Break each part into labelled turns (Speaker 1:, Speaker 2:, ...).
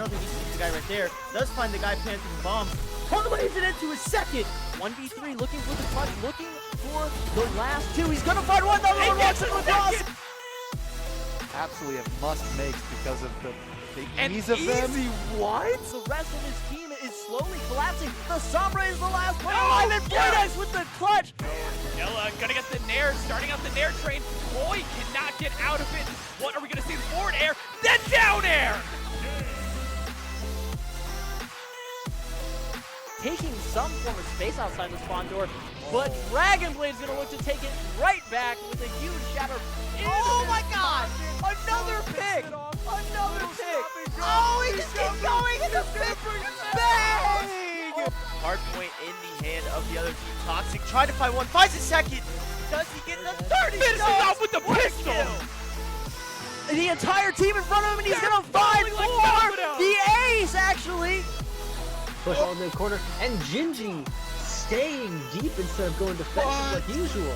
Speaker 1: don't think he sees the guy right there. Does find the guy planting the bomb. Parlays it into his second. 1v3, looking for the clutch, looking for the last two. He's gonna find one. Another one walks in with us.
Speaker 2: Absolutely a must-make because of the ease of
Speaker 1: easy
Speaker 2: them.
Speaker 1: What? The rest of his team is slowly collapsing. The Sombra is the last one alive, and Boydex with the clutch.
Speaker 3: Ella gonna get the Nair, starting out the Nair train. Boy cannot get out of it. What are we gonna see? The forward air, then down air!
Speaker 1: Taking some form of space outside the spawn door, but Dragonblade's gonna look to take it right back with a huge shatter. Oh my god! Another pick! Another pick! Oh, he just keeps going and the pick bang! Hard point in the hand of the other team. Toxic tried to find one, finds a second. Does he get the third?
Speaker 3: Finishes off with the pistol!
Speaker 1: The entire team in front of him, and he's gonna find more! The ace, actually!
Speaker 4: Push all the corner, and Gingy staying deep instead of going defensive like usual.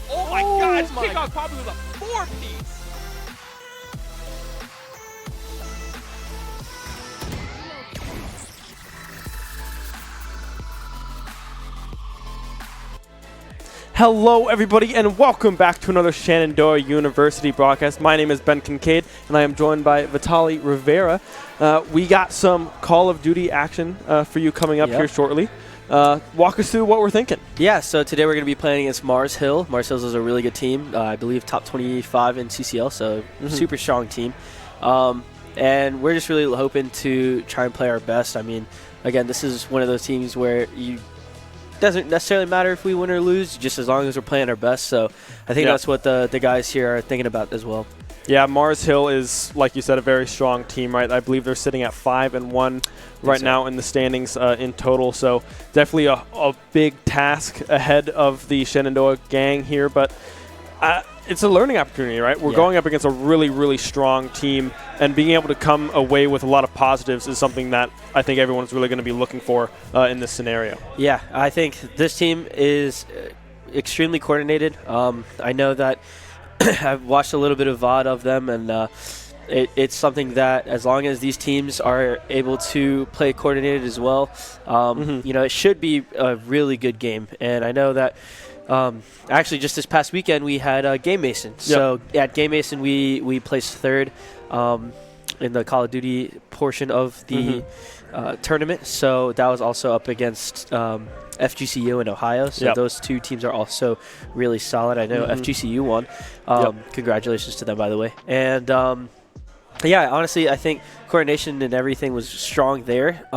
Speaker 3: Oh my god, kickoff probably with a 4-piece!
Speaker 5: Hello everybody and welcome back to another Shenandoah University broadcast. My name is Ben Kincaid and I am joined by Vitaly Rivera. We got some Call of Duty action for you coming up here shortly. Walk us through what we're thinking.
Speaker 6: Yeah, so today we're going to be playing against MWIII. MWIII is a really good team. I believe top 25 in CCL, so super strong team. And we're just really hoping to try and play our best. I mean, again, this is one of those teams where you doesn't necessarily matter if we win or lose, just as long as we're playing our best. So I think that's what the guys here are thinking about as well.
Speaker 5: Yeah, MWIII is, like you said, a very strong team, right? I believe they're sitting at 5-1 right now in the standings in total. So definitely a big task ahead of the Shenandoah gang here. But it's a learning opportunity, right? We're going up against a really, really strong team, and being able to come away with a lot of positives is something that I think everyone's really going to be looking for in this scenario. Yeah,
Speaker 6: I think this team is extremely coordinated. I know that I've watched a little bit of VOD of them, and it's something that as long as these teams are able to play coordinated as well, you know, it should be a really good game. And I know that actually just this past weekend we had Game Mason. So at Game Mason we placed third in the Call of Duty portion of the tournament. So that was also up against FGCU in Ohio. So those two teams are also really solid. I know FGCU won. Congratulations to them, by the way. And yeah, honestly, I think coordination and everything was strong there.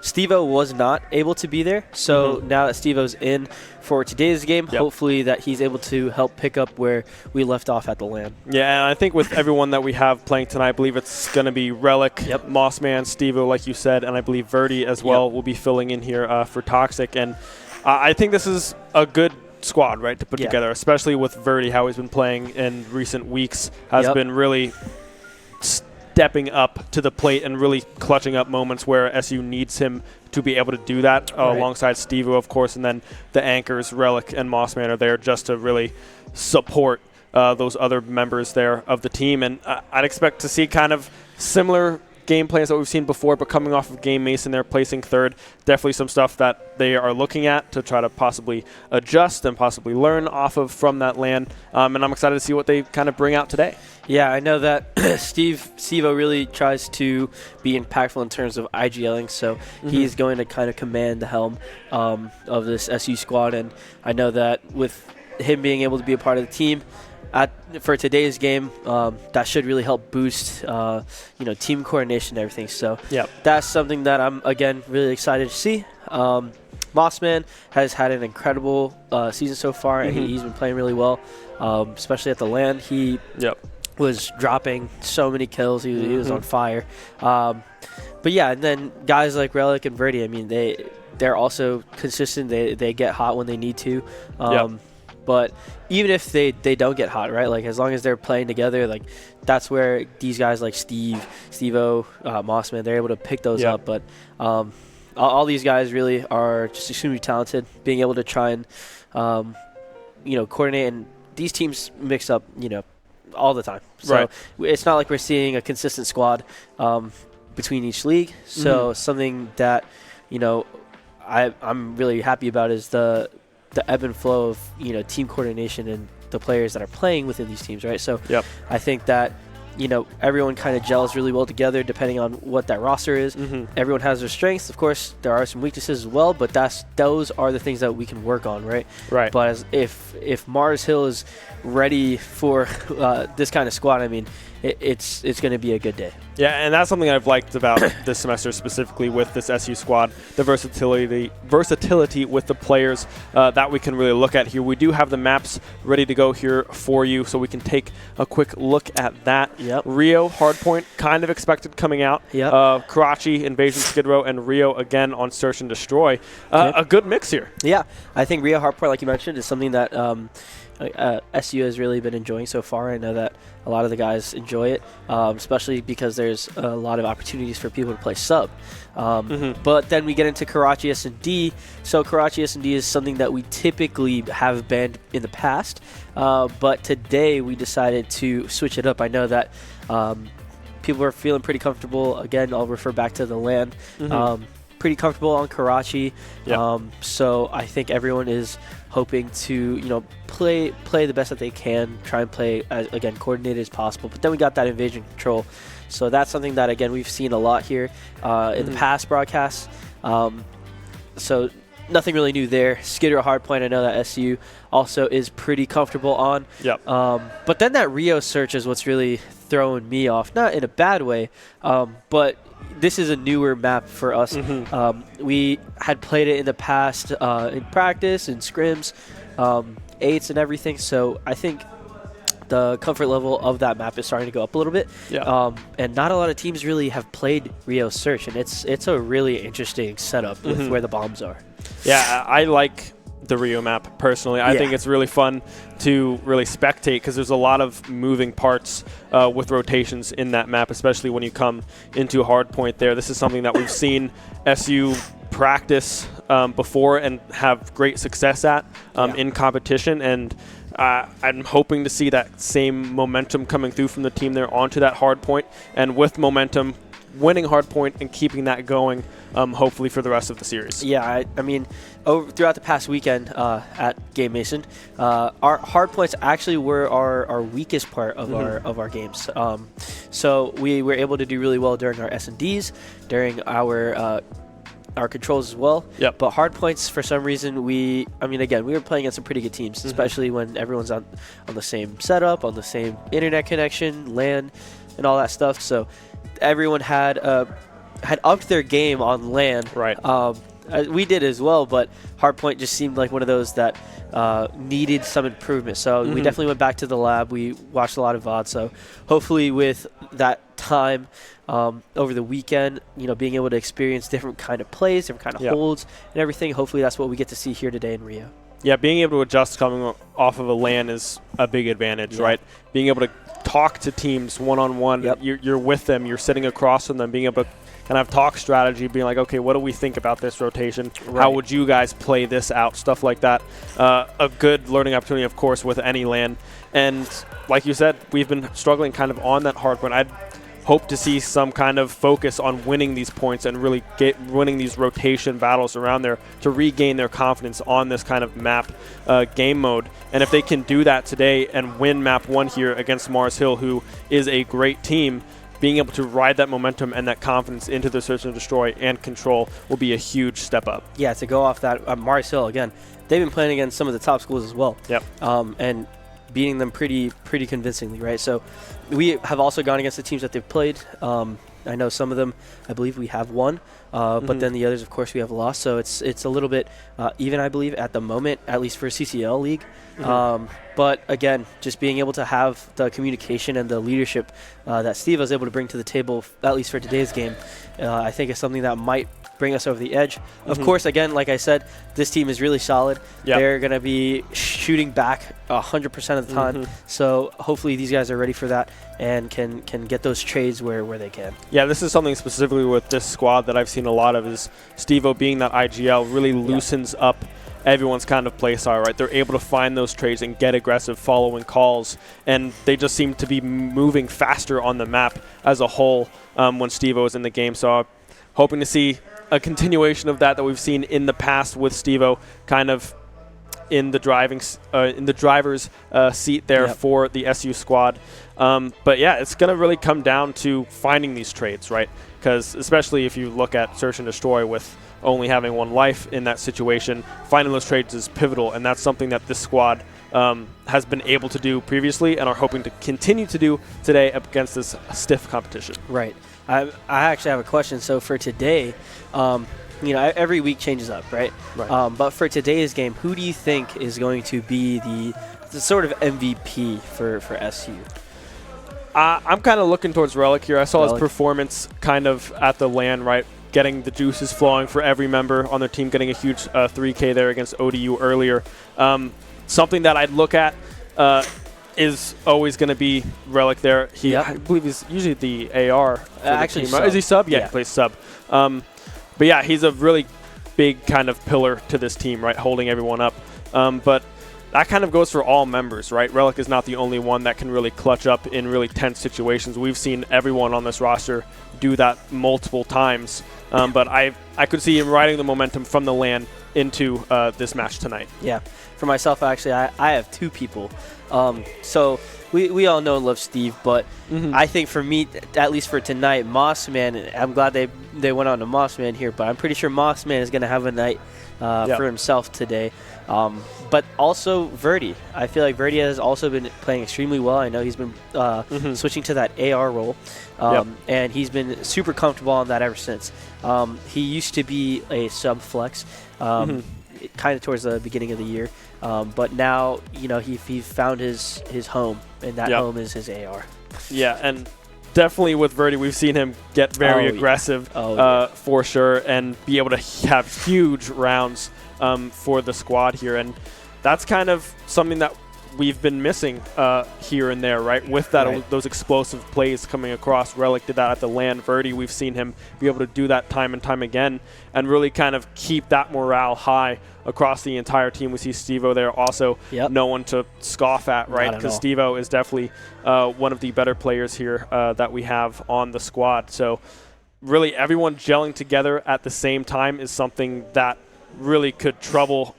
Speaker 6: Stevo was not able to be there, so now that Stevo's in for today's game, hopefully that he's able to help pick up where we left off at the LAN.
Speaker 5: Yeah, and I think with everyone that we have playing tonight, I believe it's going to be Relic, Mossman, Stevo, like you said, and I believe Verdi as well will be filling in here for Toxic. And I think this is a good squad, right, to put together, especially with Verdi, how he's been playing in recent weeks, has been really stepping up to the plate and really clutching up moments where SU needs him to be able to do that alongside Stevo, of course, and then the anchors, Relic and Mossman, are there just to really support those other members there of the team. And I'd expect to see kind of similar game plans that we've seen before, but coming off of Game Mason, they're placing third. Definitely some stuff that they are looking at to try to possibly adjust and possibly learn off of from that LAN. And I'm excited to see what they kind of bring out today.
Speaker 6: Yeah, I know that Stevo really tries to be impactful in terms of IGLing, so he's going to kind of command the helm of this SU squad. And I know that with him being able to be a part of the team for today's game, that should really help boost you know, team coordination and everything. So that's something that I'm, again, really excited to see. Mossman has had an incredible season so far, and he's been playing really well, especially at the LAN. He was dropping so many kills. He was on fire. But yeah, and then guys like Relic and Verdi, I mean, they're also consistent. They get hot when they need to. But even if they don't get hot, right? Like, as long as they're playing together, like, that's where these guys like Steve-O, Mossman, they're able to pick those up. But all these guys really are just extremely talented, being able to try and, coordinate. And these teams mix up, all the time. So it's not like we're seeing a consistent squad between each league. So something that, I'm really happy about is the ebb and flow of, team coordination and the players that are playing within these teams, right? So I think that, everyone kind of gels really well together depending on what that roster is. Everyone has their strengths. Of course, there are some weaknesses as well, but those are the things that we can work on, right? Right. But if Mars Hill is ready for this kind of squad, I mean, it's going to be a good day.
Speaker 5: Yeah, and that's something I've liked about this semester specifically with this SU squad, the versatility with the players that we can really look at here. We do have the maps ready to go here for you, so we can take a quick look at that. Rio, Hardpoint, kind of expected coming out. Karachi, Invasion, Skid Row, and Rio again on Search and Destroy. A good mix here. Yeah,
Speaker 6: I think Rio Hardpoint, like you mentioned, is something that SU has really been enjoying so far. I know that a lot of the guys enjoy it, especially because there's a lot of opportunities for people to play sub. But then we get into Karachi S&D. So Karachi S&D is something that we typically have banned in the past, but today we decided to switch it up. I know that people are feeling pretty comfortable. Again, I'll refer back to the LAN. Pretty comfortable on Karachi. So I think everyone is hoping to, play the best that they can, try and play as, again, coordinated as possible. But then we got that invasion control. So that's something that, again, we've seen a lot here in the past broadcasts. So nothing really new there. Skid Row Hardpoint, I know that SU also is pretty comfortable on. But then that Rio search is what's really throwing me off. Not in a bad way, but this is a newer map for us. We had played it in the past in practice, in scrims, 8s and everything. So I think the comfort level of that map is starting to go up a little bit. And not a lot of teams really have played Rio Search, and it's a really interesting setup with where the bombs are.
Speaker 5: Yeah, I like the Rio map personally. I think it's really fun to really spectate because there's a lot of moving parts with rotations in that map, especially when you come into a hard point there. This is something that we've seen SU practice before and have great success at in competition, and I'm hoping to see that same momentum coming through from the team there onto that hard point, and with momentum, winning hard point and keeping that going, hopefully for the rest of the series.
Speaker 6: Yeah, I mean, throughout the past weekend at Game Mason, our hard points actually were our weakest part of our games. So we were able to do really well during our S&Ds, during our controls as well. But hard points, for some reason, we were playing against some pretty good teams, especially when everyone's on the same setup, on the same internet connection, LAN, and all that stuff. So everyone had upped their game on LAN. We did as well, but Hardpoint just seemed like one of those that needed some improvement. So we definitely went back to the lab. We watched a lot of VOD. So hopefully with that time over the weekend, being able to experience different kind of plays, different kind of holds and everything, hopefully that's what we get to see here today in Rio.
Speaker 5: Yeah, being able to adjust coming off of a LAN is a big advantage, right? Being able to talk to teams one-on-one, you're with them, you're sitting across from them, being able to kind of talk strategy, being like, okay, what do we think about this rotation? How would you guys play this out? Stuff like that. A good learning opportunity, of course, with any LAN. And like you said, we've been struggling kind of on that hard point. I'd hope to see some kind of focus on winning these points and really winning these rotation battles around there to regain their confidence on this kind of map game mode. And if they can do that today and win map 1 here against Mars Hill, who is a great team, being able to ride that momentum and that confidence into the Search and Destroy and Control will be a huge step up.
Speaker 6: Yeah, to go off that, Mars Hill, again, they've been playing against some of the top schools as well. And beating them pretty convincingly, right? So we have also gone against the teams that they've played. I know some of them, I believe we have won, but then the others, of course, we have lost. So it's a little bit even, I believe, at the moment, at least for CCL League. But again, just being able to have the communication and the leadership that Steve was able to bring to the table, at least for today's game, I think is something that might bring us over the edge. Of course, again, like I said, this team is really solid.
Speaker 5: Yep.
Speaker 6: They're going to be shooting back 100% of the time. So hopefully these guys are ready for that and can get those trades where they can.
Speaker 5: Yeah, this is something specifically with this squad that I've seen a lot of is Steve-O being that IGL really loosens up everyone's kind of play style, right? They're able to find those trades and get aggressive following calls, and they just seem to be moving faster on the map as a whole when Steve-O is in the game. So hoping to see a continuation of that we've seen in the past with Steve-O kind of in the driver's seat there for the SU squad. But yeah, it's going to really come down to finding these trades, right? Because especially if you look at Search and Destroy with only having one life in that situation, finding those trades is pivotal, and that's something that this squad has been able to do previously and are hoping to continue to do today against this stiff competition.
Speaker 6: Right. I actually have a question. So for today, you know, every week changes up, right? But for today's game, who do you think is going to be the sort of MVP for SU?
Speaker 5: I'm kind of looking towards Relic here. I saw his performance kind of at the LAN, right? Getting the juices flowing for every member on their team, getting a huge 3K there against ODU earlier. Something that I'd look at is always going to be Relic there. I believe he's usually the AR for
Speaker 6: actually
Speaker 5: the team. Is he sub? Yeah, he plays sub. But yeah, he's a really big kind of pillar to this team, right? Holding everyone up. But that kind of goes for all members, right? Relic is not the only one that can really clutch up in really tense situations. We've seen everyone on this roster do that multiple times. But I could see him riding the momentum from the LAN into this match tonight. Yeah.
Speaker 6: For myself, actually, I have two people. So we all know and love Steve, but I think for me, at least for tonight, Mossman, I'm glad they went on to Mossman here, but I'm pretty sure Mossman is going to have a night for himself today. But also Verdi. I feel like Verdi has also been playing extremely well. I know he's been switching to that AR role, and he's been super comfortable on that ever since. He used to be a sub flex, kind of towards the beginning of the year, but now he found his home, and that home is his AR.
Speaker 5: Yeah, and definitely with Verdi, we've seen him get very aggressive for sure, and be able to have huge rounds for the squad here, and that's kind of something that we've been missing here and there, right? With that, those explosive plays coming across. Relic did that at the LAN. Verdi, we've seen him be able to do that time and time again, and really kind of keep that morale high across the entire team. We see Steve-O there also, no one to scoff at, right? Because Steve-O is definitely one of the better players here that we have on the squad. So really everyone gelling together at the same time is something that really could trouble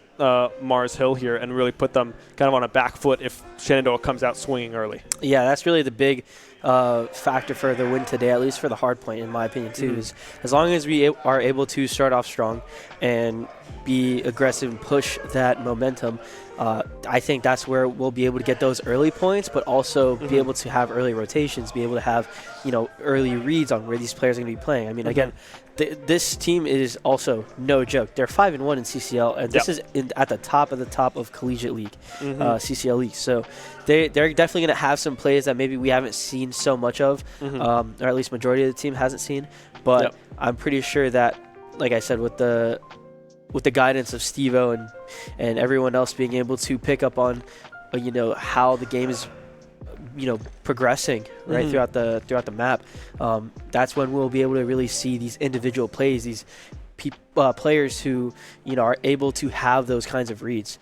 Speaker 5: Mars Hill here and really put them kind of on a back foot if Shenandoah comes out swinging early.
Speaker 6: Yeah, that's really the big factor for the win today, at least for the hard point, in my opinion, too, is as long as we are able to start off strong and be aggressive and push that momentum, I think that's where we'll be able to get those early points, but also be able to have early rotations, be able to have, early reads on where these players are going to be playing. I mean, again, this team is also no joke. They're 5-1 in CCL, and this is at the top of collegiate league, CCL league. So they're definitely going to have some plays that maybe we haven't seen so much of, or at least majority of the team hasn't seen. But I'm pretty sure that, like I said, with the guidance of Steve-O and everyone else being able to pick up on, how the game is, progressing throughout the map, that's when we'll be able to really see these individual plays, these players who are able to have those kinds of reads.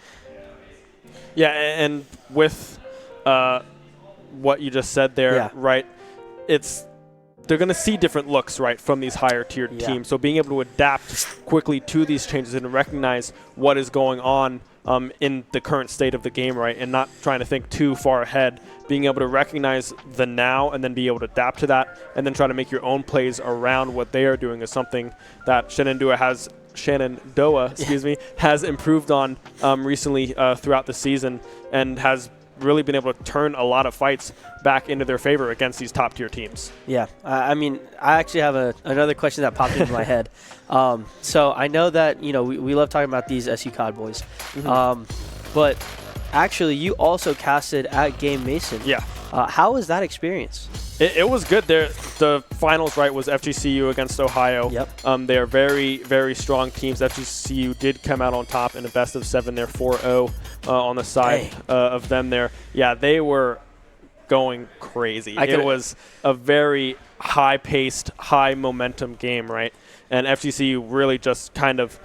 Speaker 5: Yeah, and with what you just said there, right? They're going to see different looks, right, from these higher tiered teams. So being able to adapt quickly to these changes and recognize what is going on in the current state of the game, right, and not trying to think too far ahead, being able to recognize the now and then be able to adapt to that and then try to make your own plays around what they are doing is something that Shenandoah has improved on recently throughout the season and has really been able to turn a lot of fights back into their favor against these top-tier teams.
Speaker 6: Yeah, I mean, I actually have another question that popped into my head. So I know that, we love talking about these SU COD boys. But actually, you also casted at Game Mason.
Speaker 5: Yeah.
Speaker 6: How was that experience?
Speaker 5: It was good. The finals, right, was FGCU against Ohio.
Speaker 6: Yep.
Speaker 5: They are very, very strong teams. FGCU did come out on top in a best of 7 there, 4-0 on the side of them there. Yeah, they were going crazy. It was a very high-paced, high-momentum game, right? And FGCU really just kind of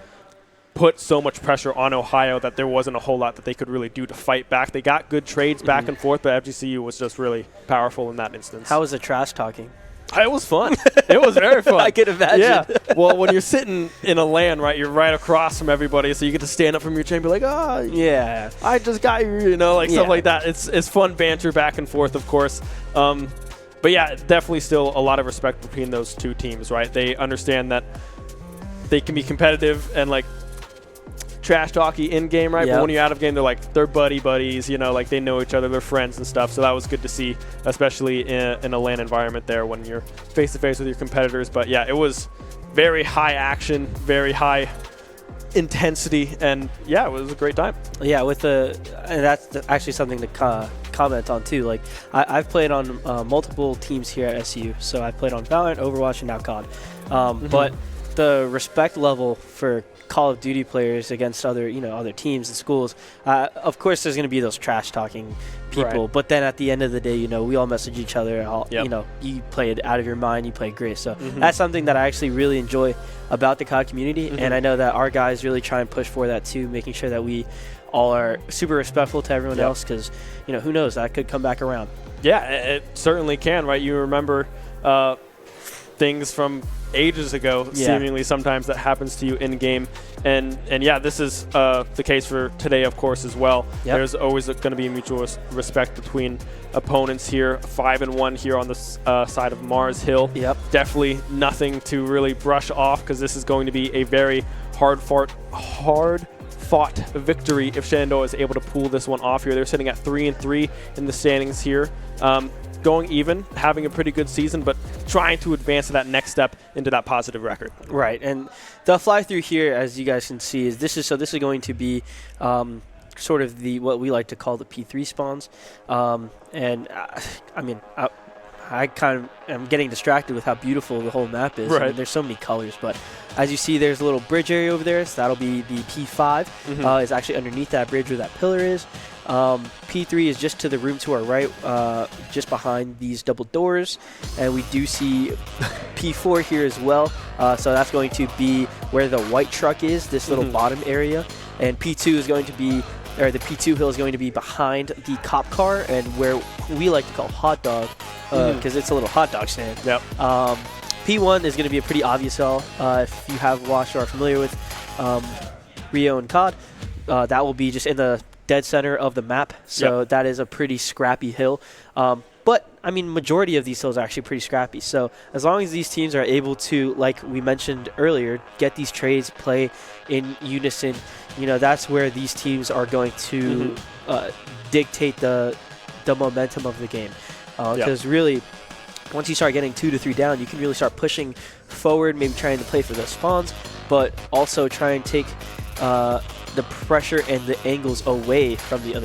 Speaker 5: put so much pressure on Ohio that there wasn't a whole lot that they could really do to fight back. They got good trades back and forth, but FGCU was just really powerful in that instance.
Speaker 6: How was the trash talking?
Speaker 5: It was fun. It was very fun.
Speaker 6: I can imagine.
Speaker 5: Yeah. Well, when you're sitting in a LAN, right, you're right across from everybody, so you get to stand up from your chair and be like, oh,
Speaker 6: yeah,
Speaker 5: I just got you, like stuff like that. It's fun banter back and forth, of course. But yeah, definitely still a lot of respect between those two teams, right? They understand that they can be competitive and like trash talky in game, right? But when you're out of game, they're buddies, like they know each other, they're friends and stuff. So that was good to see, especially in a LAN environment there when you're face to face with your competitors. But yeah, it was very high action, very high intensity, and yeah, it was a great time.
Speaker 6: Yeah, and that's actually something to comment on too. Like I've played on multiple teams here at SU, so I've played on Valorant, Overwatch, and now COD. But the respect level for Call of Duty players against other teams and schools, of course there's going to be those trash talking people, but then at the end of the day, we all message each other. You played out of your mind, you played great. So that's something that I actually really enjoy about the COD community, and I know that our guys really try and push for that too, making sure that we all are super respectful to everyone else, because who knows, that could come back around. Yeah,
Speaker 5: it certainly can, right? You remember things from ages ago, seemingly sometimes, that happens to you in game, and yeah, this is the case for today, of course, as well. There's always going to be mutual respect between opponents here. 5-1 here on the side of Mars Hill. Definitely nothing to really brush off, because this is going to be a very hard fought victory if Shenandoah is able to pull this one off here. They're sitting at 3-3 in the standings here. Going even, having a pretty good season, but trying to advance to that next step into that positive record.
Speaker 6: Right, and the fly through here, as you guys can see, is this is going to be sort of what we like to call the P3 spawns, and I kind of am getting distracted with how beautiful the whole map is.
Speaker 5: Right.
Speaker 6: I mean, there's so many colors, but as you see, there's a little bridge area over there, so that'll be the P5. Is actually underneath that bridge where that pillar is. P3 is just to the room to our right, just behind these double doors, and we do see P4 here as well. So that's going to be where the white truck is, this little bottom area, and P2 is going to be, or the P2 hill is going to be behind the cop car, and where we like to call hot dog, because it's a little hot dog stand. P1 is going to be a pretty obvious hill. If you have watched or are familiar with ERAU and COD, that will be just in the dead center of the map, so that is a pretty scrappy hill. But I mean, majority of these hills are actually pretty scrappy. So as long as these teams are able to, like we mentioned earlier, get these trades, play in unison, that's where these teams are going to dictate the momentum of the game. Because really, once you start getting 2 to 3 down, you can really start pushing forward, maybe trying to play for those spawns, but also try and take the pressure and the angles away from the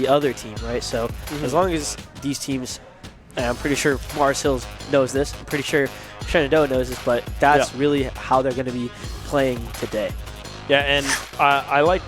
Speaker 6: other team, right? So as long as these teams, and I'm pretty sure Mars Hills knows this, I'm pretty sure Shenandoah knows this, but that's really how they're going to be playing today.
Speaker 5: Yeah, and I like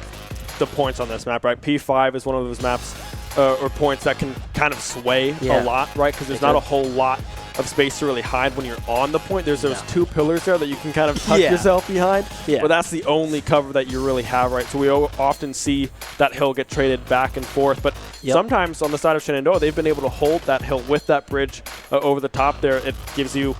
Speaker 5: the points on this map, right? P5 is one of those maps or points that can kind of sway a lot, right? Because there's not a whole lot of space to really hide when you're on the point. There's those 2 pillars there that you can kind of tuck yourself behind, but that's the only cover that you really have, right? So we often see that hill get traded back and forth, but sometimes on the side of Shenandoah, they've been able to hold that hill with that bridge over the top there. It gives you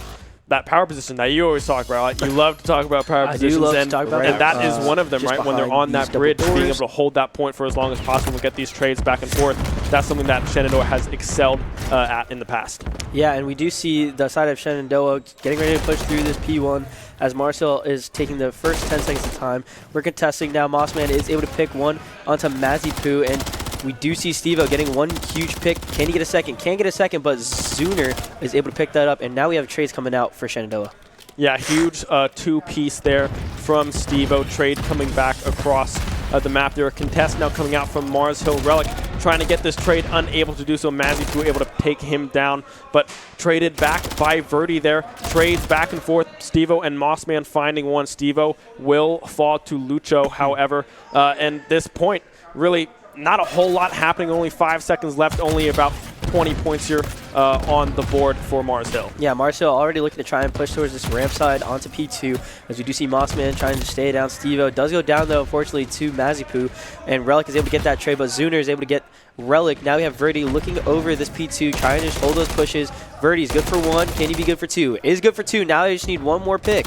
Speaker 5: that power position that you always talk about. You love to talk about power positions,
Speaker 6: do love to talk about
Speaker 5: and that is one of them, right? When they're on that bridge, being able to hold that point for as long as possible and get these trades back and forth, that's something that Shenandoah has excelled at in the past.
Speaker 6: Yeah, and we do see the side of Shenandoah getting ready to push through this P1 as Marcel is taking the first 10 seconds of time. We're contesting now. Mossman is able to pick one onto MWIII, and we do see Steve-O getting one huge pick. Can he get a second? Can't get a second, but Zuner is able to pick that up, and now we have trades coming out for Shenandoah.
Speaker 5: Yeah, huge 2-piece there from Steve-O. Trade coming back across the map. There are contests now coming out from Mars Hill. Relic trying to get this trade, unable to do so. MWIII able to take him down, but traded back by VOD there. Trades back and forth. Stevo and Mossman finding one. Stevo will fall to Lucho, however. And this point, really not a whole lot happening. Only 5 seconds left. Only about 20 points here on the board for MWIII.
Speaker 6: Yeah, MWIII already looking to try and push towards this ramp side onto P2, as we do see Mossman trying to stay down. Stevo does go down, though, unfortunately, to MWIII, and Relic is able to get that trade, but Zuner is able to get Relic. Now we have VOD looking over this P2, trying to just hold those pushes. VOD is good for 1. Can he be good for 2? Is good for 2. Now they just need one more pick.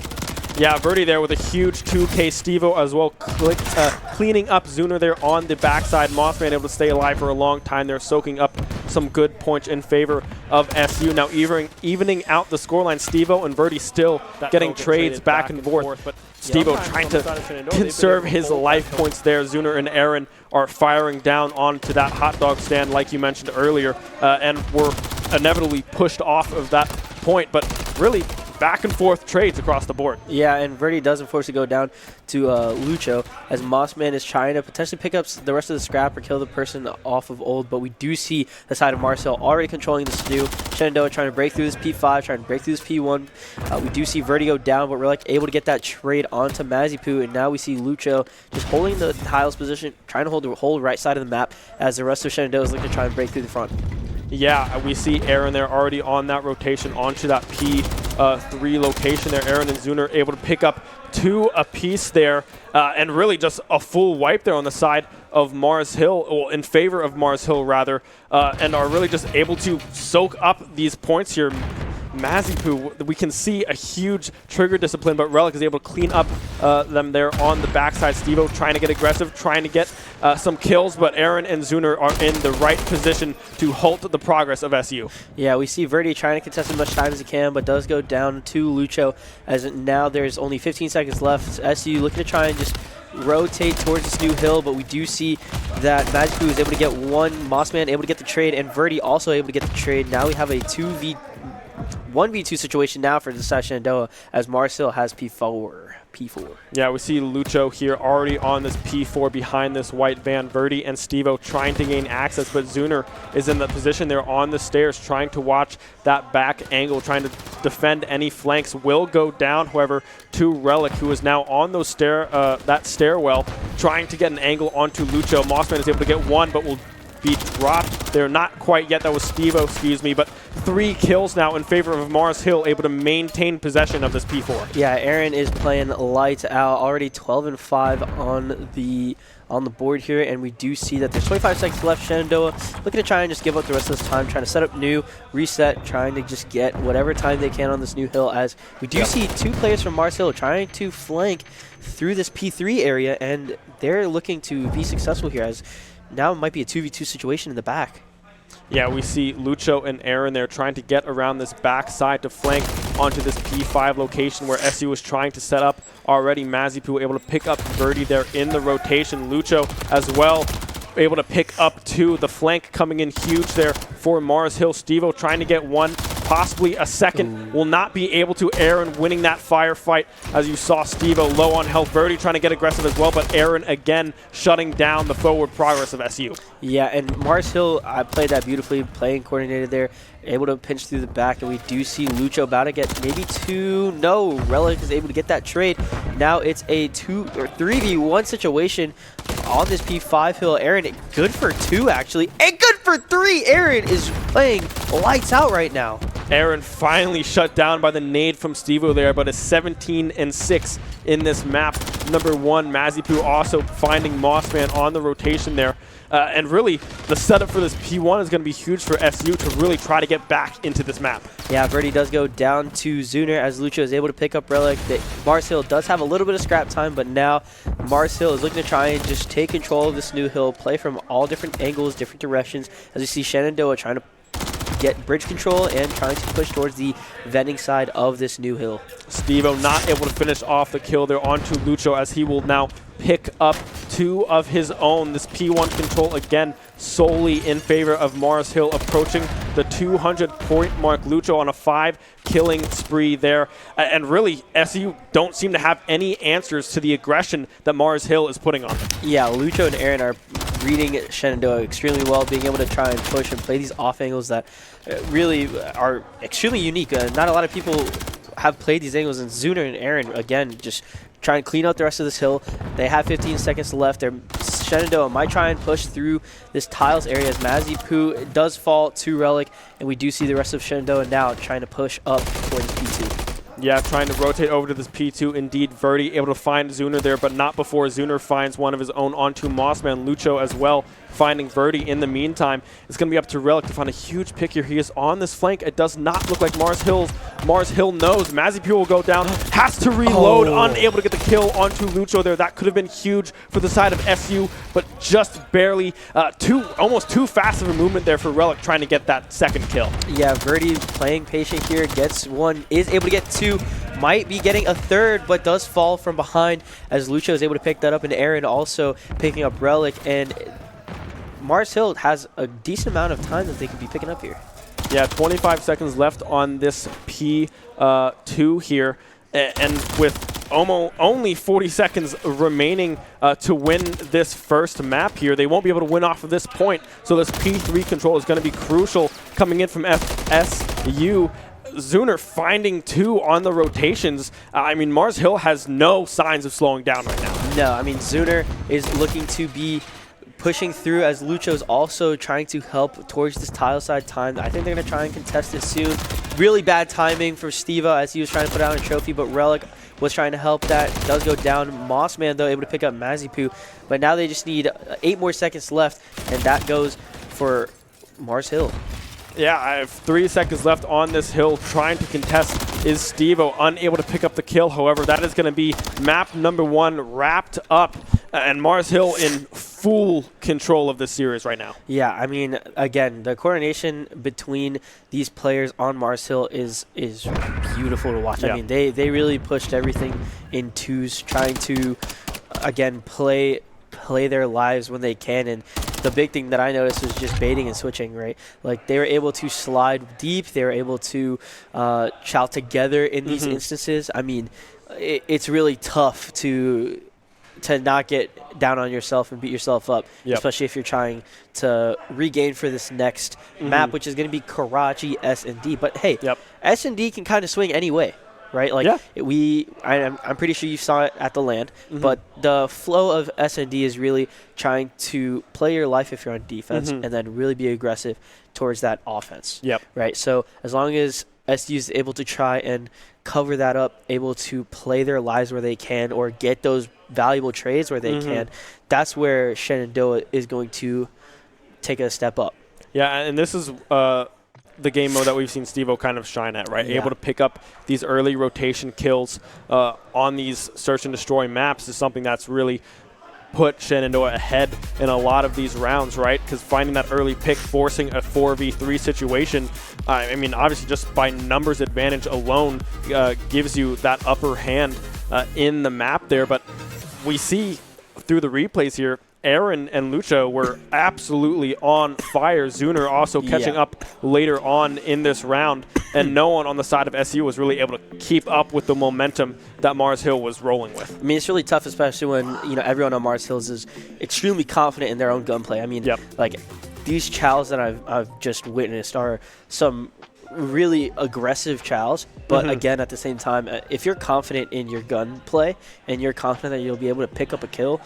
Speaker 5: Yeah, VOD there with a huge 2K. Stevo as well cleaning up Zuner there on the backside. Mossman able to stay alive for a long time. They're soaking up some good points in favor of SU. Now evening out the scoreline. Stevo and VOD still getting trades back and forth. But Stevo trying to conserve his life points there. Zuner and Aaron are firing down onto that hot dog stand like you mentioned earlier, and were inevitably pushed off of that point. But really, back and forth trades across the board.
Speaker 6: Yeah, and VOD does unfortunately go down to Lucho, as Mossman is trying to potentially pick up the rest of the scrap or kill the person off of old, but we do see the side of MWIII already controlling the stew. Shenandoah trying to break through this P5, trying to break through this P1. We do see VOD go down, but we're like able to get that trade onto MWIII, and now we see Lucho just holding the tiles position, trying to hold the whole right side of the map, as the rest of Shenandoah is looking to try and break through the front.
Speaker 5: Yeah, we see Aaron there already on that rotation onto that P3 location there. Aaron and Zuner able to pick up 2 apiece there, and really just a full wipe there on the side of MWIII, or in favor of MWIII rather, and are really just able to soak up these points here. MWIII, we can see a huge trigger discipline, but Relic is able to clean up them there on the backside. Stevo trying to get aggressive, trying to get some kills, but Aaron and Zuner are in the right position to halt the progress of SU.
Speaker 6: Yeah, we see VOD trying to contest as much time as he can, but does go down to Lucho, as now there's only 15 seconds left. SU looking to try and just rotate towards this new hill, but we do see that MWIII is able to get one. Mossman able to get the trade, and VOD also able to get the trade. Now we have a 1v2 situation now for the side Shenandoah, as MWIII has P4.
Speaker 5: Yeah, we see Lucho here already on this P4 behind this white van. VOD and Stevo trying to gain access, but Zuner is in the position there on the stairs trying to watch that back angle, trying to defend any flanks. Will go down, however, to Relic, who is now on those that stairwell, trying to get an angle onto Lucho. Mossman is able to get one, but will be dropped. They're not quite yet. That was Stevo, excuse me, but 3 kills now in favor of MWIII, able to maintain possession of this P4.
Speaker 6: Yeah, Aaron is playing lights out, already 12-5 on the board here, and we do see that there's 25 seconds left. Shenandoah looking to try and just give up the rest of this time, trying to set up new, reset, trying to just get whatever time they can on this new hill, as we do see 2 players from MWIII trying to flank through this P3 area, and they're looking to be successful here, as now it might be a 2v2 situation in the back.
Speaker 5: Yeah, we see Lucho and Aaron there trying to get around this backside to flank onto this P5 location where SU was trying to set up already. MWIII able to pick up VOD there in the rotation. Lucho as well able to pick up 2. The flank coming in huge there for MWIII. Stevo trying to get 1, possibly a second. Will not be able to. Aaron winning that firefight, as you saw Stevo low on health. VOD trying to get aggressive as well, but Aaron again shutting down the forward progress of SU.
Speaker 6: Yeah, and MWIII played that beautifully, playing coordinated there, able to pinch through the back, and we do see Lucho about to get maybe 2. No, Relic is able to get that trade. Now it's a 3v1 situation on this P5 hill. Aaron, good for 2 actually, and good for 3. Aaron is playing lights out right now.
Speaker 5: Aaron finally shut down by the nade from Stevo there, but is 17-6 in this map. Number 1, MWIII also finding Mossman on the rotation there. And really, the setup for this P1 is going to be huge for SU to really try to get back into this map.
Speaker 6: Yeah, VOD does go down to Zuner, as Lucho is able to pick up Relic. MWIII does have a little bit of scrap time, but now MWIII is looking to try and just take control of this new hill, play from all different angles, different directions, as you see Shenandoah trying to get bridge control and trying to push towards the vending side of this new hill.
Speaker 5: Stevo not able to finish off the kill there onto Lucho, as he will now pick up 2 of his own. This P1 control again solely in favor of MWIII, approaching the 200-point mark. Lucho on a 5-killing spree there. And really, SU don't seem to have any answers to the aggression that MWIII is putting on them.
Speaker 6: Yeah, Lucho and Aaron are reading Shenandoah extremely well, being able to try and push and play these off angles that really are extremely unique. Not a lot of people have played these angles, and Zuner and Aaron, again, just try and clean out the rest of this hill. They have 15 seconds left. Shenandoah might try and push through this tiles area as MWIII does fall to Relic, and we do see the rest of Shenandoah now trying to push up towards P2.
Speaker 5: Yeah, trying to rotate over to this P2. Indeed, Verdi able to find Zuner there, but not before Zuner finds one of his own onto Mossman. Lucho as well, finding Verdi in the meantime. It's going to be up to Relic to find a huge pick here. He is on this flank. It does not look like Mars Hill knows. MWIII will go down, has to reload, unable to get the kill onto Lucho there. That could have been huge for the side of SU, but just barely almost too fast of a movement there for Relic trying to get that second kill.
Speaker 6: Yeah, Verdi playing patient here, gets one, is able to get two, might be getting a third, but does fall from behind as Lucho is able to pick that up, and Aaron also picking up Relic, and Mars Hill has a decent amount of time that they could be picking up here.
Speaker 5: Yeah, 25 seconds left on this P2 here, and with only 40 seconds remaining to win this first map here, they won't be able to win off of this point. So this P3 control is going to be crucial coming in from FSU. Zuner finding two on the rotations. I mean, Mars Hill has no signs of slowing down right now.
Speaker 6: No, I mean, Zuner is looking to be pushing through as Lucho's also trying to help towards this tile side time. I think they're going to try and contest it soon. Really bad timing for Steva as he was trying to put out a trophy, but Relic was trying to help that. Does go down. Mossman, though, able to pick up MWIII, but now they just need 8 more seconds left, and that goes for Mars Hill.
Speaker 5: Yeah, I have 3 seconds left on this hill. Trying to contest is Stevo, unable to pick up the kill. However, that is going to be map number 1 wrapped up, and Mars Hill in full control of this series right now.
Speaker 6: Yeah, I mean, again, the coordination between these players on Mars Hill is beautiful to watch. Yeah. I mean, they really pushed everything in twos, trying to, again, play their lives when they can, and the big thing that I noticed was just baiting and switching, right? Like, they were able to slide deep. They were able to chow together in these instances. I mean, it's really tough to not get down on yourself and beat yourself up, especially if you're trying to regain for this next map, which is going to be Karachi S&D. But, hey, S&D can kind of swing any way. Right, like I'm pretty sure you saw it at the land, but the flow of S&D is really trying to play your life if you're on defense, and then really be aggressive towards that offense. Right. So as long as SU is able to try and cover that up, able to play their lives where they can, or get those valuable trades where they can, that's where Shenandoah is going to take a step up. Yeah,
Speaker 5: and this is the game mode that we've seen Stevo kind of shine at, right? Able to pick up these early rotation kills on these search and destroy maps is something that's really put Shenandoah ahead in a lot of these rounds, right? Because finding that early pick, forcing a 4v3 situation, I mean, obviously just by numbers advantage alone gives you that upper hand in the map there. But we see through the replays here, Aaron and Lucho were absolutely on fire. Zuner also catching up later on in this round, and no one on the side of SU was really able to keep up with the momentum that Mars Hill was rolling with.
Speaker 6: I mean, it's really tough, especially when everyone on Mars Hills is extremely confident in their own gunplay. I mean, like these chows that I've just witnessed are some really aggressive chows, but again, at the same time, if you're confident in your gunplay and you're confident that you'll be able to pick up a kill,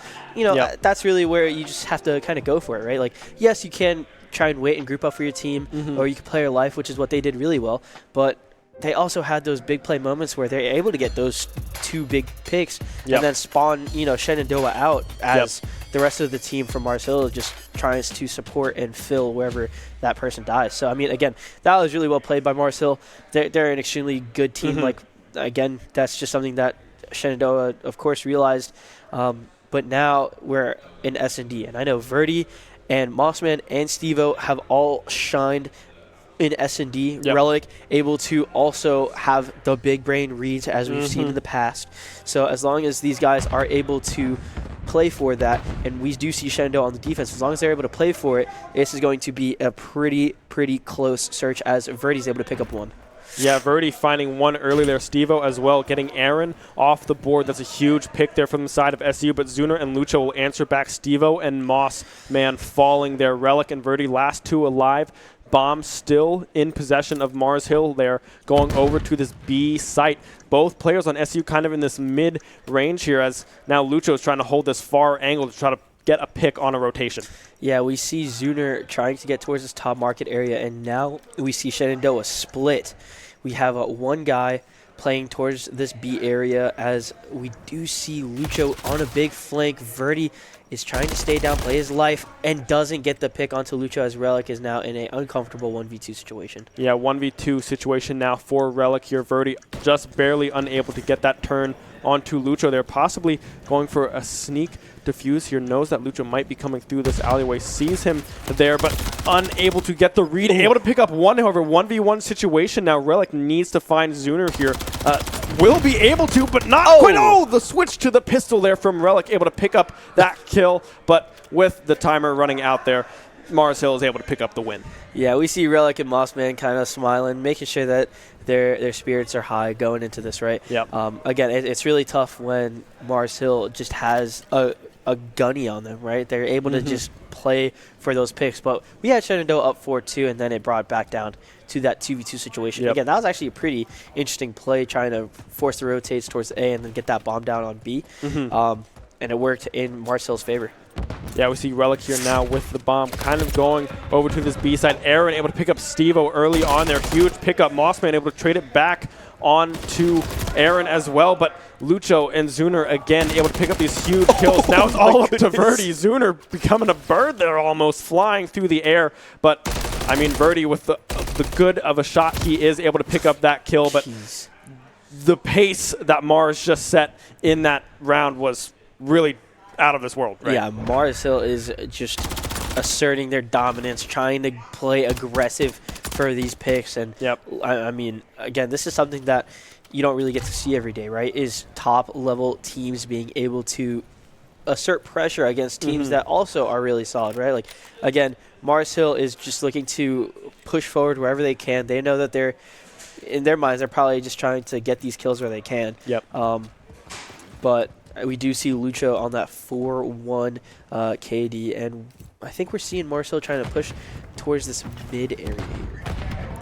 Speaker 6: that's really where you just have to kind of go for it, right? Like, yes, you can try and wait and group up for your team, or you can play your life, which is what they did really well, but they also had those big play moments where they're able to get those 2 big picks and then spawn, Shenandoah out as the rest of the team from Mars Hill just tries to support and fill wherever that person dies. So, I mean, again, that was really well played by Mars Hill. They're an extremely good team. Like, again, that's just something that Shenandoah, of course, realized. But now we're in S&D. And I know Verdi and Mossman and Stevo have all shined in S&D. Relic able to also have the big brain reads as we've seen in the past. So as long as these guys are able to play for that, and we do see Shenandoah on the defense, as long as they're able to play for it, this is going to be a pretty close search as Verdi's able to pick up one.
Speaker 5: Yeah, VOD finding one early there. Stevo as well, getting Aaron off the board. That's a huge pick there from the side of SU, but Zuner and Lucho will answer back. Stevo and Moss, man, falling there. Relic and VOD, last two alive. Bomb still in possession of Mars Hill there, going over to this B site. Both players on SU kind of in this mid-range here, as now Lucho is trying to hold this far angle to try to get a pick on a rotation.
Speaker 6: Yeah, we see Zuner trying to get towards this top market area, and now we see Shenandoah split. We have one guy playing towards this B area, as we do see Lucho on a big flank. VOD is trying to stay down, play his life, and doesn't get the pick onto Lucho, as Relic is now in an uncomfortable 1v2 situation. Yeah,
Speaker 5: 1v2 situation now for Relic here. VOD just barely unable to get that turn onto Lucho. They're possibly going for a sneak defuse here. Knows that Lucho might be coming through this alleyway. Sees him there, but unable to get the read. Able to pick up one, however, 1v1 situation now. Relic needs to find Zuner here. Will be able to, but not quite. Oh, the switch to the pistol there from Relic. Able to pick up that kill, but with the timer running out there, Mars Hill is able to pick up the win.
Speaker 6: Yeah, we see Relic and Mossman kind of smiling, making sure that their spirits are high going into this, right?
Speaker 5: Yep.
Speaker 6: Again, it's really tough when Mars Hill just has a gunny on them, right? They're able to just play for those picks. But we had Shenandoah up 4-2, and then it brought back down to that 2v2 situation.
Speaker 5: Yep.
Speaker 6: Again, that was actually a pretty interesting play, trying to force the rotates towards A and then get that bomb down on B. And it worked in Mars Hill's favor.
Speaker 5: Yeah, we see Relic here now with the bomb, kind of going over to this B side. Aaron able to pick up Stevo early on there. Huge pickup. Mossman able to trade it back on to Aaron as well, but Lucho and Zuner again able to pick up these huge kills. Now it's all up to VOD. Zuner becoming a bird there, almost flying through the air. But I mean, VOD with the good of a shot, he is able to pick up that kill. But the pace that Mars just set in that round was really out of this world, right?
Speaker 6: Yeah, Mars Hill is just asserting their dominance, trying to play aggressive for these picks. And I mean, again, this is something that you don't really get to see every day, right? Is top level teams being able to assert pressure against teams that also are really solid, right? Like, again, Mars Hill is just looking to push forward wherever they can. They know that they're, in their minds, they're probably just trying to get these kills where they can. But we do see Lucho on that 4-1 KD, and I think we're seeing Mars Hill trying to push towards this mid area here.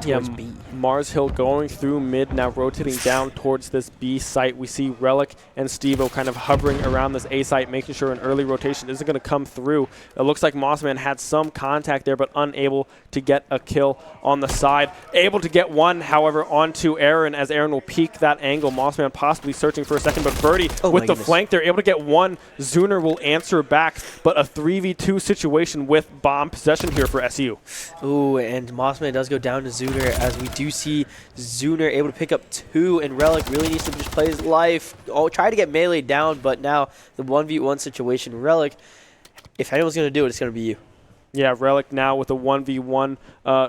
Speaker 6: Towards B.
Speaker 5: Mars Hill going through mid, now rotating down towards this B site. We see Relic and Stevo kind of hovering around this A site, making sure an early rotation isn't going to come through. It looks like Mossman had some contact there, but unable to get a kill on the side. Able to get one, however, onto Aaron, as Aaron will peek that angle. Mossman possibly searching for a second, but VOD with the flank, they're able to get one. Zuner will answer back, but a 3v2 situation with bomb possession here for SU.
Speaker 6: Ooh, and Mossman does go down to Zuner, as we do see Zuner able to pick up 2, and Relic really needs to just play his life. Try to get melee down, but now the 1v1 situation. Relic, if anyone's going to do it, it's going to be you.
Speaker 5: Yeah, Relic now with a 1v1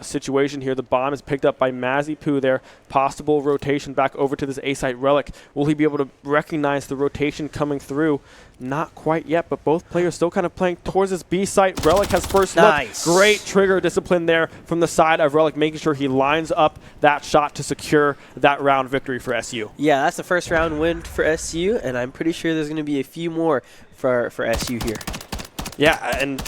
Speaker 5: situation here. The bomb is picked up by MWIII there. Possible rotation back over to this A site. Relic, will he be able to recognize the rotation coming through? Not quite yet, but both players still kind of playing towards this B site. Relic has first look. Great trigger discipline there from the side of Relic, making sure he lines up that shot to secure that round victory for SU.
Speaker 6: Yeah, that's the first round win for SU, and I'm pretty sure there's going to be a few more for SU here.
Speaker 5: Yeah, and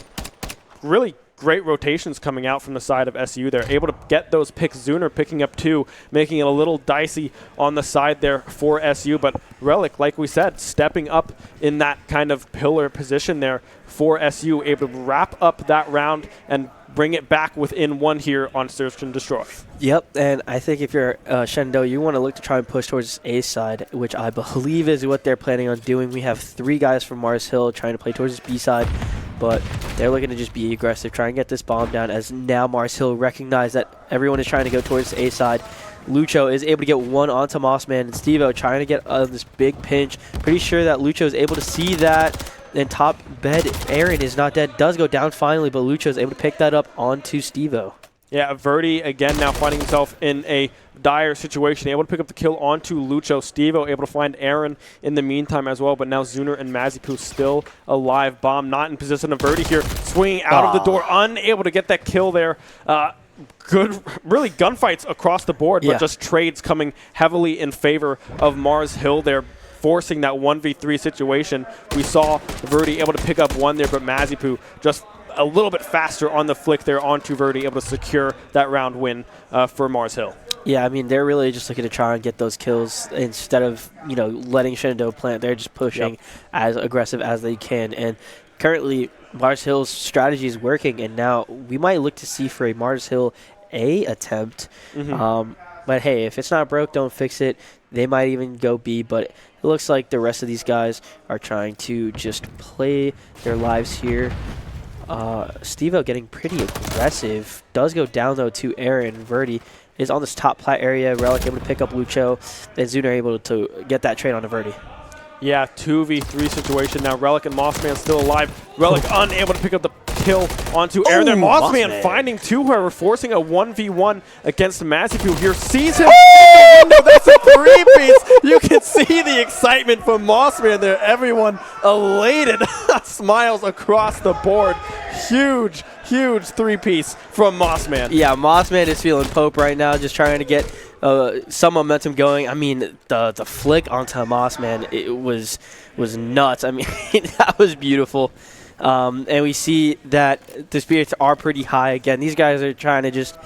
Speaker 5: really great rotations coming out from the side of SU. They're able to get those picks. Zuner picking up 2, making it a little dicey on the side there for SU. But Relic, like we said, stepping up in that kind of pillar position there for SU, able to wrap up that round and bring it back within 1 here on Search and Destroy.
Speaker 6: Yep, and I think if you're Shenandoah, you want to look to try and push towards A side, which I believe is what they're planning on doing. We have 3 guys from Mars Hill trying to play towards this B side, but they're looking to just be aggressive, try and get this bomb down, as now Mars Hill recognize that everyone is trying to go towards the A side. Lucho is able to get 1 onto Mossman, and Stevo trying to get this big pinch. Pretty sure that Lucho is able to see that. And top bed, Aaron is not dead. Does go down finally, but Lucho is able to pick that up onto Stevo.
Speaker 5: Yeah, VOD again now finding himself in a dire situation. Able to pick up the kill onto Lucho. Stevo able to find Aaron in the meantime as well, but now Zuner and MWIII still alive. Bomb not in position of VOD here. Swinging out of the door, unable to get that kill there. good, really gunfights across the board, but
Speaker 6: Yeah.
Speaker 5: just trades coming heavily in favor of Mars Hill there, forcing that 1v3 situation. We saw Verdi able to pick up one there, but MWIII just a little bit faster on the flick there onto Verdi, able to secure that round win for Mars Hill.
Speaker 6: Yeah, I mean, they're really just looking to try and get those kills instead of, you know, letting Shenandoah plant. They're just pushing as aggressive as they can. And currently, Mars Hill's strategy is working, and now we might look to see for a Mars Hill A attempt. But hey, if it's not broke, don't fix it. They might even go B, but it looks like the rest of these guys are trying to just play their lives here. Steve-O getting pretty aggressive. Does go down, though, to Aaron. Verdi is on this top plat area. Relic able to pick up Lucho, and Zuner able to get that trade onto Verdi.
Speaker 5: Yeah, 2v3 situation now. Relic and Mossman still alive. Relic unable to pick up the kill onto Aaron. There, Mossman finding two, however, forcing a 1v1 against MWIII here. Sees him. No, that's a three-piece. You can see the excitement from Mossman there. Everyone elated. Smiles across the board. Huge, huge three-piece from Mossman.
Speaker 6: Yeah, Mossman is feeling Pope right now, just trying to get some momentum going. I mean, the flick onto Mossman, it was nuts. I mean, that was beautiful. And we see that the spirits are pretty high. Again, these guys are trying to just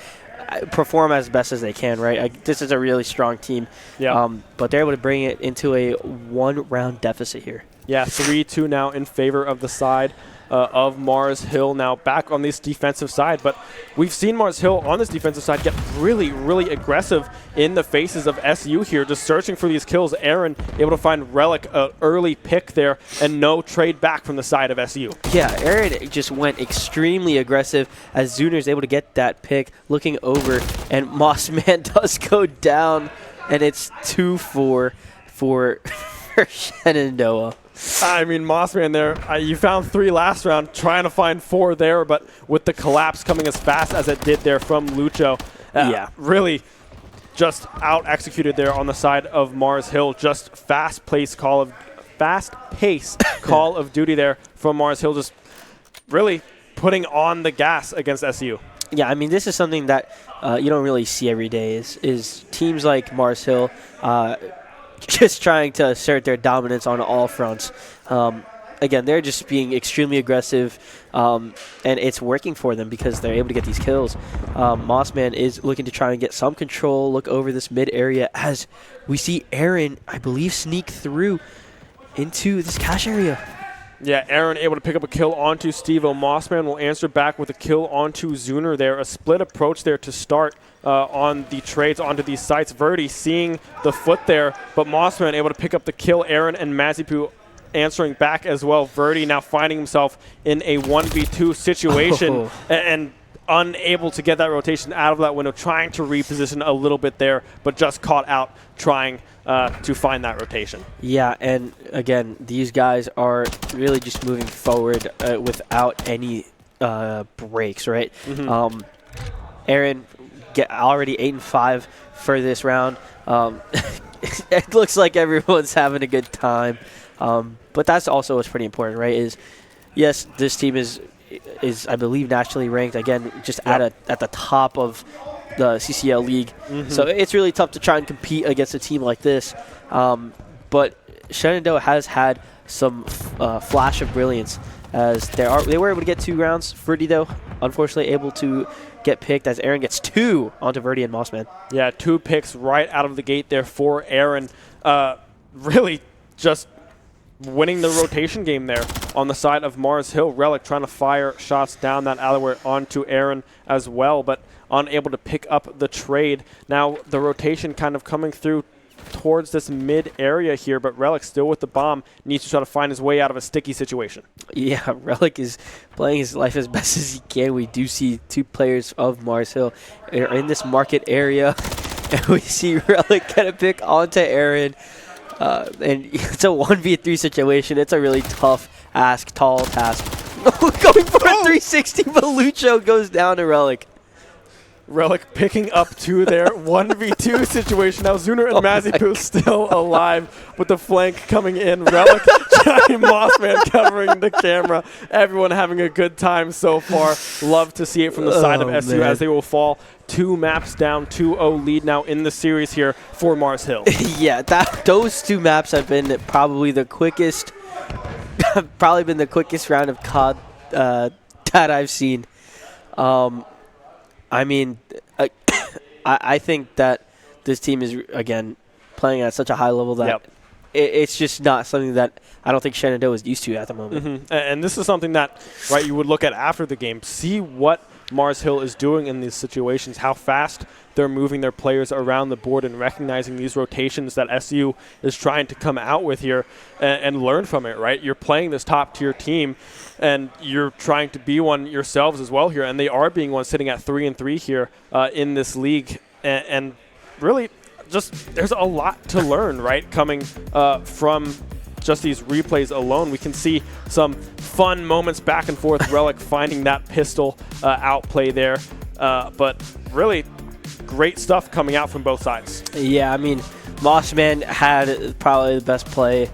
Speaker 6: perform as best as they can, right? This is a really strong team.
Speaker 5: Yeah.
Speaker 6: But they're able to bring it into a one-round deficit here.
Speaker 5: Yeah, 3-2 now in favor of the side of Mars Hill, now back on this defensive side. But we've seen Mars Hill on this defensive side get really, really aggressive in the faces of SU here, just searching for these kills. Aaron able to find Relic, an early pick there, and no trade back from the side of SU.
Speaker 6: Yeah, Aaron just went extremely aggressive as Zuner is able to get that pick, looking over, and Mossman does go down, and it's 2-4 for Shenandoah.
Speaker 5: I mean, Mossman there, you found 3 last round, trying to find 4 there, but with the collapse coming as fast as it did there from Lucho, really just out-executed there on the side of Mars Hill. Just fast-paced Call of Duty there from Mars Hill, just really putting on the gas against SU.
Speaker 6: Yeah, I mean, this is something that you don't really see every day, is teams like Mars Hill just trying to assert their dominance on all fronts. Again, they're just being extremely aggressive, and it's working for them because they're able to get these kills. Mossman is looking to try and get some control, look over this mid area as we see Aaron, I believe, sneak through into this cache area.
Speaker 5: Yeah, Aaron able to pick up a kill onto Steve-O. Mossman will answer back with a kill onto Zuner there. A split approach there to start on the trades onto these sites. Verdi seeing the foot there, but Mossman able to pick up the kill. Aaron and MWIII answering back as well. Verdi now finding himself in a 1v2 situation and unable to get that rotation out of that window, trying to reposition a little bit there, but just caught out trying to find that rotation.
Speaker 6: Yeah, and again, these guys are really just moving forward without any breaks, right? Aaron already 8-5 for this round. It looks like everyone's having a good time, but that's also what's pretty important, right? Is yes, this team is I believe nationally ranked, again, just at the top of the CCL league. So it's really tough to try and compete against a team like this. But Shenandoah has had some flash of brilliance as they were able to get 2 rounds. Verdi, though, unfortunately able to get picked as Aaron gets 2 onto Verdi and Mossman. Yeah,
Speaker 5: 2 picks right out of the gate there for Aaron. Really just winning the rotation game there on the side of Mars Hill. Relic trying to fire shots down that alleyway onto Aaron as well, but unable to pick up the trade. Now the rotation kind of coming through towards this mid area here, but Relic still with the bomb, needs to try to find his way out of a sticky situation.
Speaker 6: Yeah, Relic is playing his life as best as he can. We do see 2 players of Mars Hill are in this market area, and we see Relic get a pick onto Aaron. And it's a 1v3 situation. It's a really tall task. Going for a 360, but Lucho goes down to Relic.
Speaker 5: Relic picking up to their 1v2 situation. Now Zuner and MWIII still alive with the flank coming in. Relic, Giant Mossman covering the camera. Everyone having a good time so far. Love to see it from the side of SU as they will fall 2 maps down, 2-0 lead now in the series here for Mars Hill.
Speaker 6: Yeah, those 2 maps have been probably the quickest, round of COD that I've seen. I mean, I think that this team is, again, playing at such a high level that it's just not something that I don't think Shenandoah is used to at the moment.
Speaker 5: And this is something that, right, you would look at after the game, see what Mars Hill is doing in these situations, how fast they're moving their players around the board and recognizing these rotations that SU is trying to come out with here and learn from it, right? You're playing this top-tier team, and you're trying to be one yourselves as well here, and they are being one, sitting at 3-3 here in this league. And really, just there's a lot to learn, right, coming from just these replays alone. We can see some fun moments back and forth. Relic finding that pistol outplay there. But really great stuff coming out from both sides.
Speaker 6: Yeah, I mean, Mossman had probably the best play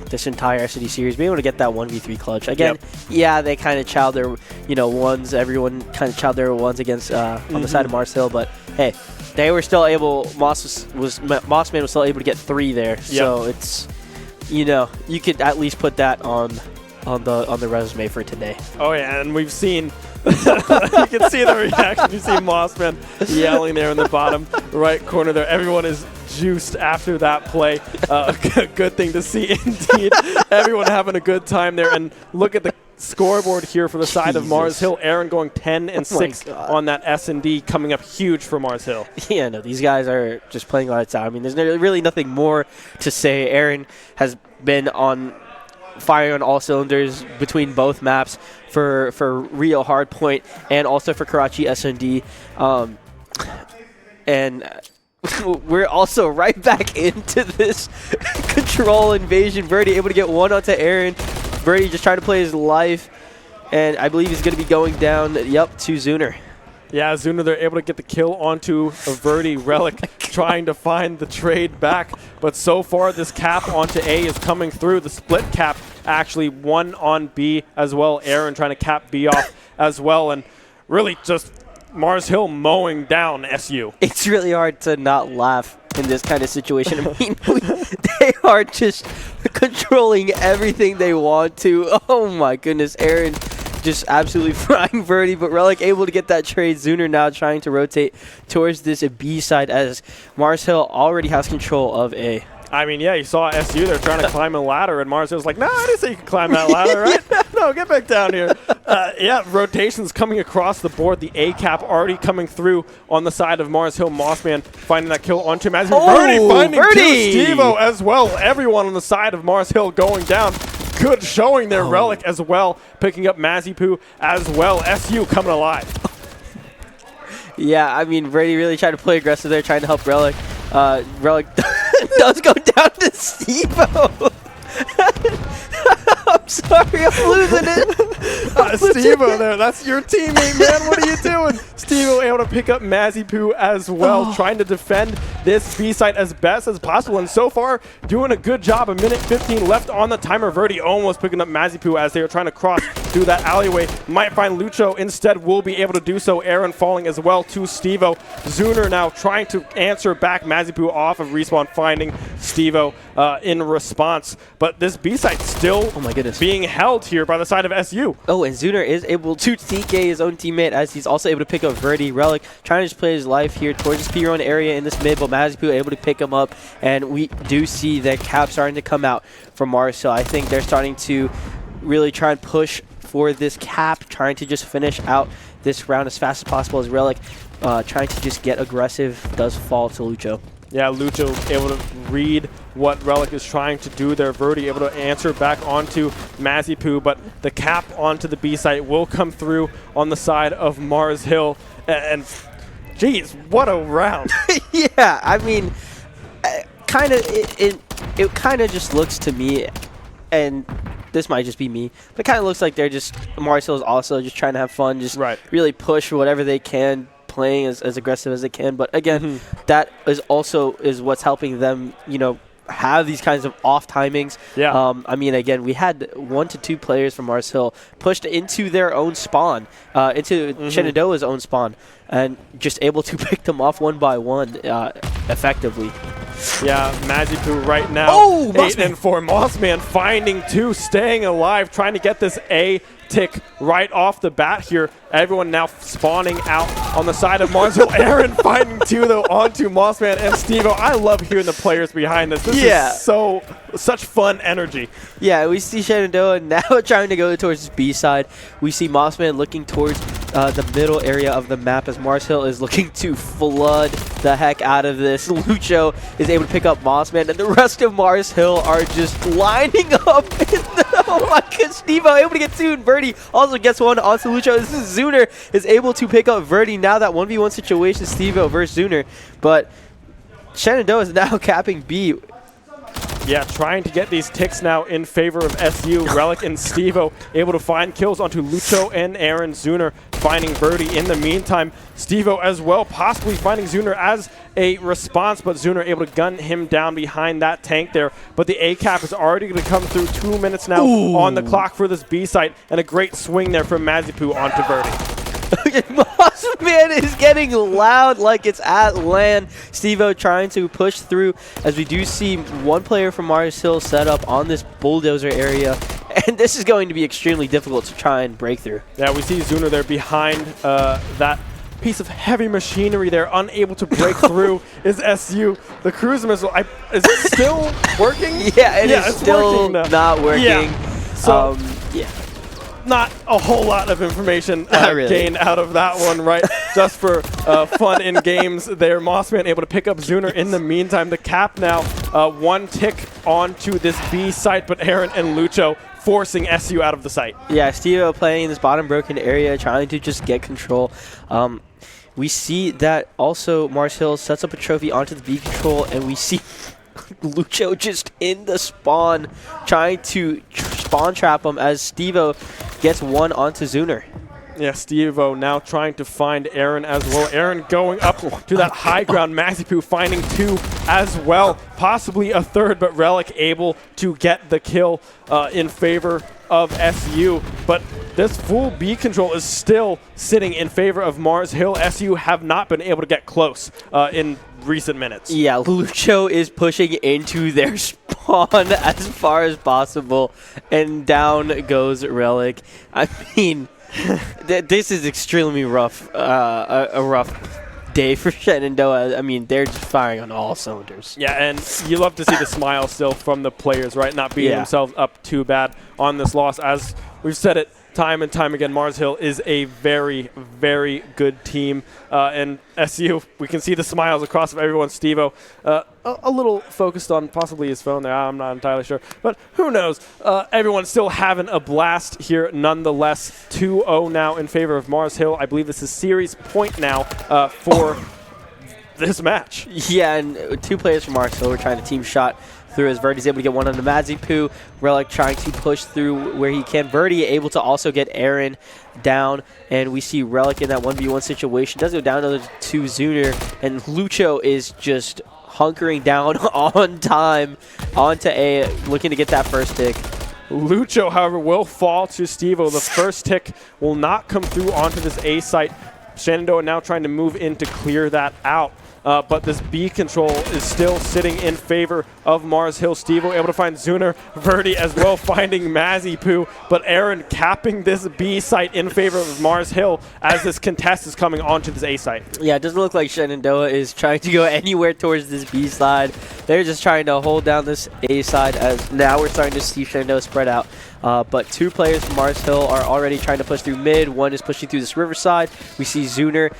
Speaker 6: this entire SCD series, being able to get that 1v3 clutch. Again, yeah, they kind of chowed their, ones. Everyone kind of chowed their ones against on the side of Mars Hill. But, hey, they were still able, Mossman was still able to get 3 there. So it's, you could at least put that on the resume for today.
Speaker 5: Oh yeah, and we've seen you can see the reaction. You see Mossman yelling there in the bottom right corner there. Everyone is juiced after that play. Good thing to see indeed. Everyone having a good time there. And look at the scoreboard here for the side of Mars Hill. Aaron going 10-6 on that S&D, coming up huge for Mars Hill.
Speaker 6: Yeah, no, these guys are just playing lights out. I mean, there's really nothing more to say. Aaron has been firing on all cylinders between both maps for Rio Hardpoint and also for Karachi S&D. And we're also right back into this control invasion. VOD able to get one onto Aaron. VOD just trying to play his life, and I believe he's going to be going down, to Zuner.
Speaker 5: Yeah, Zuner, they're able to get the kill onto VOD. Relic trying to find the trade back. But so far, this cap onto A is coming through. The split cap actually one on B as well. Aaron trying to cap B off as well. And really just Mars Hill mowing down SU.
Speaker 6: It's really hard to not laugh in this kind of situation. I mean, they are just controlling everything they want to. Oh my goodness, Aaron just absolutely frying VOD, but Relic able to get that trade. Zuner now trying to rotate towards this B side as Mars Hill already has control of A.
Speaker 5: I mean, yeah, you saw SU, they're trying to climb a ladder, and Mars Hill's like, no, I didn't say you could climb that ladder, right? No, get back down here. Yeah, rotations coming across the board. The A cap already coming through on the side of Mars Hill. Mossman finding that kill onto him. VOD finding Steve-O as well. Everyone on the side of Mars Hill going down. Good showing there. Relic as well, picking up MWIII as well. SU coming alive.
Speaker 6: Yeah, I mean, VOD really tried to play aggressive there, trying to help Relic. Relic does go down to Steve-O. I'm sorry, I'm losing it.
Speaker 5: Steve-O there, that's your teammate, man. What are you doing? Steve-O able to pick up MWIII as well, trying to defend this B site as best as possible. And so far, doing a good job. A minute 15 left on the timer. VOD almost picking up MWIII as they are trying to cross through that alleyway. Might find Lucho. Instead, will be able to do so. Aaron falling as well to Steve-O. Zuner now trying to answer back. MWIII off of respawn, finding Steve-O in response. But this B site still being held here by the side of SU.
Speaker 6: Oh, and Zuner is able to TK his own teammate as he's also able to pick up VOD. Relic trying to just play his life here towards this P-run area in this mid, but MWIII able to pick him up, and we do see that cap starting to come out from Mars. So I think they're starting to really try and push for this cap, trying to just finish out this round as fast as possible as Relic trying to just get aggressive does fall to Lucho.
Speaker 5: Yeah, Lucho able to read what Relic is trying to do there. VOD able to answer back onto MWIII, but the cap onto the B site will come through on the side of Mars Hill. And geez, what a round.
Speaker 6: Yeah, I mean, it kind of just looks to me, and this might just be me, but it kind of looks like they're just, Mars Hill is also just trying to have fun, just really push whatever they can, playing as aggressive as they can. But again, that is also what's helping them, have these kinds of off timings.
Speaker 5: Yeah.
Speaker 6: I mean, again, we had 1 to 2 players from Mars Hill pushed into their own spawn, into Shenandoah's own spawn, and just able to pick them off one by one effectively.
Speaker 5: Yeah, MWIII right now.
Speaker 6: Oh,
Speaker 5: 8 and 4. Mossman finding 2, staying alive, trying to get this A tick right off the bat here. Everyone now spawning out on the side of Mars Hill. Aaron finding 2 though onto Mossman and Stevo. I love hearing the players behind this. This is such fun energy.
Speaker 6: Yeah, we see Shenandoah now trying to go towards his B side. We see Mossman looking towards the middle area of the map as Mars Hill is looking to flood the heck out of this. Lucho is able to pick up Mossman, and the rest of Mars Hill are just lining up. Oh my god, Stevo able to get 2, and Verdi also gets 1 onto Lucho. This is Zuner is able to pick up Verdi. Now that 1v1 situation, Stevo versus Zuner, but Shenandoah is now capping B.
Speaker 5: Yeah, trying to get these ticks now in favor of SU. Relic and Stevo able to find kills onto Lucho and Aaron. Zuner finding Verdi in the meantime. Stevo as well, possibly finding Zuner as a response, but Zuner able to gun him down behind that tank there. But the A-cap is already going to come through. 2 minutes now on the clock for this B site, and a great swing there from MWIII onto Verdi.
Speaker 6: Mossman is getting loud like it's at LAN. Stevo trying to push through as we do see 1 player from Mars Hill set up on this bulldozer area. And this is going to be extremely difficult to try and break through.
Speaker 5: Yeah, we see Zuner there behind that piece of heavy machinery there, unable to break through is SU. The cruise missile, is it still working?
Speaker 6: Yeah, it's still
Speaker 5: working
Speaker 6: not working.
Speaker 5: Yeah. So,
Speaker 6: yeah.
Speaker 5: Not a whole lot of information
Speaker 6: really.
Speaker 5: gained out of that one, right? Just for fun in games there. Mossman able to pick up Zuner in the meantime. The cap now 1 tick onto this B site, but Aaron and Lucho forcing SU out of the site.
Speaker 6: Yeah, Stevo playing in this bottom broken area, trying to just get control. We see that also Mars Hill sets up a trophy onto the B control, and we see Lucho just in the spawn, trying to spawn trap him as Stevo gets 1 onto Zuner.
Speaker 5: Yeah, Stevo now trying to find Aaron as well. Aaron going up to that high ground. MWIII finding 2 as well, possibly a 3rd, but Relic able to get the kill in favor of SU. But this full B control is still sitting in favor of Mars Hill. SU have not been able to get close in recent minutes.
Speaker 6: Yeah, Lucho is pushing into their spawn as far as possible, and down goes Relic. I mean, this is extremely rough, a rough day for Shenandoah. I mean, they're just firing on all cylinders.
Speaker 5: Yeah, and you love to see the smile still from the players, right? Not beating themselves up too bad on this loss. As we've said it time and time again, Mars Hill is a very, very good team. And SU, we can see the smiles across of everyone. Stevo, a little focused on possibly his phone there. I'm not entirely sure. But who knows? Everyone's still having a blast here nonetheless. 2-0 now in favor of Mars Hill. I believe this is series point now for this match.
Speaker 6: Yeah, and 2 players from Mars Hill were trying to team shot through as Verdi's able to get 1 on the MWIII. Relic trying to push through where he can. Verdi able to also get Aaron down, and we see Relic in that 1v1 situation. Does go down to Zuner, and Lucho is just hunkering down on time onto A, looking to get that first tick.
Speaker 5: Lucho, however, will fall to Stevo. The first tick will not come through onto this A site. Shenandoah now trying to move in to clear that out. But this B control is still sitting in favor of Mars Hill. Stevo able to find Zuner. Verdi as well finding MWIII. But Aaron capping this B site in favor of Mars Hill as this contest is coming onto this A site.
Speaker 6: Yeah, it doesn't look like Shenandoah is trying to go anywhere towards this B side. They're just trying to hold down this A side, as now we're starting to see Shenandoah spread out. But 2 players from Mars Hill are already trying to push through mid. 1 is pushing through this riverside. We see Zuner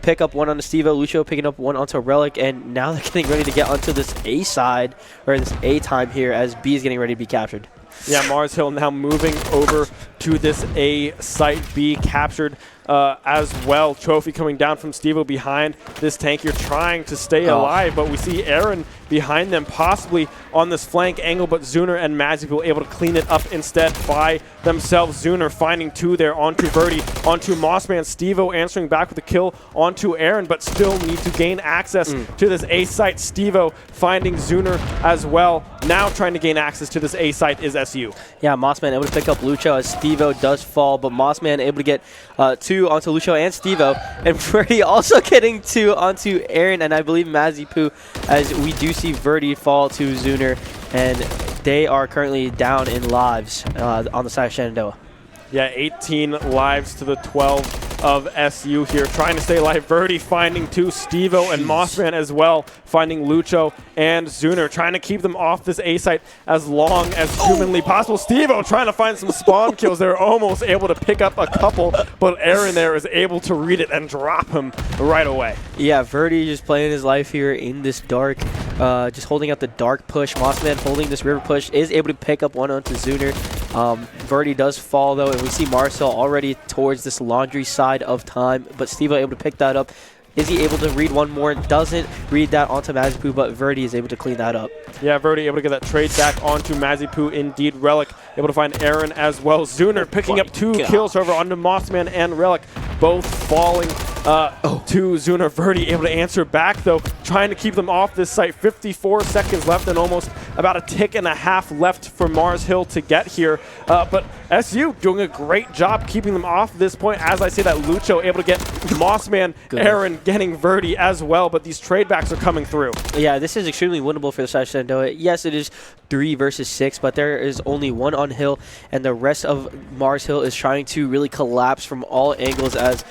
Speaker 6: pick up 1 on the Stevo. Lucho picking up 1 onto Relic. And now they're getting ready to get onto this A side, or this A time here, as B is getting ready to be captured.
Speaker 5: Yeah, Mars Hill now moving over to this A site B, captured as well. Trophy coming down from Stevo behind this tank here, trying to stay alive, but we see Aaron behind them, possibly on this flank angle, but Zuner and MWIII able to clean it up instead by themselves. Zuner finding 2 there onto Verdi, onto Mossman. Stevo answering back with a kill onto Aaron, but still need to gain access to this A site. Stevo finding Zuner as well. Now trying to gain access to this A site is SU.
Speaker 6: Yeah, Mossman able to pick up Lucho as Stevo does fall, but Mossman able to get 2 onto Lucho and Stevo, and Verdi also getting 2 onto Aaron, and I believe MWIII, as we do see Verdi fall to Zuner, and they are currently down in lives on the side of Shenandoah.
Speaker 5: Yeah, 18 lives to the 12 of SU here, trying to stay alive. Verdi finding 2, Stevo and Mossman as well, finding Lucho and Zuner, trying to keep them off this A site as long as humanly possible. Stevo trying to find some spawn kills. They're almost able to pick up a couple, but Aaron there is able to read it and drop him right away.
Speaker 6: Yeah, Verdi just playing his life here in this dark, just holding out the dark push. Mossman holding this river push, is able to pick up one onto Zuner. Verdi does fall though, and we see Marcel already towards this laundry side of time, but Stevo able to pick that up. Is he able to read one more? Doesn't read that onto MWIII, but Verdi is able to clean that up.
Speaker 5: Yeah, Verdi able to get that trade back onto MWIII. Indeed, Relic able to find Aaron as well. Zuner picking up 2 kills, however, onto Mossman and Relic, both falling to Zuner. Verdi able to answer back, though, trying to keep them off this site. 54 seconds left and almost about a tick and a half left for Mars Hill to get here. But SU doing a great job keeping them off this point. As I say that, Lucho able to get Mossman, Aaron getting Verdi as well, but these trade backs are coming through.
Speaker 6: Yeah, this is extremely winnable for the side of Shenandoah. Yes, it is 3 versus 6, but there is only 1 on Hill, and the rest of Mars Hill is trying to really collapse from all angles, as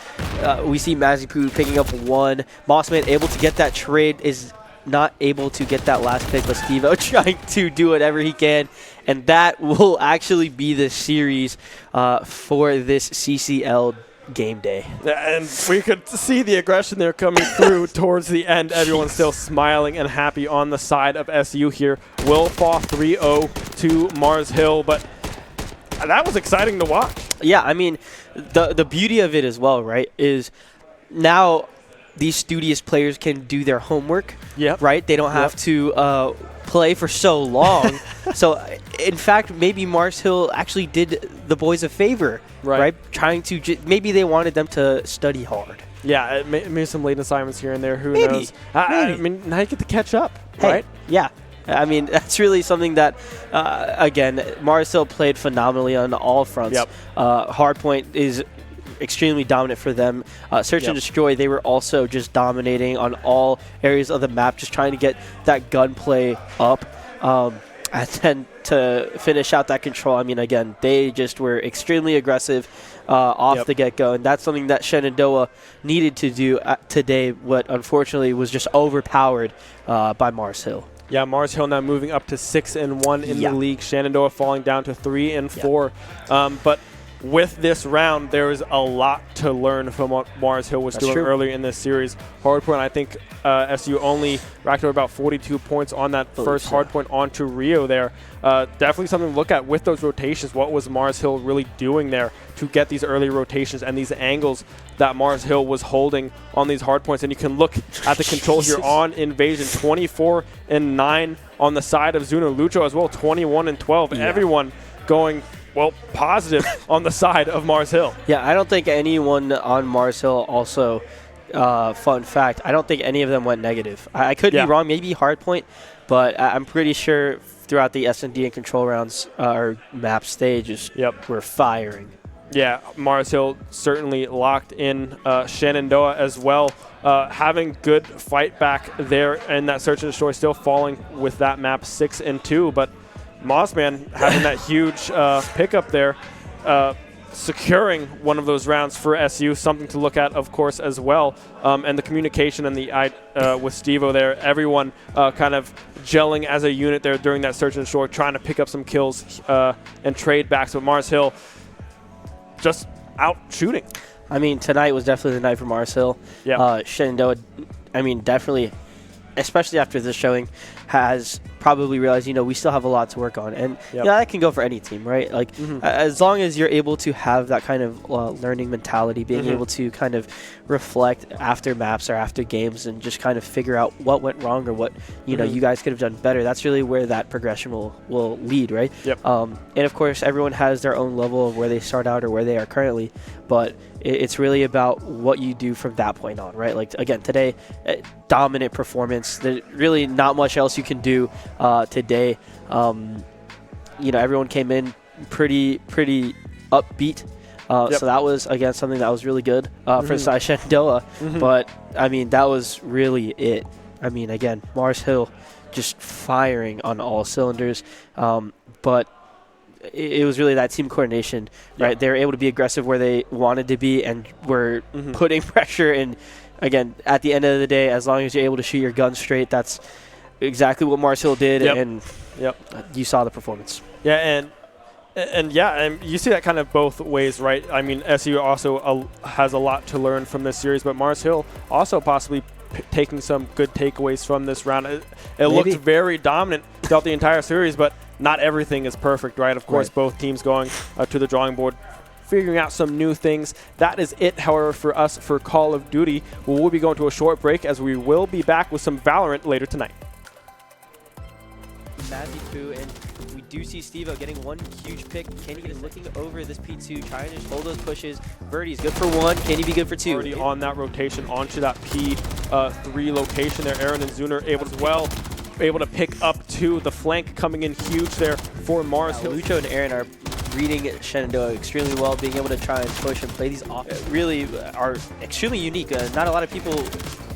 Speaker 6: we see MWIII picking up 1. Mossman able to get that trade, is not able to get that last pick, but Stevo trying to do whatever he can, and that will actually be the series for this CCL game day.
Speaker 5: And we could see the aggression there coming through towards the end. Everyone's still smiling and happy on the side of SU here. Will fall 3-0 to Mars Hill, but that was exciting to watch.
Speaker 6: Yeah, I mean, the beauty of it as well, right, is now these studious players can do their homework, right? They don't have to play for so long. So, in fact, maybe Mars Hill actually did the boys a favor, right? Trying to, maybe they wanted them to study hard.
Speaker 5: Yeah, maybe some late assignments here and there, who knows? I mean, now you get to catch up, right?
Speaker 6: Yeah. I mean, that's really something that, again, Mars Hill played phenomenally on all fronts. Hardpoint is extremely dominant for them. Search and Destroy, they were also just dominating on all areas of the map, just trying to get that gunplay up. And then to finish out that control, I mean, again, they just were extremely aggressive off the get-go, and that's something that Shenandoah needed to do today, what unfortunately was just overpowered by Mars Hill.
Speaker 5: Yeah, Mars Hill now moving up to 6-1 in the league. Shenandoah falling down to 3-4. But with this round, there is a lot to learn from what Mars Hill was doing earlier in this series. Hardpoint, I think SU only racked up about 42 points on that first hardpoint onto Rio there. Definitely something to look at with those rotations. What was Mars Hill really doing there to get these early rotations and these angles that Mars Hill was holding on these hardpoints? And you can look at the control here on Invasion. 24-9 on the side of Zuno. Lucho as well, 21-12. Everyone going positive on the side of Mars Hill.
Speaker 6: Yeah, I don't think anyone on Mars Hill also, fun fact, I don't think any of them went negative. I could be wrong, maybe Hardpoint, but I'm pretty sure throughout the S&D and control rounds or map stages, we're firing.
Speaker 5: Yeah, Mars Hill certainly locked in. Shenandoah as well, having good fight back there, and that Search and Destroy still falling with that map 6-2, but Mossman having that huge pickup there, securing one of those rounds for SU, something to look at, of course, as well. And the communication and the with Stevo there, everyone kind of gelling as a unit there during that Search and Destroy, trying to pick up some kills and trade backs. But Mars Hill just out shooting.
Speaker 6: I mean, tonight was definitely the night for Mars Hill. Shenandoah, I mean, definitely, especially after this showing, has probably realized, you know, we still have a lot to work on. And you know, that can go for any team, right? Like, as long as you're able to have that kind of learning mentality, being able to kind of reflect after maps or after games and just kind of figure out what went wrong or what, you know, you guys could have done better. That's really where that progression will lead, right? And of course, everyone has their own level of where they start out or where they are currently, but it's really about what you do from that point on, right? Like, again, today, dominant performance. There's really not much else you can do today. You know, everyone came in pretty upbeat. So that was, again, something that was really good for the side of Shenandoah. But, I mean, that was really it. I mean, again, Mars Hill just firing on all cylinders. But it was really that team coordination, right? They were able to be aggressive where they wanted to be and were putting pressure. And, again, at the end of the day, as long as you're able to shoot your gun straight, that's exactly what Mars Hill did. And you saw the performance.
Speaker 5: Yeah, and you see that kind of both ways, right? I mean, SU also has a lot to learn from this series, but Mars Hill also possibly taking some good takeaways from this round. It looked very dominant throughout the entire series, but not everything is perfect, right? Of course, both teams going to the drawing board, figuring out some new things. That is it, however, for us for Call of Duty. We'll be going to a short break as we will be back with some Valorant later tonight.
Speaker 6: MWIII, and we do see Steve-O getting one huge pick. Kenny is looking over this P2, trying to just hold those pushes. Birdie's good for one. Kenny be good for two.
Speaker 5: Already on that rotation onto that P3 location there. Aaron and Zuner able to pick up two. The flank coming in huge there for Mars Hill.
Speaker 6: Lucho and Aaron are reading Shenandoah extremely well, being able to try and push and play these off. Really are extremely unique. Not a lot of people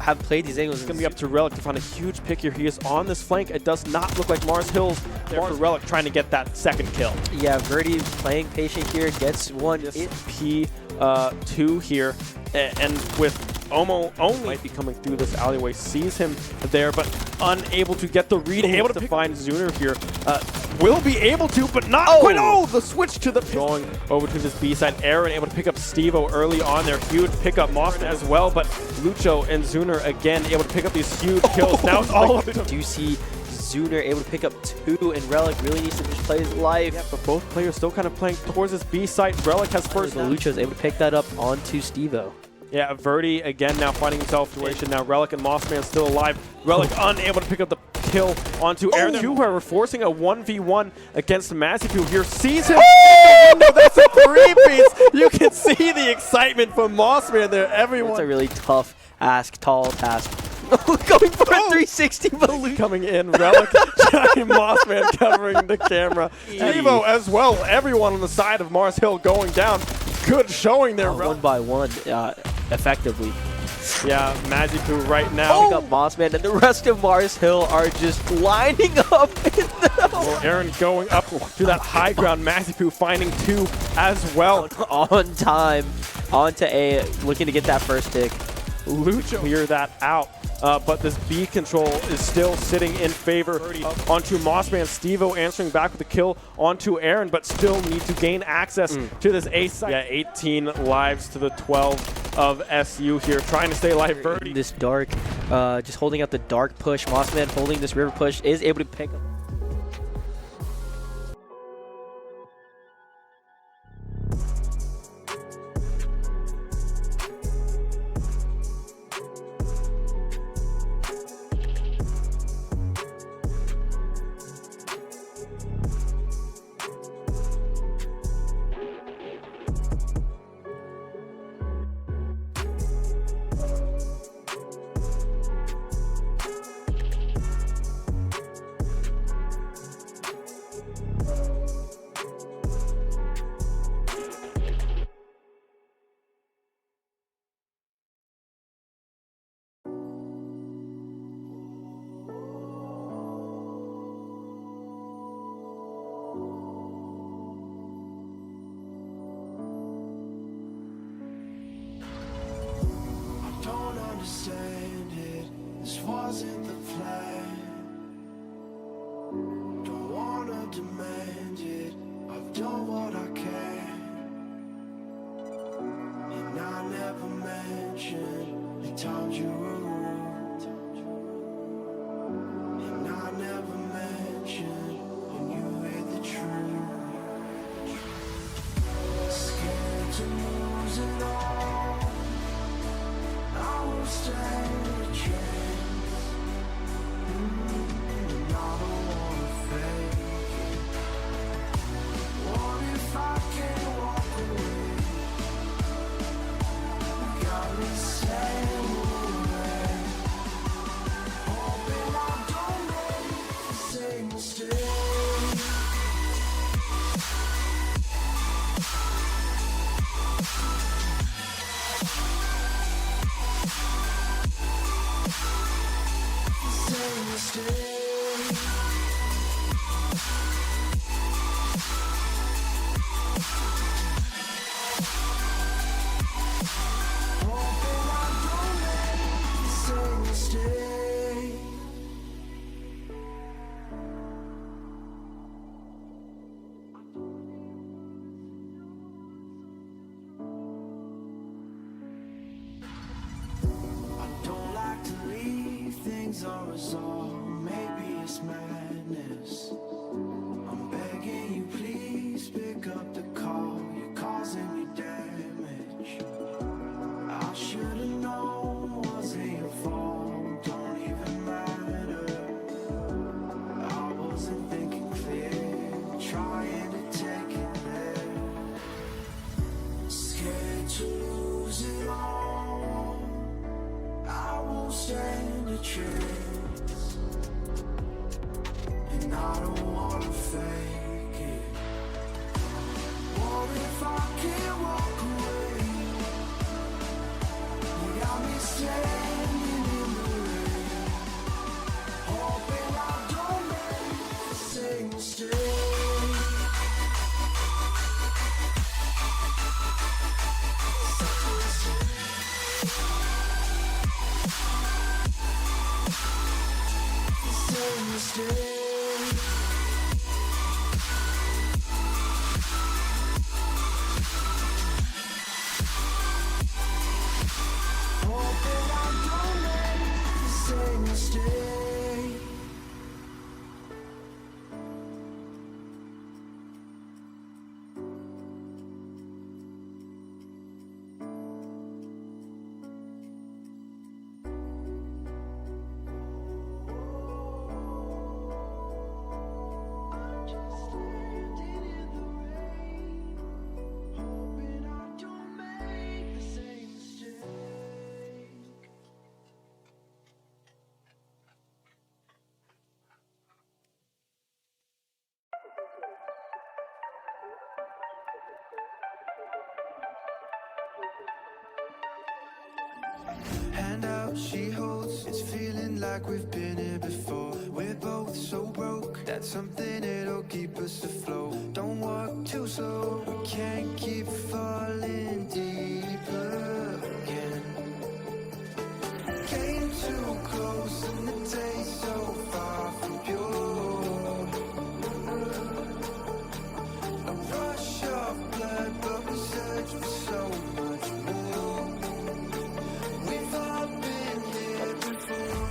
Speaker 6: have played these angles.
Speaker 5: It's going to be up to Relic to find a huge pick here. He is on this flank. It does not look like Mars Hill's there for Relic trying to get that second kill.
Speaker 6: Yeah, Verdi playing patient here, gets one.
Speaker 5: P2 here, and with Omo only might be coming through this alleyway, sees him there, but unable to get the read, able to find Zuner here. Will be able to, but not quite. Oh, the switch to the going over to this B side. Aaron able to pick up Steve-O early on there. Huge pickup, Mossman as well, but Lucho and Zuner again able to pick up these huge kills. Now it's all up to
Speaker 6: do you see Zuner able to pick up two, and Relic really needs to just play his life.
Speaker 5: Yeah, but both players still kind of playing towards this B side. Relic has first.
Speaker 6: Lucho's able to pick that up onto Steve-O.
Speaker 5: Yeah, Verdi again now finding himself in a situation. Now Relic and Mossman still alive. Relic unable to pick up the kill onto Aaron. However, forcing a 1v1 against MWIII here. Sees him. No, that's a three-piece. You can see the excitement from Mossman there. Everyone.
Speaker 6: That's a really tough tall task. Going for a 360, but
Speaker 5: coming in. Relic, giant Mossman covering the camera. Steve-O as well. Everyone on the side of Mars Hill going down. Good showing there.
Speaker 6: One by one, effectively.
Speaker 5: Yeah, MWIII right now.
Speaker 6: Pick up Mossman, and the rest of Mars Hill are just lining up.
Speaker 5: Aaron going up to that high ground. MWIII finding two as well.
Speaker 6: On time, onto A, looking to get that first pick.
Speaker 5: Lucho clear that out. But this B control is still sitting in favor onto Mossman. Steve-O answering back with a kill onto Aaron, but still need to gain access to this A site. Yeah, 18 lives to the 12 of SU here, trying to stay alive. Birdie.
Speaker 6: This dark, just holding out the dark push. Mossman holding this river push, is able to pick up.
Speaker 7: understand it. This wasn't the plan. Don't wanna demand it. I've done what I can. And I never mentioned the times you were rude. And I never or is all, maybe it's madness. I'm begging you, please pick up the call. You're causing me damage. I should've known, wasn't your fault. Don't even matter. I wasn't thinking clear, trying to take it there. Scared to lose it all. I won't stand a chance, and I don't wanna fake it. What if I can't walk away? You got me standing in the rain, hoping I don't make the same mistake. Hand out she holds, it's feeling like we've been here before. We're both so broke, that's something that'll keep us afloat. Don't walk too slow, we can't keep falling deeper again. Came too close and the taste so far from pure. A rush of blood, but we search for so much more. We've all been here before.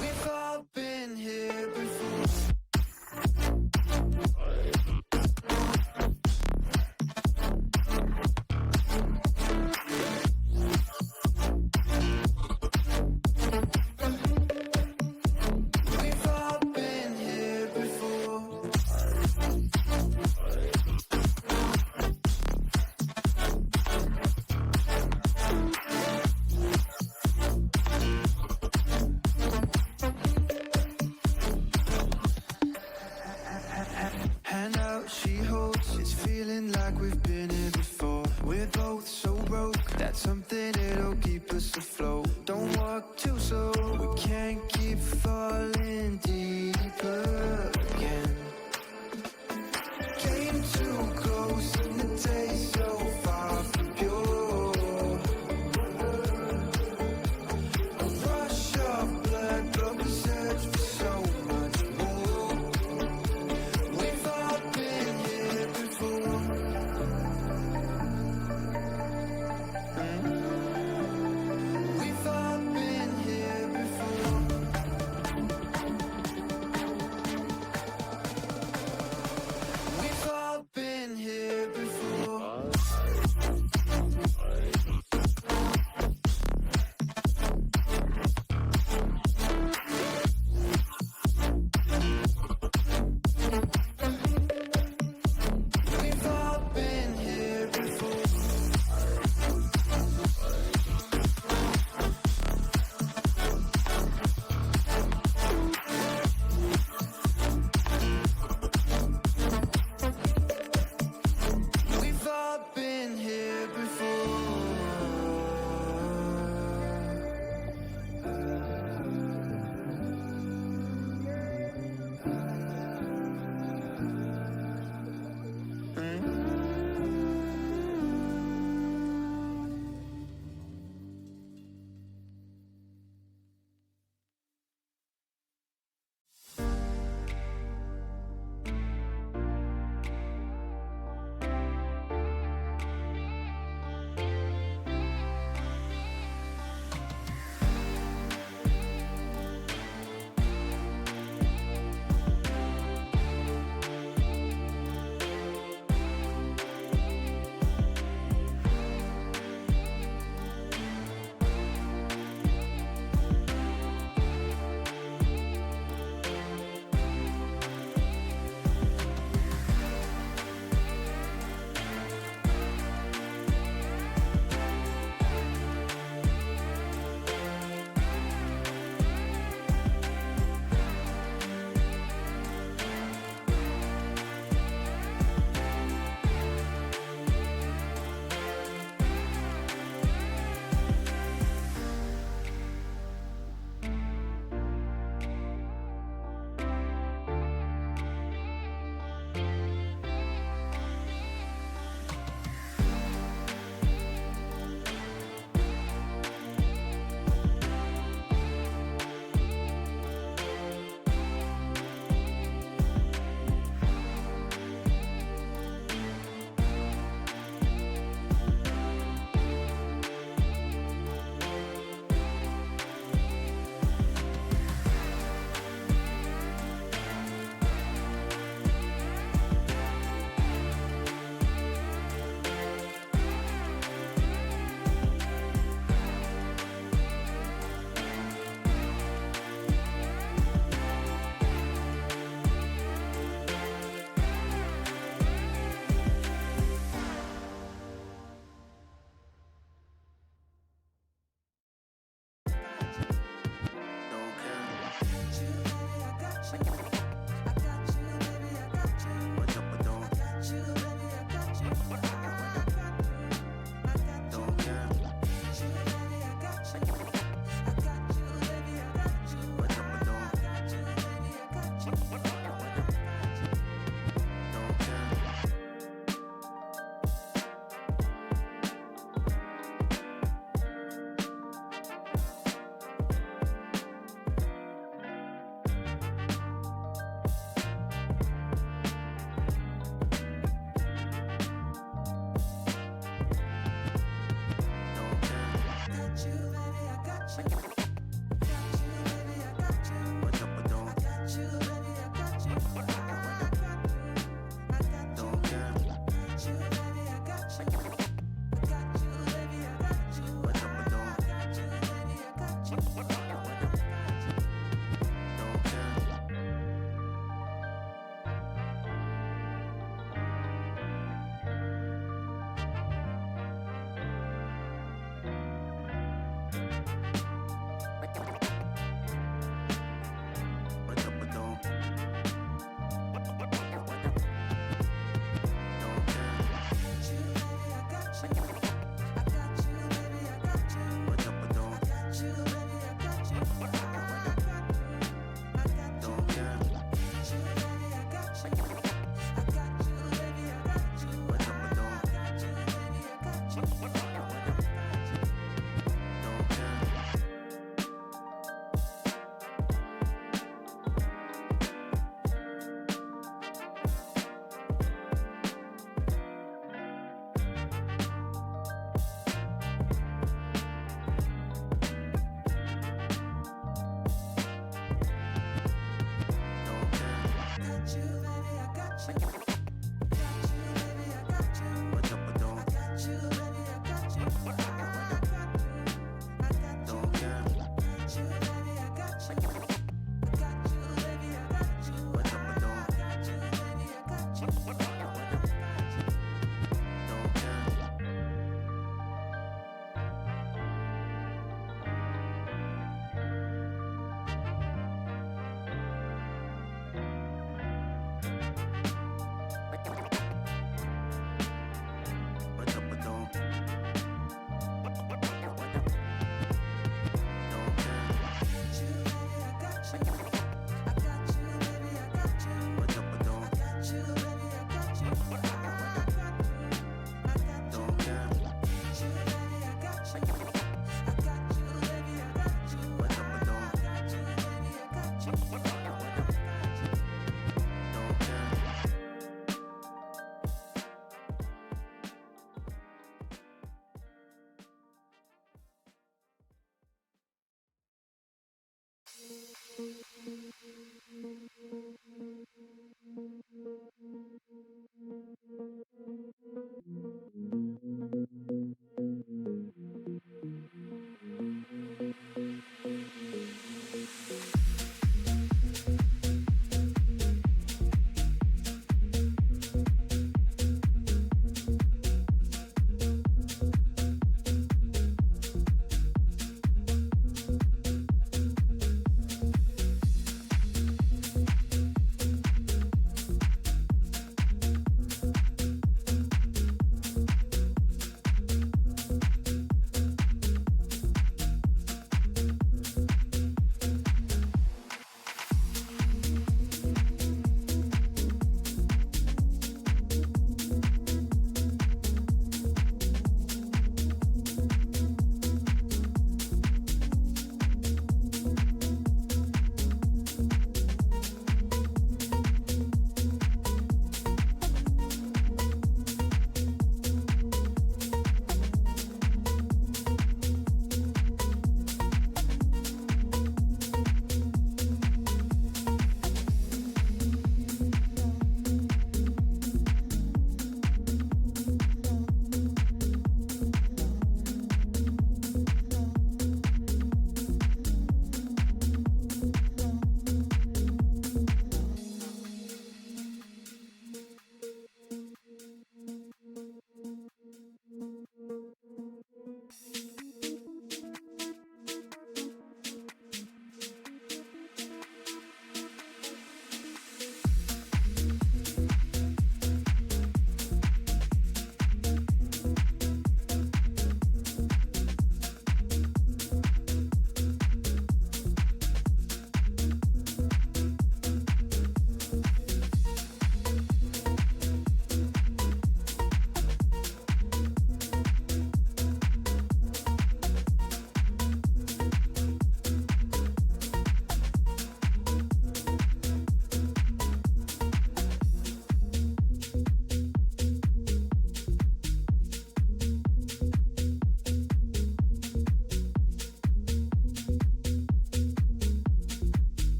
Speaker 7: We've all been here before. We've all been here before. Hand out she holds, it's feeling like we've been here before. We're both so broke, that's something that'll keep us afloat. Don't walk too slow, we can't keep falling deeper again. Came too close and the taste so far from pure. A rush of blood, but we search for so much more. We've all been here before. We've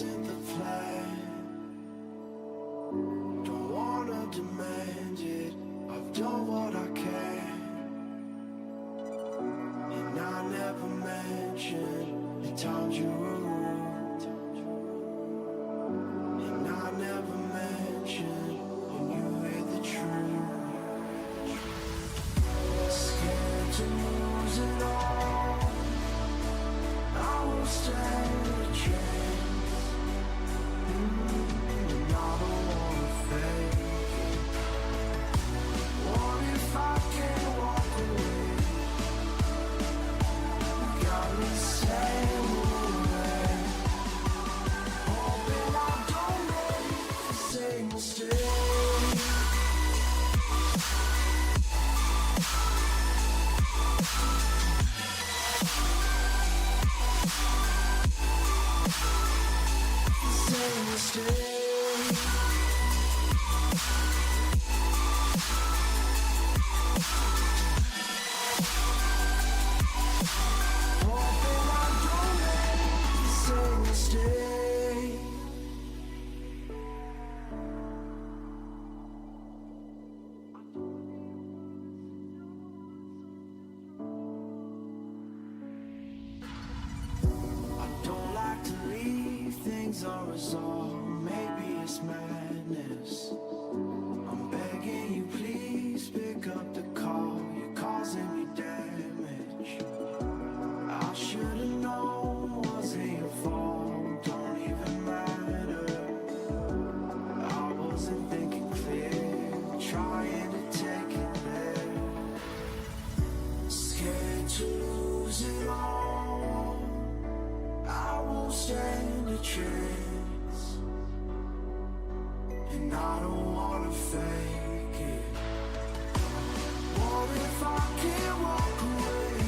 Speaker 7: wasn't the plan. Don't wanna demand it. I've done what I can. And I never mentioned the times you were rude. And I never mentioned when you hear the truth. Scared to lose it all. I will stand a chance. And I don't wanna fake it. What if I can't walk away? Got me saying away. Hoping I don't make the same mistake. Same mistake. Hoping I don't make the same mistake. I don't like to leave things unresolved. Maybe it's madness. I'm begging you, please pick up the call. You're causing me damage. I should've known wasn't your fault. Don't even matter. I wasn't thinking clear, trying to take it there. Scared to lose it all. I won't stand a chance. And I don't wanna fake it. What if I can't walk away?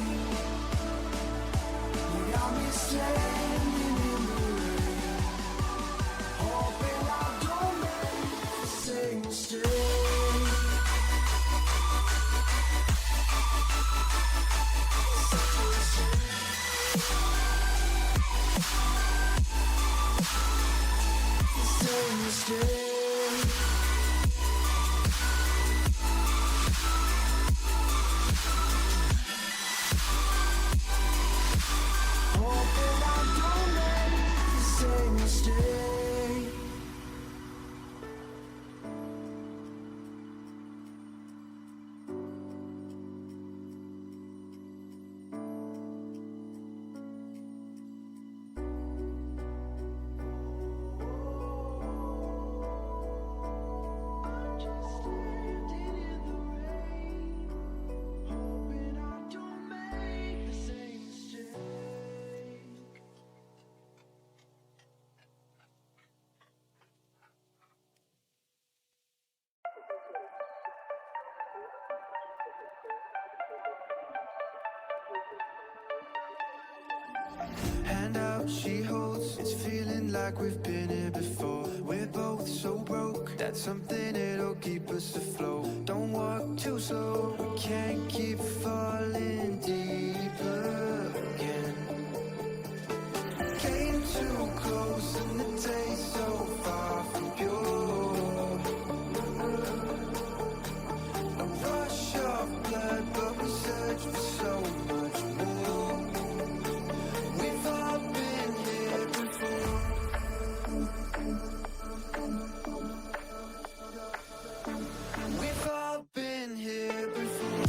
Speaker 7: You got me standing in the rain. Hoping I don't make the same mistake. Same mistake. Hoping I don't make the same mistake. I'm just standing in the rain, hoping I don't make the same mistake. Hand out, she holds. It's feeling like we've been here before. We're both so broke. That's something that'll keep us afloat. Don't walk too slow. We can't keep falling deeper again. Came too close and the taste so far from pure. A rush of blood, but we search for so much more. We've all been here before. We've all been here before.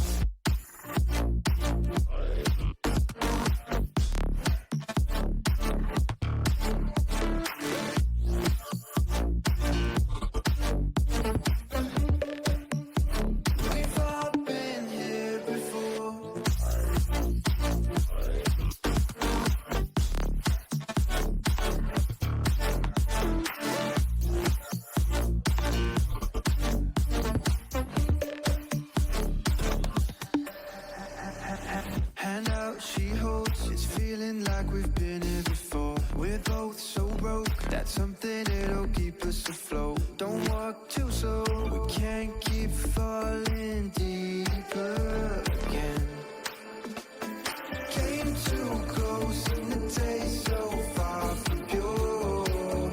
Speaker 7: We've all been here before. Hand out, she holds. It's feeling like we've been here before. We're both so broke. That's something that'll keep us afloat. Don't walk too slow. We can't keep falling deeper again. Came too close and the taste so far from pure.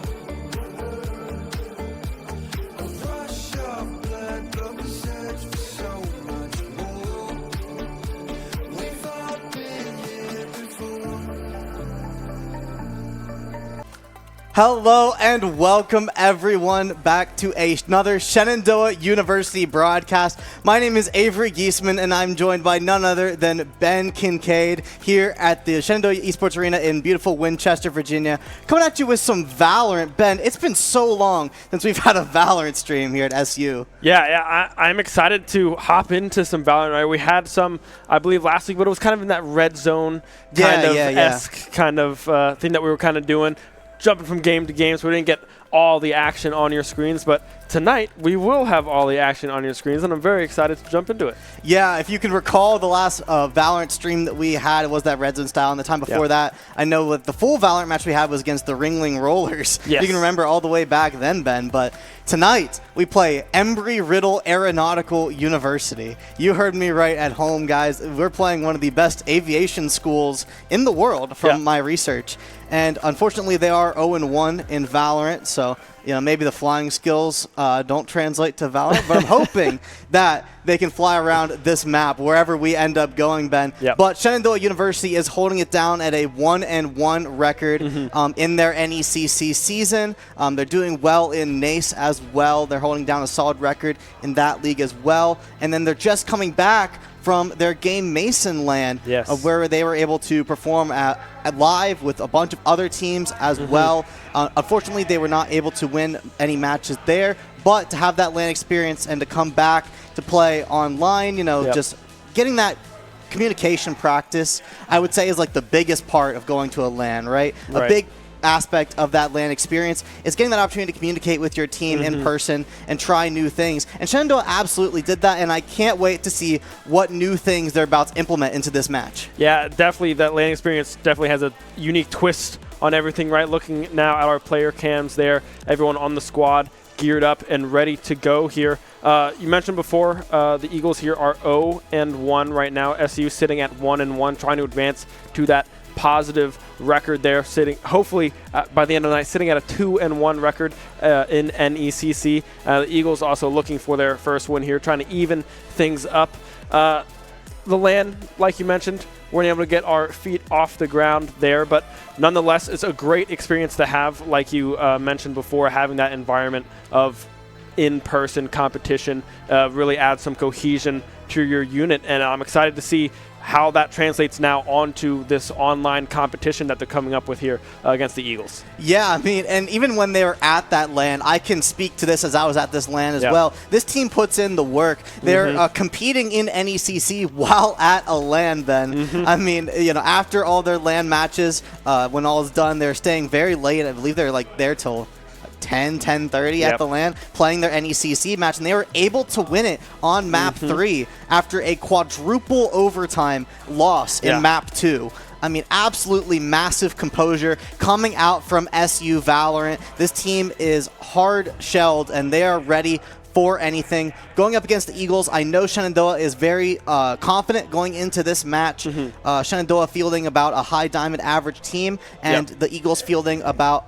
Speaker 8: Hello and welcome everyone back to another Shenandoah University broadcast. My name is Avery Giesman and I'm joined by none other than Ben Kincaid here at the Shenandoah Esports Arena in beautiful Winchester, Virginia. Coming at you with some Valorant. Ben, it's been so long since we've had a Valorant stream here at SU.
Speaker 5: Yeah, I'm excited to hop into some Valorant. Right? We had some, I believe, last week, but it was kind of in that red zone esque kind of thing that we were kind of doing. Jumping from game to game, so we didn't get all the action on your screens, but tonight we will have all the action on your screens, and I'm very excited to jump into it.
Speaker 8: Yeah, if you can recall the last Valorant stream that we had, it was that Red Zone style, and the time before that, I know that the full Valorant match we had was against the Ringling Rollers.
Speaker 5: Yes.
Speaker 8: You can remember all the way back then, Ben, but tonight we play Embry, Riddle, Aeronautical University. You heard me right at home, guys. We're playing one of the best aviation schools in the world from my research. And unfortunately, they are 0-1 in Valorant, so maybe the flying skills don't translate to Valorant, but I'm hoping that they can fly around this map wherever we end up going, Ben.
Speaker 5: Yep.
Speaker 8: But Shenandoah University is holding it down at a 1-1 record in their NECC season. They're doing well in NACE as well. They're holding down a solid record in that league as well. And then they're just coming back from their game Mason LAN, where they were able to perform at live with a bunch of other teams as well. Unfortunately, they were not able to win any matches there, but to have that LAN experience and to come back to play online, just getting that communication practice, I would say, is like the biggest part of going to a LAN, right? A big aspect of that LAN experience is getting that opportunity to communicate with your team in person and try new things. And Shenandoah absolutely did that, and I can't wait to see what new things they're about to implement into this match.
Speaker 5: Yeah, definitely that LAN experience definitely has a unique twist on everything, right? Looking now at our player cams there, everyone on the squad geared up and ready to go here. You mentioned before the Eagles here are 0-1 right now. SU sitting at 1-1, trying to advance to that positive record there, sitting hopefully by the end of the night sitting at a 2-1 record in NECC. The Eagles also looking for their first win here, trying to even things up. The LAN, like you mentioned, weren't able to get our feet off the ground there, but nonetheless, it's a great experience to have, like you mentioned before, having that environment of in-person competition really adds some cohesion to your unit, and I'm excited to see how that translates now onto this online competition that they're coming up with here against the Eagles. Yeah,
Speaker 8: I mean, and even when they were at that LAN, I can speak to this as I was at this LAN as well. This team puts in the work. They're competing in NECC while at a LAN, Ben. I mean, after all their LAN matches, when all is done, they're staying very late. I believe they're like there till 10:30 at the LAN, playing their NECC match, and they were able to win it on map 3 after a quadruple overtime loss in map 2. I mean, absolutely massive composure coming out from SU Valorant. This team is hard-shelled, and they are ready for anything. Going up against the Eagles, I know Shenandoah is very confident going into this match. Shenandoah fielding about a high diamond average team, and the Eagles fielding about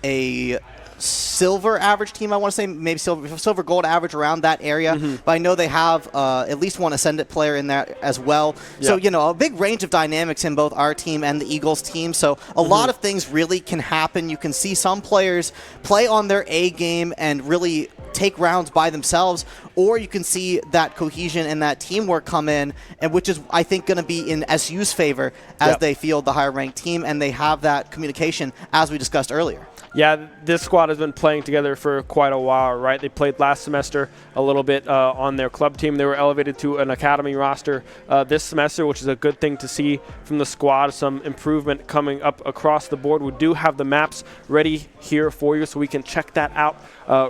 Speaker 8: a silver average team, I want to say, maybe silver gold average around that area, but I know they have at least one Ascendant player in there as well. So, a big range of dynamics in both our team and the Eagles team, so a lot of things really can happen. You can see some players play on their A game and really take rounds by themselves, or you can see that cohesion and that teamwork come in, and which is, I think, going to be in SU's favor as they field the higher ranked team, and they have that communication as we discussed earlier.
Speaker 5: Yeah, this squad has been playing together for quite a while, right? They played last semester a little bit on their club team. They were elevated to an academy roster this semester, which is a good thing to see from the squad. Some improvement coming up across the board. We do have the maps ready here for you, so we can check that out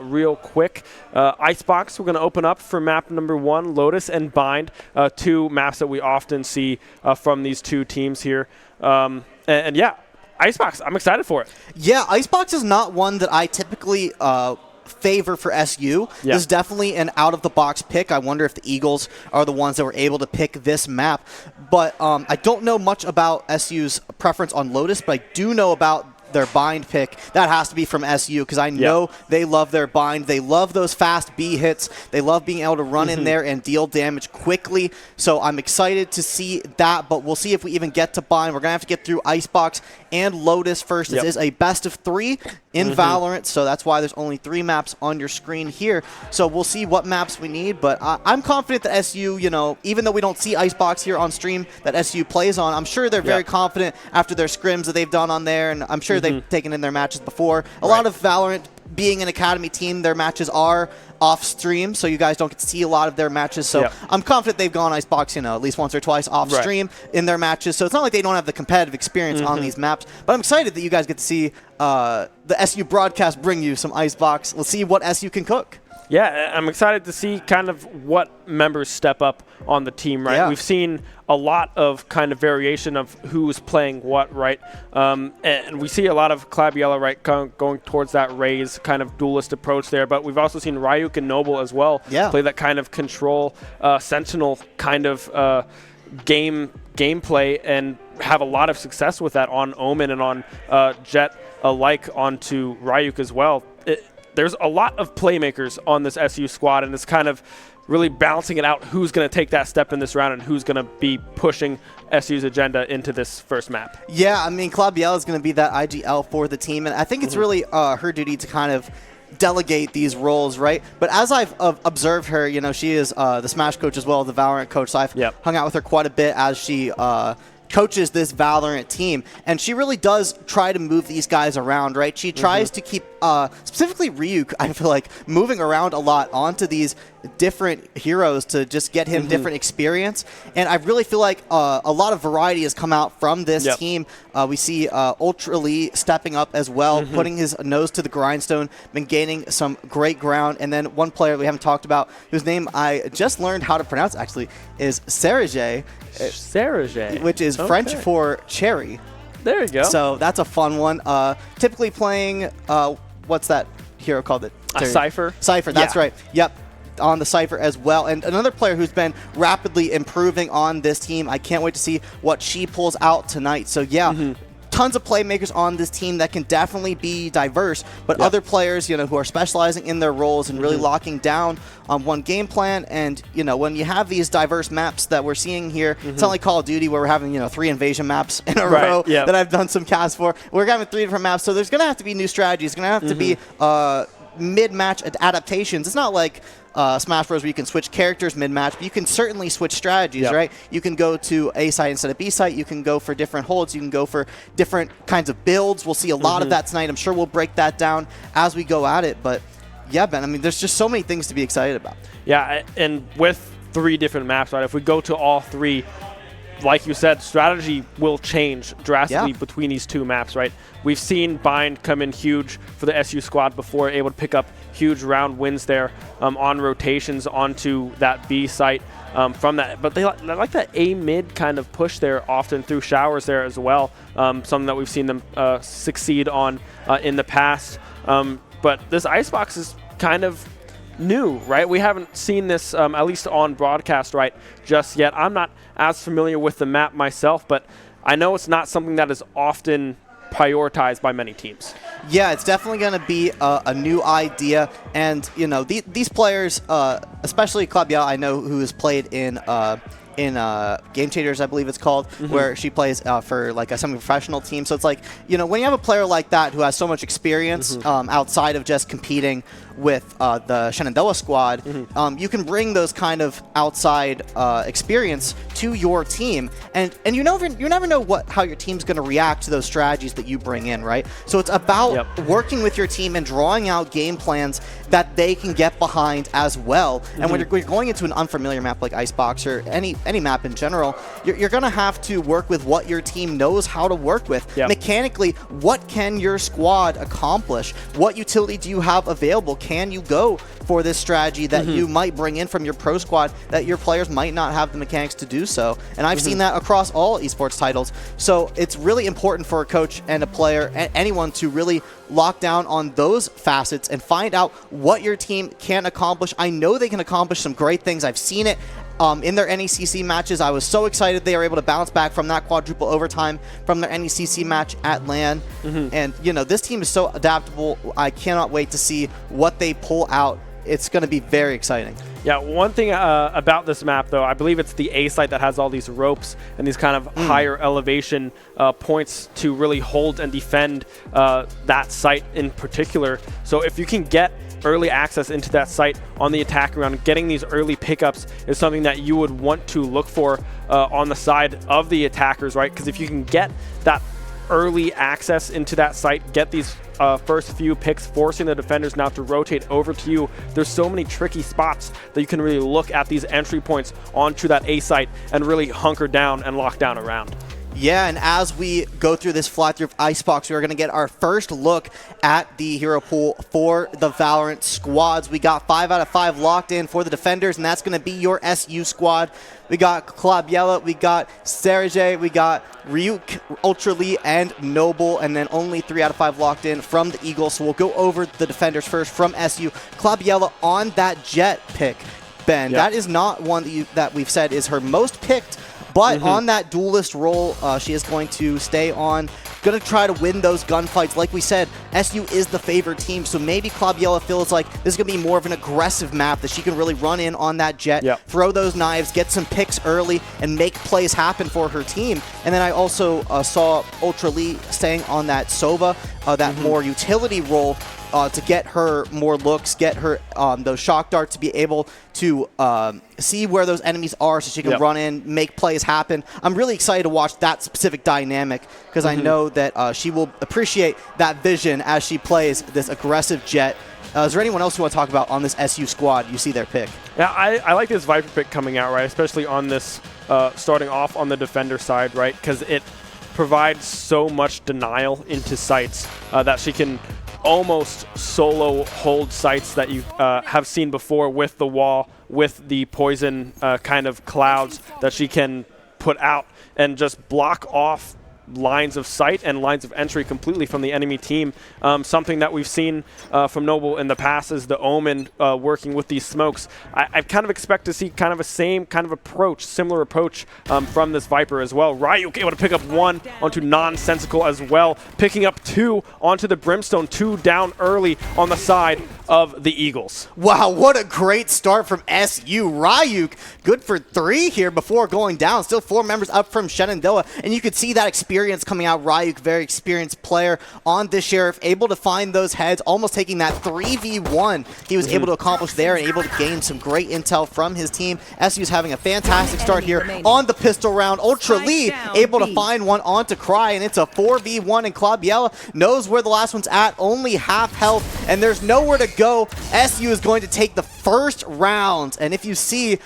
Speaker 5: real quick. Icebox, we're going to open up for map number 1, Lotus and Bind, two maps that we often see from these two teams here. And yeah, Icebox, I'm excited for it.
Speaker 8: Yeah, Icebox is not one that I typically favor for SU. This is definitely an out-of-the-box pick. I wonder if the Eagles are the ones that were able to pick this map. But I don't know much about SU's preference on Lotus, but I do know about their bind pick. That has to be from SU, because I know they love their bind. They love those fast B hits. They love being able to run in there and deal damage quickly. So I'm excited to see that, but we'll see if we even get to bind. We're going to have to get through Icebox and Lotus first. This is a best of 3 in Valorant, so that's why there's only 3 maps on your screen here. So we'll see what maps we need, but I'm confident that SU, you know, even though we don't see Icebox here on stream that SU plays on, I'm sure they're very confident after their scrims that they've done on there, and I'm sure they've taken in their matches before. A lot of Valorant, being an academy team, their matches are off stream, so you guys don't get to see a lot of their matches. So I'm confident they've gone Icebox, you know, at least once or twice off stream in their matches. So it's not like they don't have the competitive experience on these maps. But I'm excited that you guys get to see the SU broadcast bring you some Icebox. We'll see what SU can cook.
Speaker 5: Yeah, I'm excited to see kind of what members step up on the team, right?
Speaker 8: Yeah.
Speaker 5: We've seen a lot of kind of variation of who's playing what, right? And we see a lot of Clabiella, right, going towards that Raze kind of duelist approach there. But we've also seen Ryuk and Noble as well play that kind of control, Sentinel kind of gameplay and have a lot of success with that on Omen and on Jet alike onto Ryuk as well. There's a lot of playmakers on this SU squad, and it's kind of really balancing it out who's going to take that step in this round and who's going to be pushing SU's agenda into this first map. Yeah,
Speaker 8: I mean, Clabiella is going to be that IGL for the team, and I think it's really her duty to kind of delegate these roles, right? But as I've observed her, you know, she is the Smash coach as well, the Valorant coach, so I've hung out with her quite a bit as she coaches this Valorant team, and she really does try to move these guys around, right? She tries to keep, specifically Ryuk, I feel like, moving around a lot onto these different heroes to just get him different experience, and I really feel like a lot of variety has come out from this team. We see Ultra Lee stepping up as well, putting his nose to the grindstone, been gaining some great ground, and then one player we haven't talked about, whose name I just learned how to pronounce actually, is Serge, which is French for cherry.
Speaker 5: There you go.
Speaker 8: So that's a fun one. Typically playing, what's that hero called?
Speaker 5: Cypher.
Speaker 8: Cypher, that's right. Yep, on the Cypher as well. And another player who's been rapidly improving on this team. I can't wait to see what she pulls out tonight. So yeah, tons of playmakers on this team that can definitely be diverse, but other players, you know, who are specializing in their roles and really locking down on one game plan. And, you know, when you have these diverse maps that we're seeing here, it's not like Call of Duty where we're having, you know, 3 invasion maps in a row that I've done some casts for. We're having 3 different maps, so there's going to have to be new strategies. It's going to have to be mid-match adaptations. It's not like Smash Bros. Where you can switch characters mid-match, but you can certainly switch strategies, right? You can go to A site instead of B site. You can go for different holds. You can go for different kinds of builds. We'll see a lot of that tonight. I'm sure we'll break that down as we go at it. But yeah, Ben, I mean, there's just so many things to be excited about.
Speaker 5: Yeah, and with 3 different maps, right? If we go to all 3, like you said, strategy will change drastically between these 2 maps, right? We've seen Bind come in huge for the SU squad before, able to pick up huge round wins there on rotations onto that B site from that. But they like that A mid kind of push there often through showers there as well, something that we've seen them succeed on in the past. But this Icebox is kind of new, right? We haven't seen this, at least on broadcast, right, just yet. I'm not as familiar with the map myself, but I know it's not something that is often prioritized by many teams.
Speaker 8: Yeah, it's definitely going to be a new idea, and you know, these players, especially Clabiella, I know, who has played in Game Changers, I believe it's called, where she plays for like a semi-professional team. So it's like, you know, when you have a player like that who has so much experience outside of just competing with the Shenandoah squad, you can bring those kind of outside experience to your team, and you never know how your team's going to react to those strategies that you bring in, right? So it's about working with your team and drawing out game plans that they can get behind as well. And when you're going into an unfamiliar map like Icebox or any map in general, you're going to have to work with what your team knows how to work with. Mechanically, what can your squad accomplish? What utility do you have available? Can you go for this strategy that you might bring in from your pro squad that your players might not have the mechanics to do so? And I've seen that across all esports titles. So it's really important for a coach and a player and anyone to really lock down on those facets and find out what your team can accomplish. I know they can accomplish some great things. I've seen it in their NECC matches. I was so excited they were able to bounce back from that quadruple overtime from their NECC match at LAN. And, you know, this team is so adaptable. I cannot wait to see what they pull out it's going to be very exciting.
Speaker 5: Yeah, one thing about this map, though, I believe it's the A site that has all these ropes and these kind of higher elevation points to really hold and defend that site in particular. So if you can get early access into that site on the attack round, getting these early pickups is something that you would want to look for on the side of the attackers, right? Because if you can get that early access into that site, get these first few picks, forcing the defenders now to rotate over to you. There's so many tricky spots that you can really look at these entry points onto that A site and really hunker down and lock down a round.
Speaker 8: Yeah, and as we go through this fly through of Icebox, we are going to get our first look at the hero pool for the Valorant squads. We got 5 out of 5 locked in for the defenders, and that's going to be your SU squad. We got Klabiella, we got Sergej, we got Ryuk, Ultra Lee, and Noble, and then only 3 out of 5 locked in from the Eagles. So we'll go over the defenders first from SU. Klabiella on that Jet pick, Ben. That is not one that we've said is her most picked. But on that duelist role, she is going to stay on, going to try to win those gunfights. Like we said, SU is the favorite team, so maybe Klabiella feels like this is going to be more of an aggressive map that she can really run in on that Jet, throw those knives, get some picks early, and make plays happen for her team. And then I also saw Ultra Lee staying on that Sova, that more utility role, to get her more looks, get her those shock darts to be able to see where those enemies are so she can run in, make plays happen. I'm really excited to watch that specific dynamic because I know that she will appreciate that vision as she plays this aggressive Jet. Is there anyone else you want to talk about on this SU squad you see their pick?
Speaker 5: Yeah, I like this Viper pick coming out, right? Especially on this starting off on the defender side, right? Because it provides so much denial into sites that she can almost solo hold sites that you have seen before with the wall, with the poison kind of clouds that she can put out and just block off lines of sight and lines of entry completely from the enemy team. Something that we've seen from Noble in the past is the Omen working with these smokes. I kind of expect to see kind of a same kind of approach, similar approach from this Viper as well. Ryuk able to pick up 1 onto Nonsensical as well, picking up 2 onto the Brimstone, 2 down early on the side of the Eagles.
Speaker 8: Wow, what a great start from SU. Ryuk, good for 3 here before going down. Still 4 members up from Shenandoah, and you could see that experience coming out. Ryuk, very experienced player on this Sheriff, able to find those heads, almost taking that 3v1 he was able to accomplish there and able to gain some great intel from his team. SU's having a fantastic start here on the pistol round. Ultra Lee able to find one onto Cry, and it's a 4v1, and Klabiella knows where the last one's at, only half health, and there's nowhere to go. SU is going to take the first round, and if you see,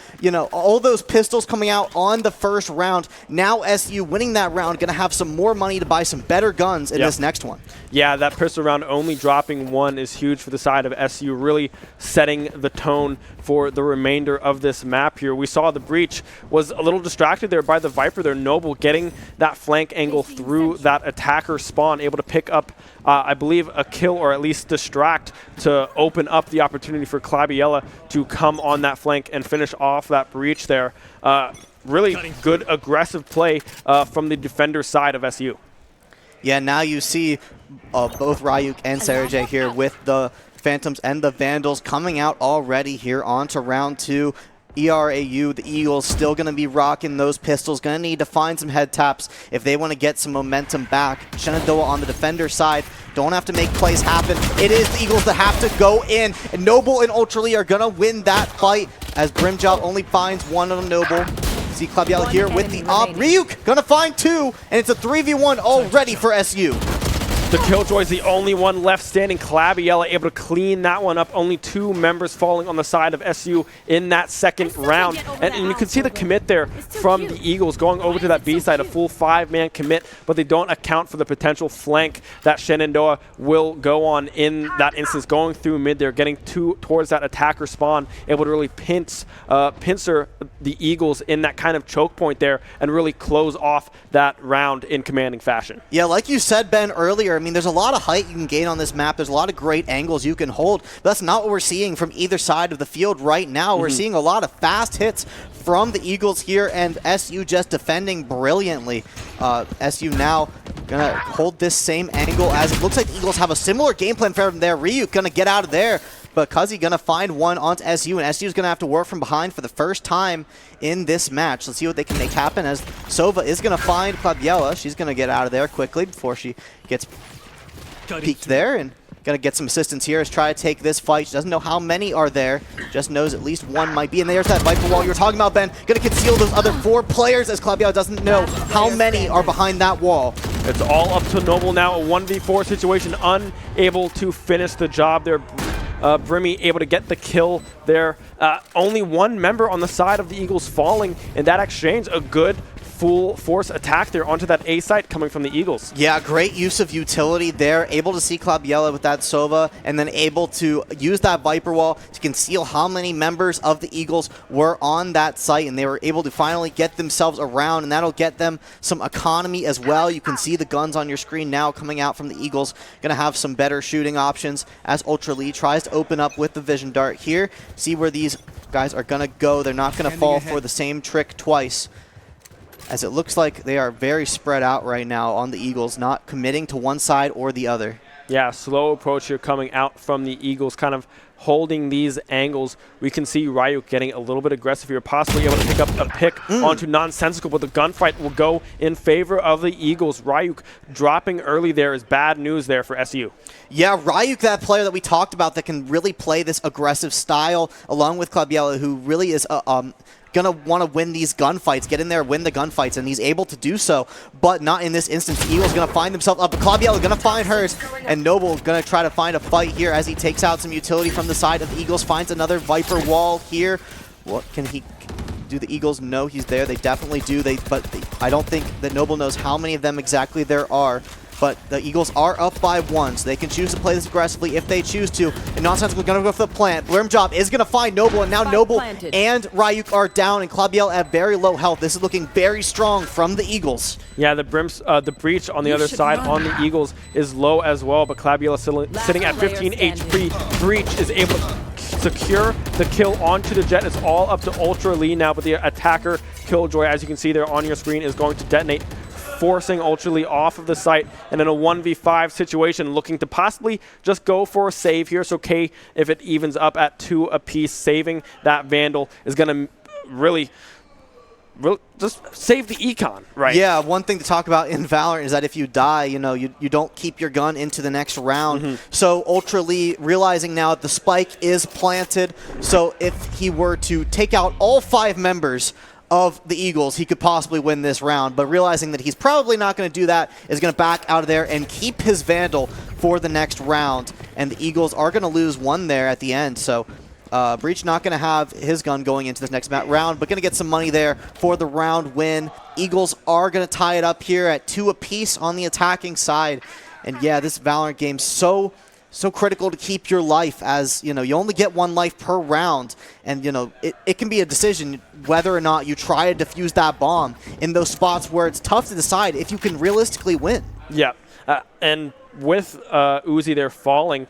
Speaker 8: all those pistols coming out on the first round, now SU winning that round, going to have some more money to buy some better guns in this next one.
Speaker 5: Yeah, that pistol round only dropping 1 is huge for the side of SU, really setting the tone for the remainder of this map here. We saw the Breach was a little distracted there by the Viper there. Noble getting that flank angle through that attacker spawn, able to pick up, I believe, a kill or at least distract to open up the opportunity for Klabiella to come on that flank and finish off that Breach there. Really good aggressive play from the defender side of SU.
Speaker 8: Yeah, now you see both Ryuk and Sergej here with the Phantoms and the Vandals coming out already here on to round 2. ERAU, the Eagles, still going to be rocking those pistols. Going to need to find some head taps if they want to get some momentum back. Shenandoah on the defender side don't have to make plays happen. It is the Eagles that have to go in, and Noble and Ultra Lee are going to win that fight as Brimjob only finds 1 on Noble. See Klabiella here with the op. Ryuk going to find 2, and it's a 3v1 already for SU.
Speaker 5: The Killjoy's the only one left standing. Klabiella able to clean that one up. Only 2 members falling on the side of SU in that second round. And you can see the commit there from the Eagles going over to that B side, a full 5-man commit, but they don't account for the potential flank that Shenandoah will go on in that instance, going through mid there, getting towards that attacker spawn, able to really pincer the Eagles in that kind of choke point there and really close off that round in commanding fashion.
Speaker 8: Yeah, like you said, Ben, earlier, I mean, there's a lot of height you can gain on this map. There's a lot of great angles you can hold. But that's not what we're seeing from either side of the field right now. We're seeing a lot of fast hits from the Eagles here, and SU just defending brilliantly. SU now going to hold this same angle as it looks like the Eagles have a similar game plan from there. Ryuk going to get out of there. but Cuzzy gonna find one onto SU, and SU's gonna have to work from behind for the first time in this match. Let's see what they can make happen, as Sova is gonna find Claviella. She's gonna get out of there quickly before she gets peeked there, and gonna get some assistance here as try to take this fight. She doesn't know how many are there, just knows at least one might be. And there's that Viper wall you were talking about, Ben. Gonna conceal those other 4 players, as Claviella doesn't know how many are behind that wall.
Speaker 5: It's all up to Noble now, a 1v4 situation, unable to finish the job there. Brimmy able to get the kill there. Only one member on the side of the Eagles falling in that exchange. A good full force attack there onto that A site coming from the Eagles.
Speaker 8: Yeah, great use of utility there. Able to see Claviella with that Sova, and then able to use that Viper wall to conceal how many members of the Eagles were on that site, and they were able to finally get themselves around, and that'll get them some economy as well. You can see the guns on your screen now coming out from the Eagles. Gonna have some better shooting options as Ultra Lee tries to open up with the Vision Dart here. See where these guys are gonna go. They're not gonna fall for the same trick twice, as it looks like they are very spread out right now on the Eagles, not committing to one side or the other.
Speaker 5: Yeah, slow approach here coming out from the Eagles, kind of holding these angles. We can see Ryuk getting a little bit aggressive here, possibly able to pick up a pick onto Nonsensical, but the gunfight will go in favor of the Eagles. Ryuk dropping early there is bad news there for SU.
Speaker 8: Yeah, Ryuk, that player that we talked about that can really play this aggressive style, along with Claviella, who really is gonna want to win these gunfights, get in there, win the gunfights, and he's able to do so, but not in this instance. Eagle's gonna find himself up, Claviella gonna find hers, and Noble gonna try to find a fight here as he takes out some utility from the side of the Eagles, finds another Viper wall here. What can he do? The Eagles know he's there. They definitely do. But I don't think that Noble knows how many of them exactly there are. But the Eagles are up by 1, so they can choose to play this aggressively if they choose to. And Nonsensical going to go for the plant. Job is going to find Noble, and now Noble and Ryuk are down, and Claviella at very low health. This is looking very strong from the Eagles.
Speaker 5: Yeah, the Breach on the other side on the Eagles is low as well, but Claviella sitting at 15 HP. Breach is able to secure the kill onto the Jet. It's all up to Ultra Lee now, but the attacker Killjoy, as you can see there on your screen, is going to detonate, forcing Ultra Lee off of the site, and in a 1v5 situation, looking to possibly just go for a save here. So K, if it evens up at 2 apiece, saving that Vandal is going to really just save the econ, right?
Speaker 8: Yeah, one thing to talk about in Valorant is that if you die, you know, you don't keep your gun into the next round. So Ultra Lee realizing now that the spike is planted, so if he were to take out all 5 members of the Eagles, he could possibly win this round, but realizing that he's probably not going to do that, is going to back out of there and keep his Vandal for the next round, and the Eagles are going to lose 1 there at the end. So Breach not going to have his gun going into this next round, but going to get some money there for the round win. Eagles are going to tie it up here at 2 apiece on the attacking side, and yeah, this Valorant game so critical to keep your life, as you know, you only get 1 life per round, and you know, it can be a decision whether or not you try to defuse that bomb in those spots where it's tough to decide if you can realistically win. Yeah,
Speaker 5: and with Uzi there falling,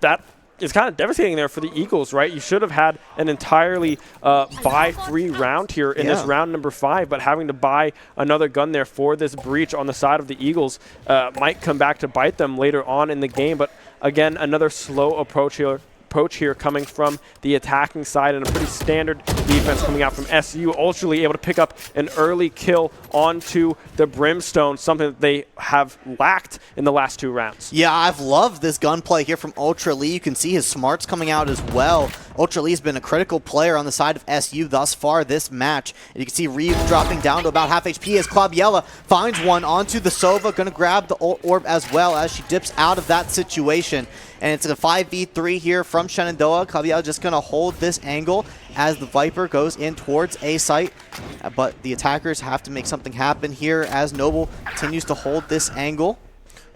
Speaker 5: that is kind of devastating there for the Eagles, right? You should have had an entirely buy-free round here in this round number 5, but having to buy another gun there for this Breach on the side of the Eagles might come back to bite them later on in the game. But again, another slow approach here coming from the attacking side, and a pretty standard defense coming out from SU. Ultra Lee able to pick up an early kill onto the Brimstone, something that they have lacked in the last 2 rounds.
Speaker 8: Yeah, I've loved this gunplay here from Ultra Lee. You can see his smarts coming out as well. Ultra Lee's been a critical player on the side of SU thus far this match. And you can see Reeve dropping down to about half HP as Claviella finds one onto the Sova, going to grab the orb as well as she dips out of that situation. And it's a 5v3 here from Shenandoah. Claviella just going to hold this angle as the Viper goes in towards A site. But the attackers have to make something happen here as Noble continues to hold this angle.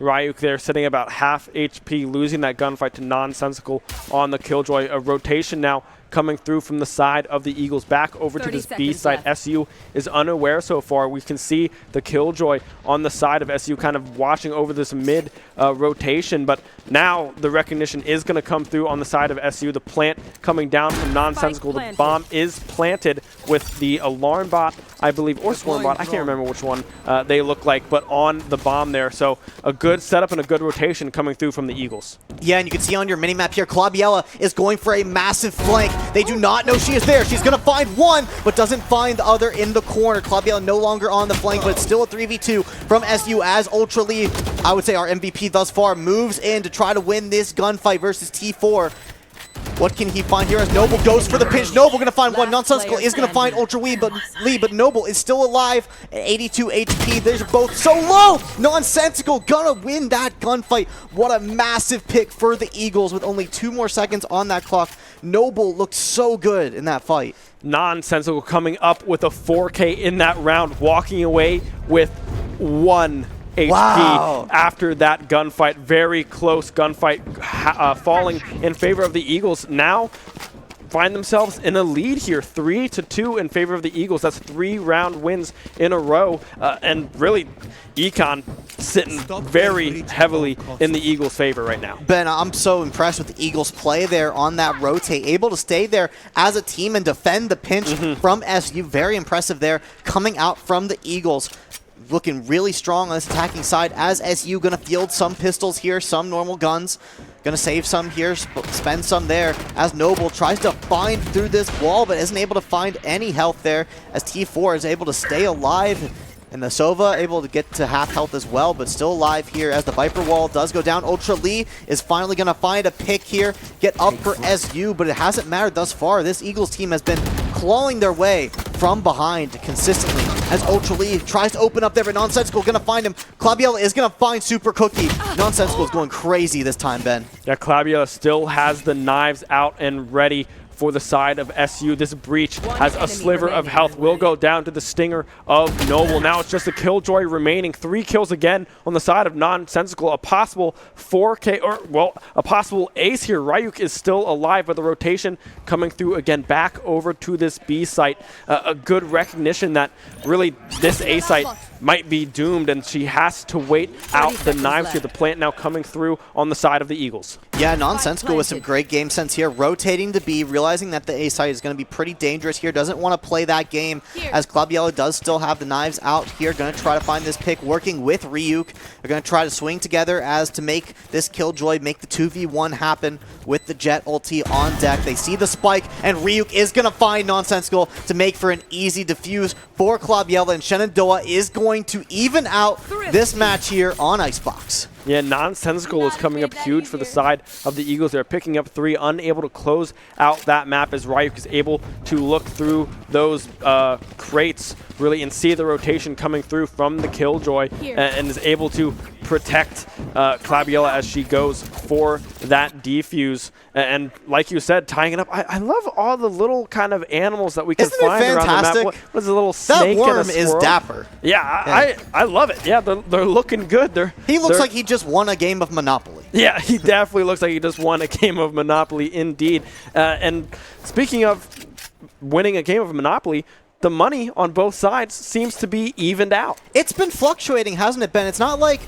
Speaker 5: Ryuk there sitting about half HP, losing that gunfight to Nonsensical on the Killjoy. A rotation now coming through from the side of the Eagles back over to this B side. SU is unaware so far. We can see the Killjoy on the side of SU kind of watching over this mid rotation, but now the recognition is going to come through on the side of SU. The plant coming down from Nonsensical. The bomb is planted with the alarm bot I believe, or Swarmbot, I can't remember which one they look like, but on the bomb there. So a good setup and a good rotation coming through from the Eagles.
Speaker 8: Yeah, and you can see on your minimap here, Claudiella is going for a massive flank. They do not know she is there. She's going to find one, but doesn't find the other in the corner. Claudiella no longer on the flank, but it's still a 3v2 from SU as Ultra Lee, I would say our MVP thus far, moves in to try to win this gunfight versus T4. What can he find here as Noble goes for the pinch? Noble gonna find one. Nonsensical is gonna find Ultra Lee, but Noble is still alive at 82 HP. They're both so low. Nonsensical gonna win that gunfight. What a massive pick for the Eagles with only 2 more seconds on that clock. Noble looked so good in that fight.
Speaker 5: Nonsensical coming up with a 4K in that round, walking away with 1 HP after that gunfight. Very close gunfight, falling in favor of the Eagles. Now find themselves in a lead here, 3-2 in favor of the Eagles. That's 3 round wins in a row, and really Econ sitting very heavily in the Eagles' favor right now.
Speaker 8: Ben, I'm so impressed with the Eagles' play there on that rotate, able to stay there as a team and defend the pinch from SU. Very impressive there coming out from the Eagles. Looking really strong on this attacking side as SU going to field some pistols here, some normal guns. Going to save some here, spend some there as Noble tries to find through this wall but isn't able to find any health there as T4 is able to stay alive. And the Sova able to get to half health as well, but still alive here as the Viper wall does go down. Ultra Lee is finally going to find a pick here, get up for SU, but it hasn't mattered thus far. This Eagles team has been clawing their way from behind consistently as Ultra Lee tries to open up there, but Nonsensical going to find him. Claudiella is going to find Super Cookie. Nonsensical is going crazy this time, Ben.
Speaker 5: Yeah, Claudiella still has the knives out and ready for the side of SU. This breach has a sliver of health. Will go down to the stinger of Noble. Now it's just a Killjoy remaining. 3 kills again on the side of Nonsensical. A possible 4K, or, well, a possible ace here. Ryuk is still alive, but the rotation coming through again back over to this B site. A good recognition that really this A site might be doomed, and she has to wait out the knives here. The plant now coming through on the side of the Eagles.
Speaker 8: Yeah, Nonsensical with some great game sense here, rotating to B, realizing that the A site is going to be pretty dangerous here, doesn't want to play that game as Claudiella does still have the knives out here, going to try to find this pick, working with Ryuk. They're going to try to swing together as to make this Killjoy, make the 2v1 happen with the Jet ulti on deck. They see the spike, and Ryuk is going to find Nonsensical to make for an easy defuse for Claudiella, and Shenandoah is going to even out this match here on Icebox.
Speaker 5: Yeah, Nonsensical is coming up huge for the side of the Eagles. They're picking up 3, unable to close out that map as Ryuk is able to look through those crates really and see the rotation coming through from the Killjoy and is able to protect Claudiella as she goes for that defuse. And like you said, tying it up, I love all the little kind of animals that we can find around the map. What is a little snake and a
Speaker 8: worm
Speaker 5: squirrel?
Speaker 8: is dapper.
Speaker 5: Yeah, I love it. Yeah, they're looking good.
Speaker 8: He looks like he just won a game of Monopoly.
Speaker 5: Yeah, he definitely looks like he just won a game of Monopoly indeed. And speaking of winning a game of Monopoly, the money on both sides seems to be evened out.
Speaker 8: It's been fluctuating, hasn't it, Ben? It's not like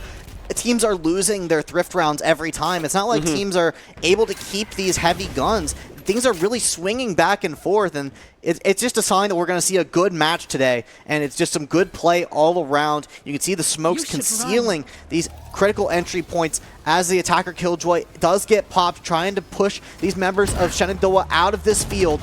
Speaker 8: teams are losing their thrift rounds every time. It's not like teams are able to keep these heavy guns. Things are really swinging back and forth, and it's just a sign that we're going to see a good match today, and it's just some good play all around. You can see the smokes concealing these critical entry points as the attacker Killjoy does get popped, trying to push these members of Shenandoah out of this field.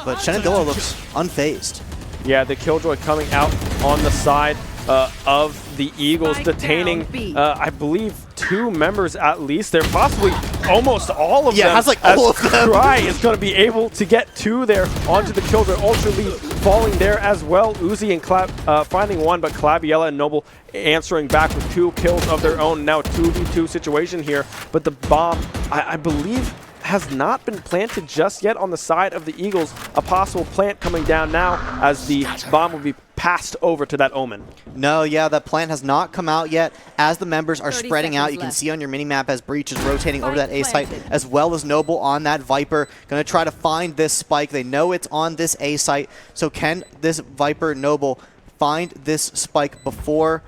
Speaker 8: But Shenandoah looks unfazed.
Speaker 5: Yeah, the Killjoy coming out on the side of the Eagles, detaining, I believe, 2 members at least. They're possibly almost all of them.
Speaker 8: Yeah, that's like all of them.
Speaker 5: Cry is going to be able to get 2 there onto the Killjoy. Ultra Lee falling there as well. Uzi and finding 1, but Claudiella and Noble answering back with 2 kills of their own. Now 2v2 situation here, but the bomb, I believe, has not been planted just yet on the side of the Eagles. A possible plant coming down now as the bomb will be passed over to that Omen.
Speaker 8: No, yeah, that plant has not come out yet as the members are spreading out. You can see on your minimap as Breach is rotating over that A site, as well as Noble on that Viper. Going to try to find this spike. They know it's on this A site, so can this Viper Noble find this spike before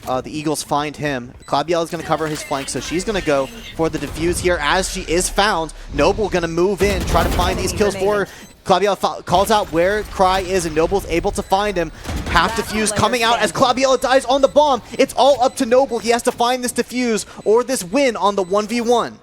Speaker 8: the Eagles find him? Claudiella is going to cover his flank, so she's going to go for the defuse here as she is found. Noble going to move in, try to find these kills for her. Claviella calls out where Cry is, and Noble's able to find him. Half defuse coming out as Claviella dies on the bomb. It's all up to Noble. He has to find this defuse or this win on the 1v1.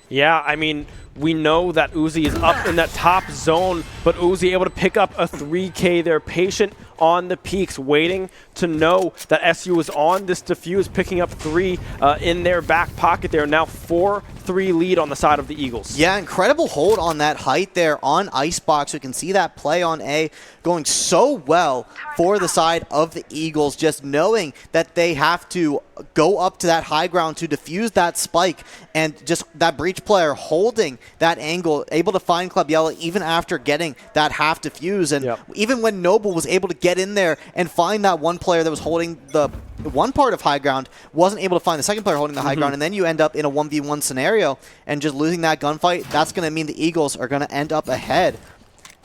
Speaker 5: Yeah, I mean, we know that Uzi is up in that top zone, but Uzi able to pick up a 3K there. Patient on the peaks, waiting to know that SU is on this defuse, picking up 3 in their back pocket there. Now 4-3 lead on the side of the Eagles.
Speaker 8: Yeah, incredible hold on that height there on Icebox. We can see that play on A going so well for the side of the Eagles, just knowing that they have to go up to that high ground to defuse that spike, and just that breach player holding that angle, able to find Claviella even after getting that half defuse. And even when Noble was able to get in there and find that one player that was holding the one part of high ground, wasn't able to find the second player holding the high ground, and then you end up in a 1v1 scenario and just losing that gunfight. That's going to mean the Eagles are going to end up ahead.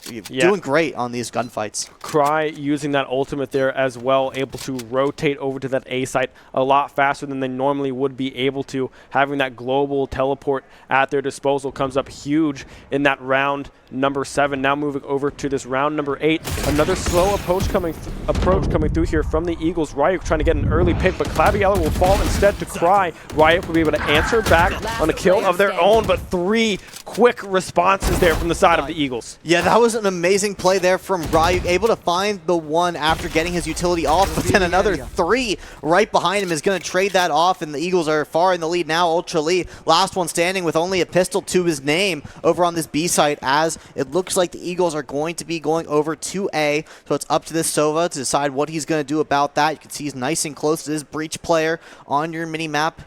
Speaker 8: Doing great on these gunfights.
Speaker 5: Cry using that ultimate there as well, able to rotate over to that A site a lot faster than they normally would be able to. Having that global teleport at their disposal comes up huge in that round number 7. Now moving over to this round number 8. Another slow approach coming through here from the Eagles. Ryuk trying to get an early pick, but Claviella will fall instead to Cry. Ryuk will be able to answer back on a kill of their own, but 3 quick responses there from the side of the Eagles.
Speaker 8: Yeah, that was an amazing play there from Ryuk, able to find the one after getting his utility off, but then another 3 right behind him is going to trade that off, and the Eagles are far in the lead now. Ultra Lee, last one standing with only a pistol to his name over on this B site, as it looks like the Eagles are going to be going over to A, so it's up to this Sova to decide what he's going to do about that. You can see he's nice and close to this breach player on your mini-map.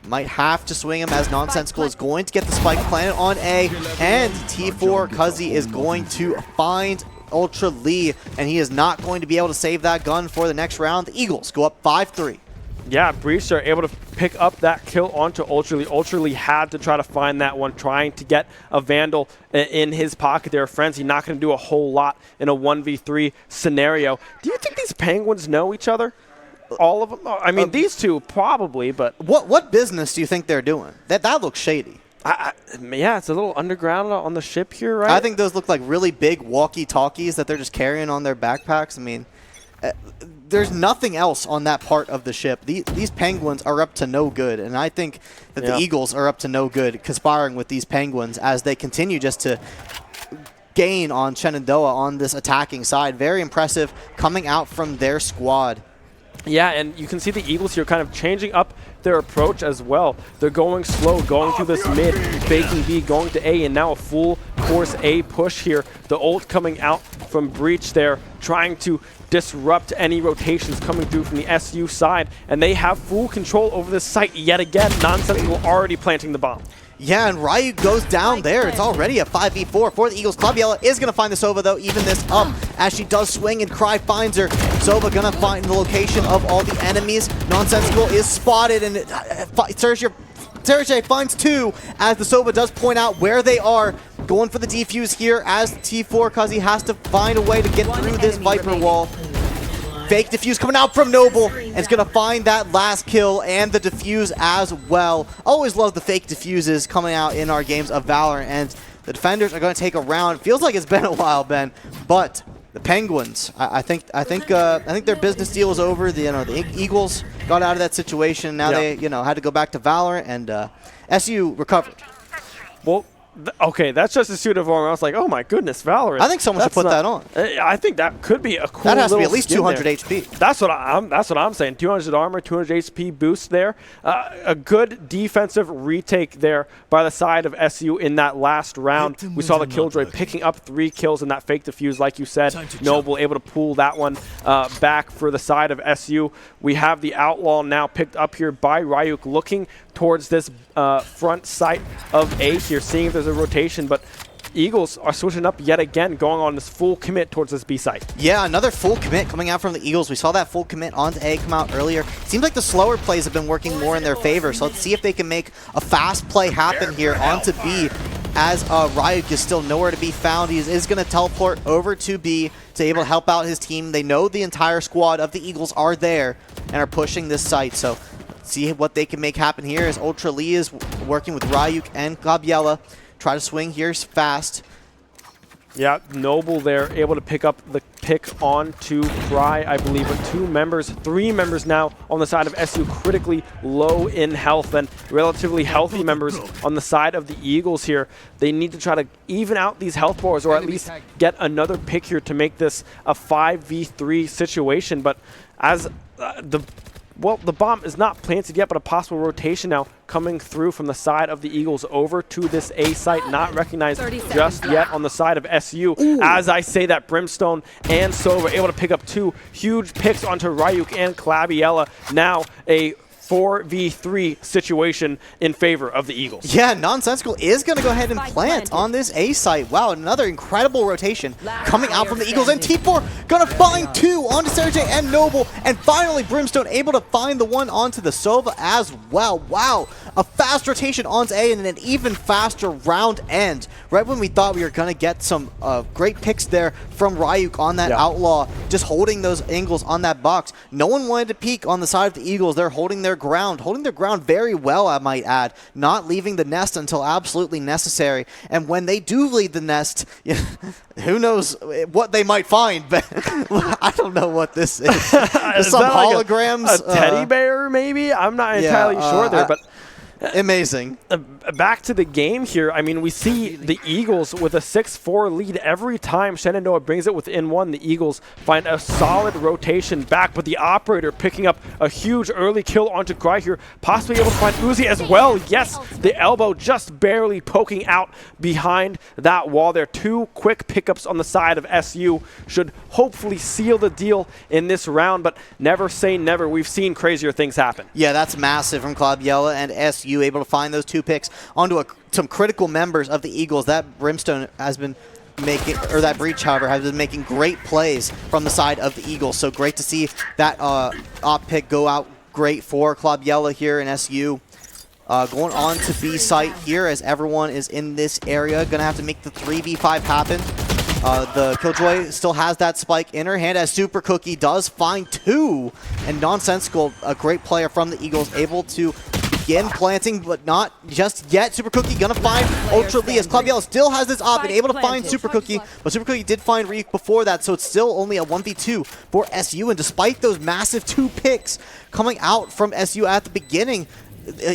Speaker 8: Might have to swing him as Nonsensical is going to get the spike planted on A, and T4 Cuzzy is going to find Ultra Lee, and he is not going to be able to save that gun for the next round. The Eagles go up 5-3.
Speaker 5: Yeah, Breach are able to pick up that kill onto Ultra Lee. Ultra Lee had to try to find that one, trying to get a Vandal in his pocket there. Frenzy not going to do a whole lot in a 1v3 scenario. Do you think these Penguins know each other? All of them? I mean, these two probably, but...
Speaker 8: What business do you think they're doing? That looks shady.
Speaker 5: Yeah, it's a little underground on the ship here, right?
Speaker 8: I think those look like really big walkie-talkies that they're just carrying on their backpacks. I mean, there's nothing else on that part of the ship. These Penguins are up to no good, and I think that the Eagles are up to no good conspiring with these Penguins as they continue just to gain on Shenandoah on this attacking side. Very impressive coming out from their squad.
Speaker 5: Yeah, and you can see the Eagles here kind of changing up their approach as well. They're going slow, going through this mid, faking B, going to A, and now a full course A push here. The ult coming out from Breach there, trying to disrupt any rotations coming through from the SU side, and they have full control over this site yet again. Nonsensical already planting the bomb.
Speaker 8: Yeah, and Ryuk goes down there. It's already a 5v4 for the Eagles. Claviella is going to find the Sova, though, even this up, as she does swing, and Cry finds her. Sova going to find the location of all the enemies. Nonsensical is spotted, and Sergey finds 2, as the Sova does point out where they are. Going for the defuse here, as T4 Cuzzy has to find a way to get through this Viper wall. Fake defuse coming out from Noble, and it's going to find that last kill and the defuse as well. Always love the fake defuses coming out in our games of Valorant, and the defenders are going to take a round. Feels like it's been a while, Ben, but the Penguins, I think their business deal is over. The Eagles got out of that situation. Now they had to go back to Valorant, and SU recovered.
Speaker 5: Well, okay, that's just a suit of armor. I was like, oh my goodness, Valorant.
Speaker 8: I think someone should put that on.
Speaker 5: I think that could be a cool.
Speaker 8: That has to be at
Speaker 5: little
Speaker 8: least
Speaker 5: skin
Speaker 8: 200
Speaker 5: there.
Speaker 8: HP.
Speaker 5: That's what I'm saying. 200 armor, 200 HP boost there. A good defensive retake there by the side of SU in that last round. We saw the Killjoy picking up 3 kills in that fake defuse, like you said. Noble able to pull that one back for the side of SU. We have the Outlaw now picked up here by Ryuk, looking towards this front site of A here, seeing if there's a rotation, but Eagles are switching up yet again, going on this full commit towards this B site. Yeah, another full commit coming out from the Eagles. We saw that full commit onto A come out earlier. Seems like the slower plays have been working more in their favor, so let's see if they can make a fast play happen here onto B, as Ryuk is still nowhere to be found. He is going to teleport over to B to able to help out his team. They know the entire squad of the Eagles are there and are pushing this site, so see what they can make happen here as Ultra Lee is working with Ryuk and Claviella. Try to swing here fast. Yeah, Noble there, able to pick up the pick onto Cry, I believe, with 2 members, 3 members now on the side of SU, critically low in health, and relatively healthy members on the side of the Eagles here. They need to try to even out these health bars, or at least get another pick here to make this a 5v3 situation. But as the bomb is not planted yet, but a possible rotation now coming through from the side of the Eagles over to this A site, not recognized just yet on the side of SU. Ooh. As I say that, Brimstone and Sova able to pick up 2 huge picks onto Ryuk and Claviella. Now a 4v3 situation in favor of the Eagles.
Speaker 8: Yeah, Nonsensical is going to go ahead and plant on this A site. Wow, another incredible rotation coming out from the Eagles. And T4 going to find 2 onto Sergey and Noble. And finally, Brimstone able to find the one onto the Sova as well. Wow, a fast rotation onto A and an even faster round end. Right when we thought we were going to get some great picks there from Ryuk on that Outlaw, just holding those angles on that box. No one wanted to peek on the side of the Eagles. They're holding their ground very well, I might add, not leaving the nest until absolutely necessary. And when they do leave the nest, who knows what they might find, but I don't know what this is. Some holograms?
Speaker 5: Like a teddy bear, maybe? I'm not entirely sure there, but
Speaker 8: amazing.
Speaker 5: Back to the game here. I mean, we see the Eagles with a 6-4 lead every time Shenandoah brings it within 1. The Eagles find a solid rotation back, but the Operator picking up a huge early kill onto Cry here, possibly able to find Uzi as well. Yes, the elbow just barely poking out behind that wall there. 2 quick pickups on the side of SU should hopefully seal the deal in this round, but never say never. We've seen crazier things happen.
Speaker 8: Yeah, that's massive from Claviella and SU, able to find those 2 picks onto some critical members of the Eagles. That Brimstone has been making, or that Breach, however, has been making great plays from the side of the Eagles. So great to see that op pick go out great for Claviella here in SU. Going on to B site here as everyone is in this area. Gonna have to make the 3v5 happen. The Killjoy still has that spike in her hand as Super Cookie does find 2. And Nonsensical, a great player from the Eagles, able to begin planting, but not just yet. Super Cookie gonna find Ultra Lee as Claviella still has this op and able to find Super Cookie, but Super Cookie did find Ryuk before that, so it's still only a 1v2 for SU. And despite those massive 2 picks coming out from SU at the beginning,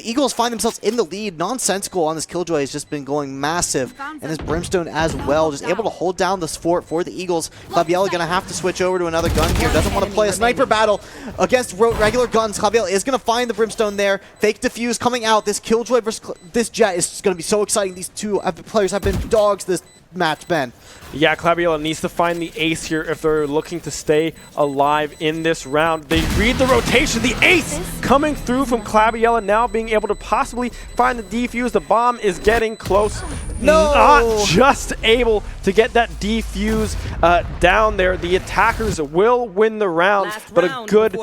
Speaker 8: Eagles find themselves in the lead. Nonsensical on this Killjoy has just been going massive, and this Brimstone as well, just able to hold down this fort for the Eagles. Claviella gonna have to switch over to another gun here. Doesn't want to play a sniper battle against regular guns. Claviella is gonna find the Brimstone there. Fake defuse coming out. This Killjoy versus this Jet is gonna be so exciting. These 2 players have been dogs this match, Ben.
Speaker 5: Yeah, Claviella needs to find the ace here if they're looking to stay alive in this round. They read the rotation. The ace coming through from Claviella, now being able to possibly find the defuse. The bomb is getting close.
Speaker 8: No!
Speaker 5: Not just able to get that defuse down there. The attackers will win the round, but a good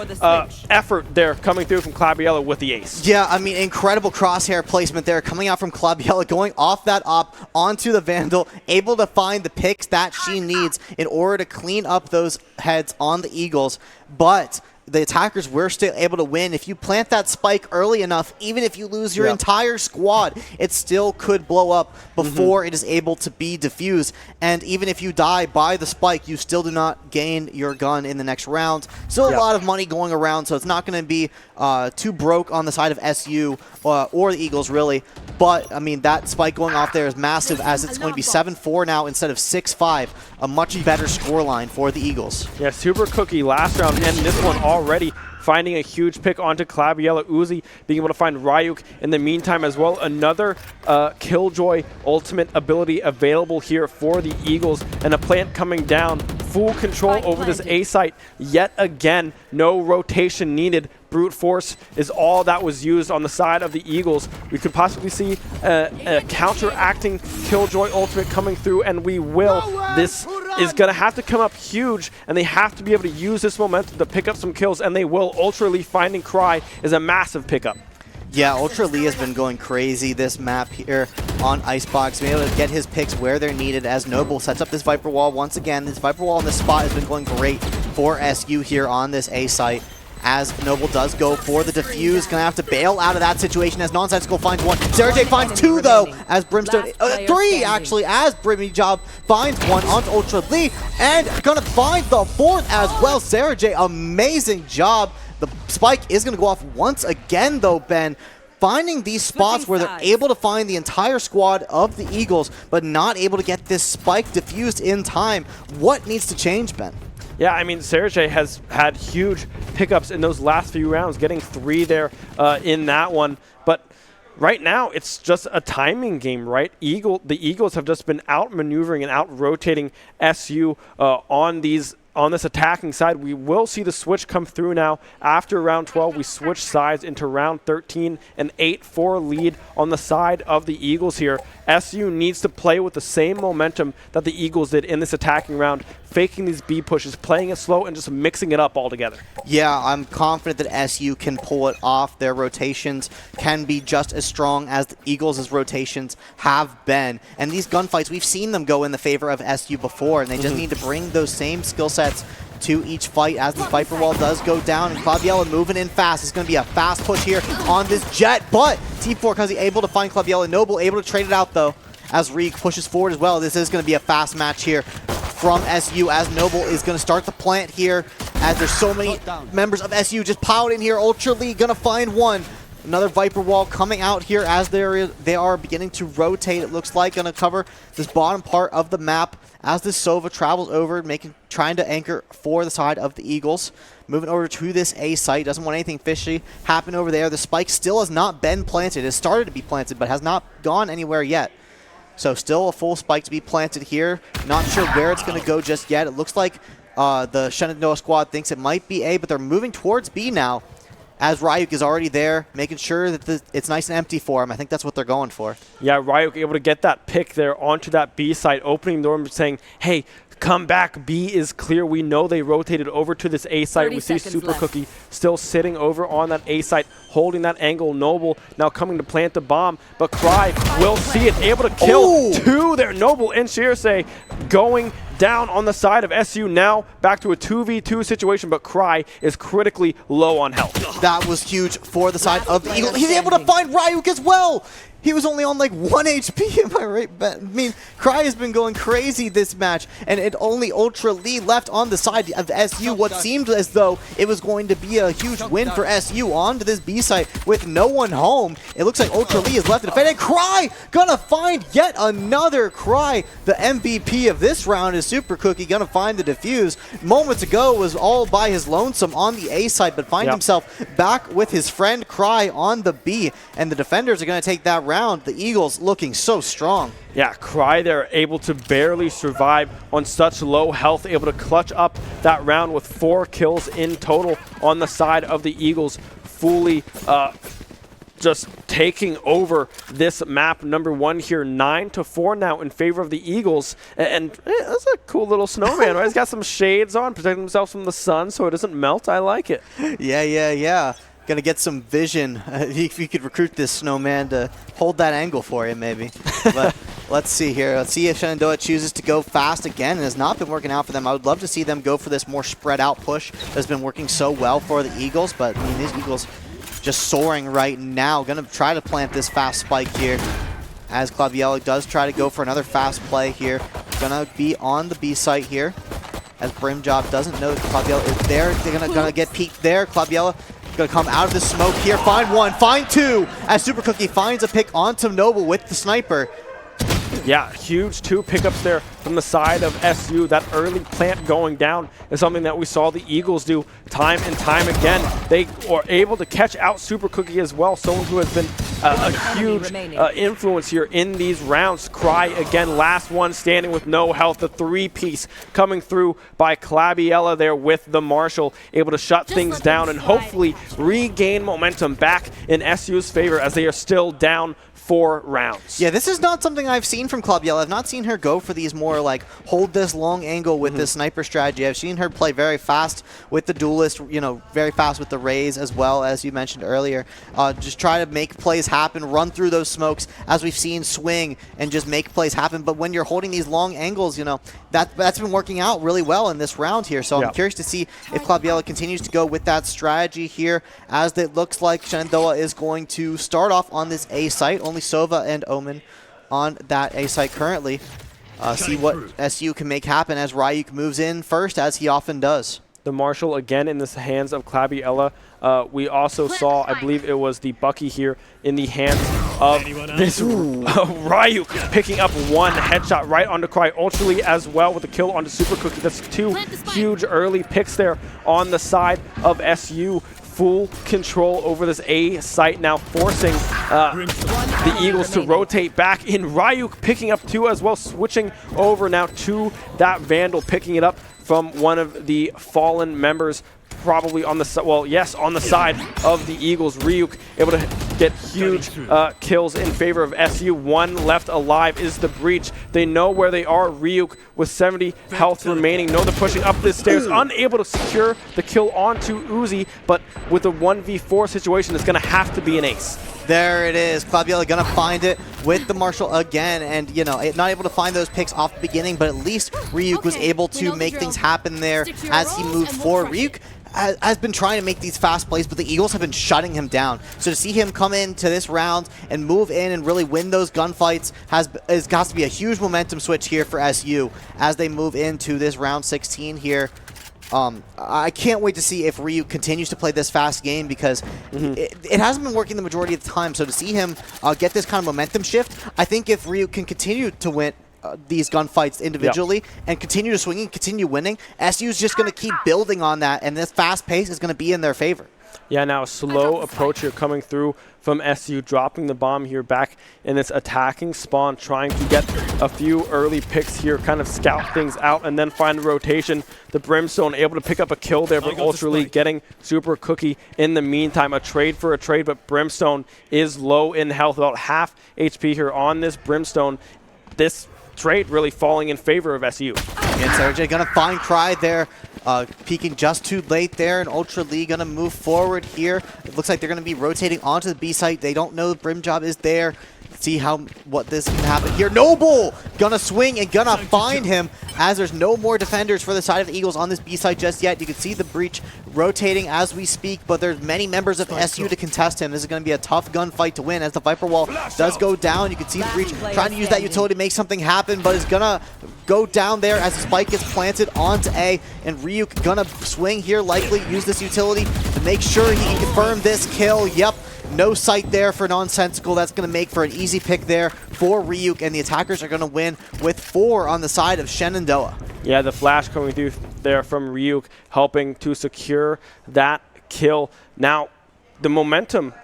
Speaker 5: effort there coming through from Claviella with the ace.
Speaker 8: Yeah, I mean, incredible crosshair placement there coming out from Claviella, going off that op onto the Vandal, able to find the picks that she needs in order to clean up those heads on the Eagles. But the attackers were still able to win. If you plant that spike early enough, even if you lose your entire squad, it still could blow up before it is able to be defused. And even if you die by the spike, you still do not gain your gun in the next round. Still a lot of money going around, so it's not going to be too broke on the side of SU or the Eagles, really. But, I mean, that spike going off there is massive, as it's going to be 7-4 now instead of 6-5. A much better scoreline for the Eagles.
Speaker 5: Yeah, Super Cookie last round and this one already finding a huge pick onto Claviella. Uzi being able to find Ryuk in the meantime as well. Another Killjoy ultimate ability available here for the Eagles, and a plant coming down. Full control over this A site yet again. No rotation needed. Brute force is all that was used on the side of the Eagles. We could possibly see a counteracting Killjoy ultimate coming through, and we will. This is going to have to come up huge, and they have to be able to use this momentum to pick up some kills, and they will. Ultra Lee finding Cry is a massive pickup.
Speaker 8: Yeah, Ultra Lee has been going crazy this map here on Icebox, being able to get his picks where they're needed as Noble sets up this Viper Wall once again. This Viper Wall in this spot has been going great for SU here on this A site, as Noble does go for the defuse. Gonna have to bail out of that situation as Nonsensical finds one. Sarah finds two though, as Brimstone, three actually, as Brimmy Job finds one onto Ultra Lee, and gonna find the fourth as well. Sarah J, amazing job. The spike is gonna go off once again though, Ben. Finding these spots where they're able to find the entire squad of the Eagles, but not able to get this spike diffused in time. What needs to change, Ben?
Speaker 5: Yeah, I mean, Sarah J has had huge pickups in those last few rounds, getting 3 there in that one. But right now, it's just a timing game, right? The Eagles have just been outmaneuvering and out-rotating SU on this attacking side. We will see the switch come through now. After round 12, we switch sides into round 13, an 8-4 lead on the side of the Eagles here. SU needs to play with the same momentum that the Eagles did in this attacking round, faking these B pushes, playing it slow, and just mixing it up all together.
Speaker 8: Yeah, I'm confident that SU can pull it off. Their rotations can be just as strong as the Eagles' rotations have been. And these gunfights, we've seen them go in the favor of SU before, and they just need to bring those same skill sets to each fight as the Viper Wall does go down, and Claviella moving in fast. It's going to be a fast push here on this Jet, but T4 because he's able to find Claviella. Noble able to trade it out though as Reek pushes forward as well. This is going to be a fast match here from SU as Noble is going to start the plant here as there's so many members of SU just piled in here. Ultra Lee going to find one. Another Viper Wall coming out here as they are beginning to rotate, it looks like, going to cover this bottom part of the map as this Sova travels over, trying to anchor for the side of the Eagles. Moving over to this A site, doesn't want anything fishy happen over there. The spike still has not been planted. It has started to be planted, but has not gone anywhere yet. So still a full spike to be planted here. Not sure where it's going to go just yet. It looks like the Shenandoah squad thinks it might be A, but they're moving towards B now, as Ryuk is already there, making sure that it's nice and empty for him. I think that's what they're going for.
Speaker 5: Yeah, Ryuk able to get that pick there onto that B site, opening the door and saying, hey, come back, B is clear. We know they rotated over to this A site. We see Super Cookie still sitting over on that A site, holding that angle. Noble now coming to plant the bomb, but Cry will see it, able to kill two there. Noble and Shirsei going down on the side of SU, now back to a 2v2 situation, but Cry is critically low on health.
Speaker 8: That was huge for the side of the Eagle. He's able to find Ryuk as well. He was only on like 1 HP, am I right? I mean, Cry has been going crazy this match, and it only Ultra Lee left on the side of SU. What seemed as though it was going to be a huge win for SU onto this B site with no one home. It looks like Ultra Lee is left to defend, and Cry gonna find yet another Cry. The MVP of this round is Super Cookie, gonna find the defuse. Moments ago was all by his lonesome on the A side, but finds himself back with his friend Cry on the B, and the defenders are gonna take that round. The Eagles looking so strong.
Speaker 5: Yeah, Cry there able to barely survive on such low health, able to clutch up that round with 4 kills in total on the side of the Eagles, fully just taking over this map. Number 1 here, 9-4 now in favor of the Eagles. And that's a cool little snowman, right? He's got some shades on, protecting himself from the sun so it doesn't melt. I like it.
Speaker 8: Yeah. Gonna get some vision. If you could recruit this snowman to hold that angle for you, maybe. But let's see here. Let's see if Shenandoah chooses to go fast again. It has not been working out for them. I would love to see them go for this more spread out push that's been working so well for the Eagles. But I mean, these Eagles just soaring right now. Gonna try to plant this fast spike here, as Claviella does try to go for another fast play here. Gonna be on the B site here, as Brimjob doesn't know that Claviella is there. They're gonna get peeked there. Claviella gonna come out of the smoke here, find one, find two, as Super Cookie finds a pick onto Noble with the sniper.
Speaker 5: Yeah, huge 2 pickups there from the side of SU. That early plant going down is something that we saw the Eagles do time and time again. They were able to catch out Super Cookie as well, someone who has been a huge influence here in these rounds. Cry again, last one standing with no health. The 3-piece coming through by Claviella there with the Marshall, able to shut things down and hopefully regain momentum back in SU's favor as they are still down 4 rounds.
Speaker 8: Yeah, this is not something I've seen from Club Yellow. I've not seen her go for these more like hold this long angle with this sniper strategy. I've seen her play very fast with the duelist, you know, very fast with the rays as well, as you mentioned earlier. Just try to make plays happen, run through those smokes, as we've seen, swing and just make plays happen. But when you're holding these long angles, you know, that's been working out really well in this round here. So I'm curious to see if Club Yellow continues to go with that strategy here, as it looks like Shenandoah is going to start off on this A site. Only Sova and Omen on that A site currently. See what SU can make happen as Ryuk moves in first, as he often does.
Speaker 5: The Marshall again in the hands of Clabby-Ella. We also saw, I believe it was the Bucky here in the hands of this Ryuk picking up 1 headshot right onto Cry. Ultra Lee as well with the kill onto Super Cookie. That's 2 huge early picks there on the side of SU. Full control over this A site now, forcing the Eagles to rotate back in. Ryuk picking up 2 as well, switching over now to that Vandal, picking it up from one of the fallen members, probably on the on the side of the Eagles. Ryuk able to get huge kills in favor of SU. 1 left alive is the breach. They know where they are. Ryuk with 70 health remaining. Know they're pushing up the stairs, unable to secure the kill onto Uzi, but with a 1v4 situation, it's going to have to be an ace.
Speaker 8: There it is. Club Yellow gonna find it with the Marshall again, and you know, not able to find those picks off the beginning, but at least Ryuk was able to make things happen there as he moved forward. Ryuk has been trying to make these fast plays, but the Eagles have been shutting him down. So to see him come into this round and move in and really win those gunfights has got to be a huge momentum switch here for SU as they move into this round 16 here. I can't wait to see if Ryuk continues to play this fast game, because it hasn't been working the majority of the time. So to see him get this kind of momentum shift, I think if Ryuk can continue to win these gunfights individually and continue to swing and continue winning, SU is just going to keep building on that, and this fast pace is going to be in their favor.
Speaker 5: Yeah, now a slow approach here coming through from SU, dropping the bomb here back in its attacking spawn, trying to get a few early picks here, kind of scout things out and then find the rotation. The Brimstone able to pick up a kill there, but Ultra League getting Super Cookie in the meantime. A trade for a trade, but Brimstone is low in health, about half HP here on this Brimstone. This trade really falling in favor of SU.
Speaker 8: And Sergey gonna find Cry there, peeking just too late there, and Ultra League gonna move forward here. It looks like they're gonna be rotating onto the B site. They don't know the Brim job is there. See what this can happen here. Noble gonna swing and gonna find him, as there's no more defenders for the side of the Eagles on this B site just yet. You can see the breach rotating as we speak, but there's many members of SU to contest him. This is gonna be a tough gunfight to win, as the Viper Wall does go down. You can see the breach trying to use that utility to make something happen, but it's gonna go down there as the spike gets planted onto A, and Ryuk gonna swing here, likely use this utility to make sure he can confirm this kill. Yep. No sight there for Nonsensical. That's going to make for an easy pick there for Ryuk, and the attackers are going to win with 4 on the side of Shenandoah.
Speaker 5: Yeah, the flash coming through there from Ryuk, helping to secure that kill. Now, the momentum